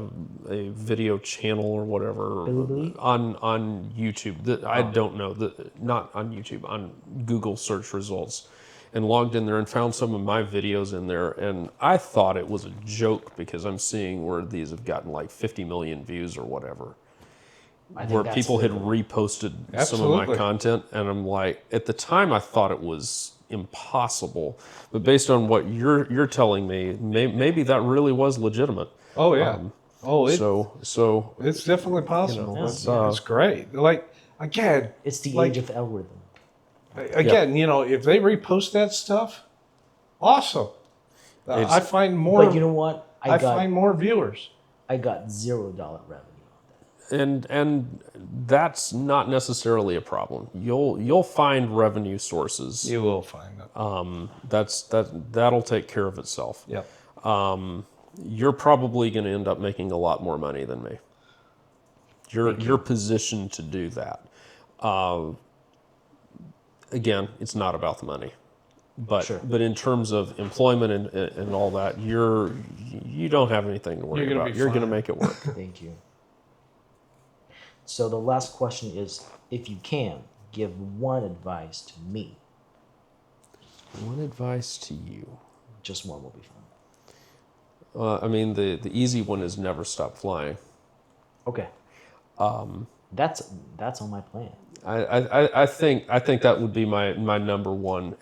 video channel or whatever Bilibili? on YouTube. That I don't know, not on YouTube, on Google search results, and logged in there and found some of my videos in there, and I thought it was a joke because I'm seeing where these have gotten like 50 million views or whatever, I think where that's people had the- reposted some of Absolutely. my content, and I'm like, at the time I thought it was impossible, but based on what you're telling me, maybe that really was legitimate. Oh yeah. So It's definitely possible. it's, It's great. Like again, It's the like, age of algorithm. again, if they repost that stuff, awesome. It's- I find more. But you know what? I find more viewers. I got $0 revenue on that. and that's not necessarily a problem. You'll find revenue sources. You will find it. That'll take care of itself. Yep. You're probably going to end up making a lot more money than me. You're positioned to do that. Again, it's not about the money, but Sure. but in terms of employment and all that, you don't have anything to worry You're gonna about. be You're going to fine. make it work. Thank you. So the last question is, if you can, give one advice to me. One advice to you. Just one will be fine. I mean, the easy one is never stop flying. Okay. That's on my plan. I think that would be my number one,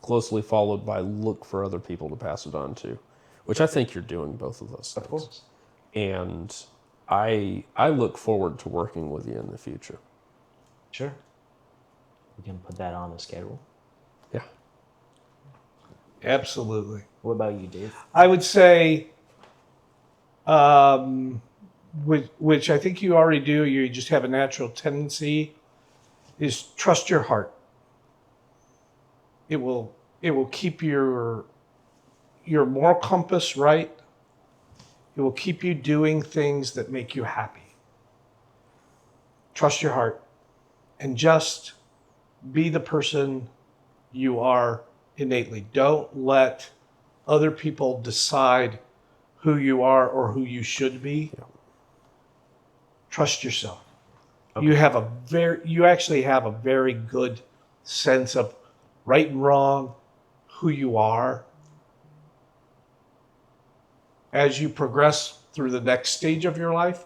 closely followed by look for other people to pass it on to, which I think you're doing both of those things. Of course. And I look forward to working with you in the future. Sure. We can put that on the schedule. Yeah. Absolutely. What about you, Dave? I would say, which I think you already do. You just have a natural tendency. Is trust your heart. It will keep your moral compass right. It will keep you doing things that make you happy. Trust your heart, and just be the person you are innately. Don't let other people decide who you are or who you should be. Yeah. Trust yourself. Okay. You actually have a very good sense of right and wrong, who you are. As you progress through the next stage of your life,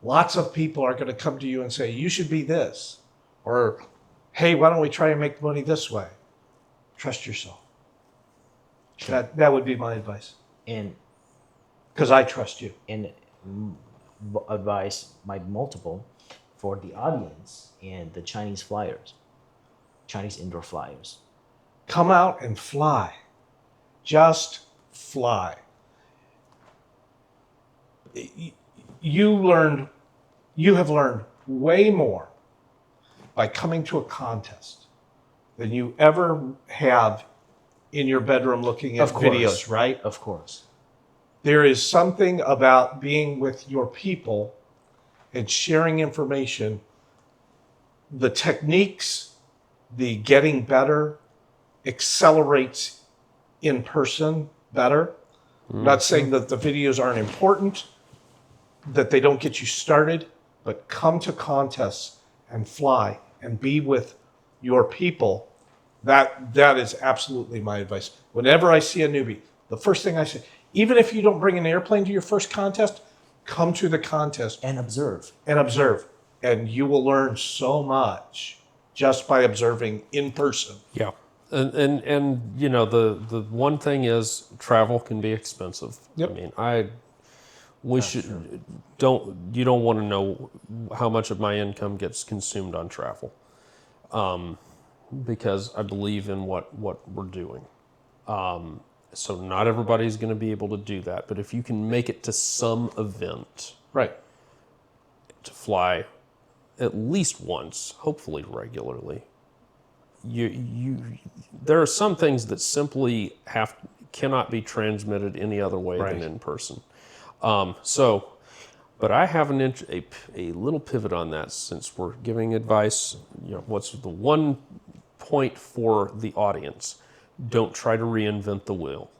lots of people are going to come to you and say, you should be this. Or, hey, why don't we try and make money this way? Trust yourself. Sure. That would be my advice. And Because I trust you. advice, my multiple, for the audience and the Chinese flyers, Chinese indoor flyers. Come out and fly. Just fly. You have learned way more by coming to a contest than you ever have in your bedroom looking at Of course. videos, right? Of course. There is something about being with your people and sharing information, the techniques, the getting better accelerates in person better. I'm not saying that the videos aren't important, that they don't get you started, but come to contests and fly and be with your people. That is absolutely my advice. Whenever I see a newbie, the first thing I say, even if you don't bring an airplane to your first contest, come to the contest And observe. and observe. And you will learn so much just by observing in person. Yeah. And you know, the one thing is travel can be expensive. Yep. I mean, you don't want to know how much of my income gets consumed on travel. Because I believe in what we're doing. So not everybody's going to be able to do that, but if you can make it to some event Right. to fly at least once, hopefully regularly, there are some things that simply cannot be transmitted any other way Right. than in person. So But I have a little pivot on that since we're giving advice. What's the one point for the audience? Don't try to reinvent the wheel.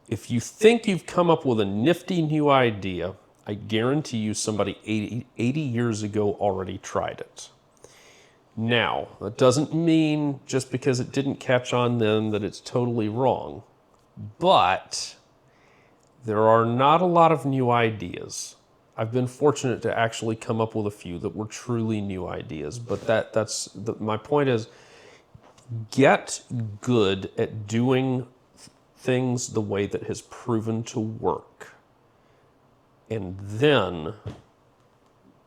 If you think you've come up with a nifty new idea, I guarantee you somebody 80 years ago already tried it. Now, that doesn't mean just because it didn't catch on then that it's totally wrong. But there are not a lot of new ideas. I've been fortunate to actually come up with a few that were truly new ideas. But my point is, get good at doing things the way that has proven to work. And then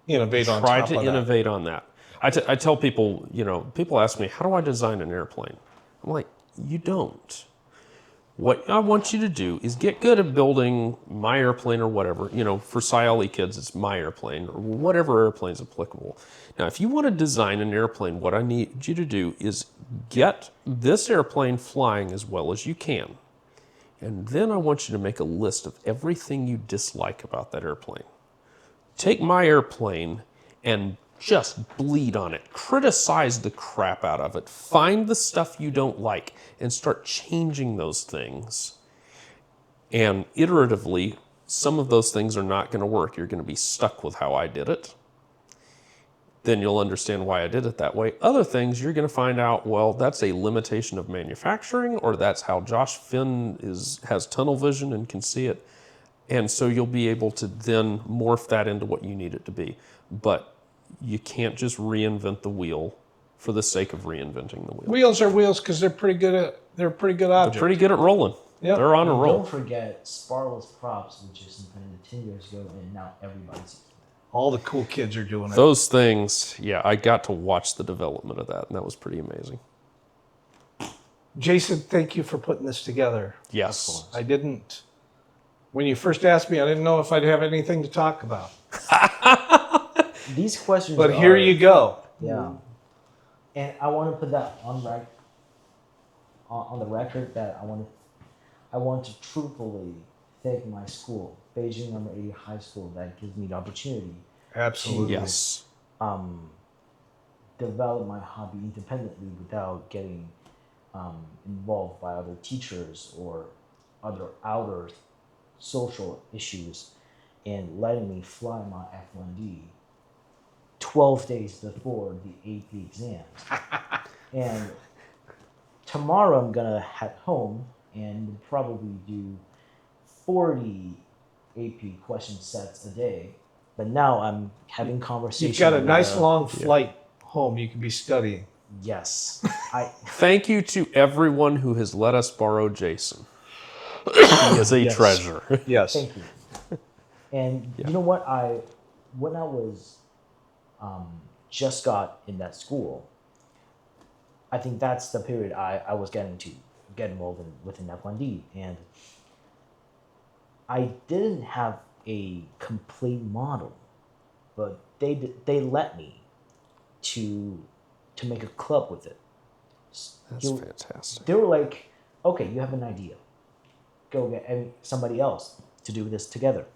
Innovate on try top to of that. innovate on that. I tell people, people ask me, how do I design an airplane? I'm like, you don't. What I want you to do is get good at building my airplane or whatever. For SciLE kids, it's my airplane or whatever airplane is applicable. Now, if you want to design an airplane, what I need you to do is get this airplane flying as well as you can. And then I want you to make a list of everything you dislike about that airplane. Take my airplane and just bleed on it. Criticize the crap out of it. Find the stuff you don't like and start changing those things. And iteratively, some of those things are not going to work. You're going to be stuck with how I did it. Then you'll understand why I did it that way. Other things, you're going to find out, well, that's a limitation of manufacturing, or that's how Josh Finn has tunnel vision and can see it. And so you'll be able to then morph that into what you need it to be. But you can't just reinvent the wheel for the sake of reinventing the wheel. Wheels are wheels because they're pretty good objects. They're pretty good at rolling. Yep. They're on a roll. Don't forget Sparless Props, which is invented 10 years ago, and now everybody's using it. All the cool kids are doing it. Those things, I got to watch the development of that, and that was pretty amazing. Jason, thank you for putting this together. Yes. I didn't, when you first asked me, I didn't know if I'd have anything to talk about. These questions But here you go. Yeah. And I want to put that on the record that I want to truthfully thank my school, Beijing Number 80 High School, that gives me the opportunity Absolutely. Yes. develop my hobby independently without getting involved by other teachers or other outer social issues, and letting me fly my F1D 12 days before the AP exams. And tomorrow I'm gonna head home and probably do 40 AP question sets a day. But now I'm having conversations. You've got a nice long flight home you can be studying. Yes. Thank you to everyone who has let us borrow Jason. He is a Yes. treasure. Yes. Thank you. And you know what? When I was just got in that school, I think that's the period I was getting to get involved within F1D, and I didn't have a complete model, but they let me to make a club with it. That's fantastic. They were like, okay, you have an idea, go get somebody else to do this together.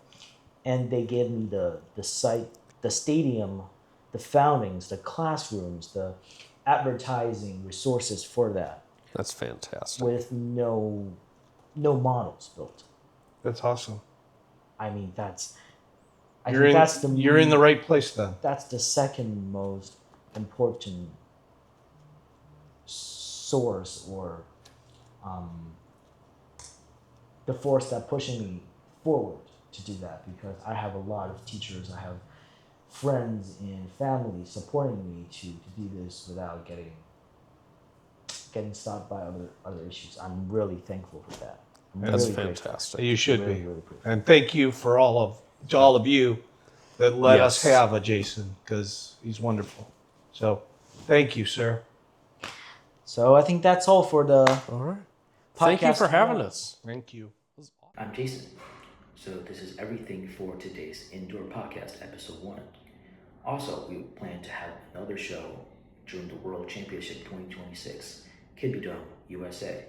And they gave me the site, the stadium, the foundings, the classrooms, the advertising resources for that, That's fantastic. with no models built. That's awesome. I mean, You're in the right place then. That's the second most important source, or the force that pushing me forward to do that, because I have a lot of teachers, I have friends and family supporting me to do this without getting stopped by other issues. I'm really thankful for that. That's fantastic. You should Really, be. really grateful. And thank you for all of you that let us Yes. have a Jason, because he's wonderful. So thank you, sir. So I think that's all for the All right. Thank you podcast for having tonight. us. Thank you. I'm Jason. So this is everything for today's Indoor Podcast, Episode 1. Also, we plan to have another show during the World Championship 2026, Kibidome, USA.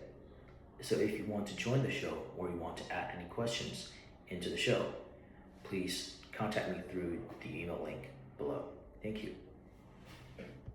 So if you want to join the show, or you want to add any questions into the show, please contact me through the email link below. Thank you.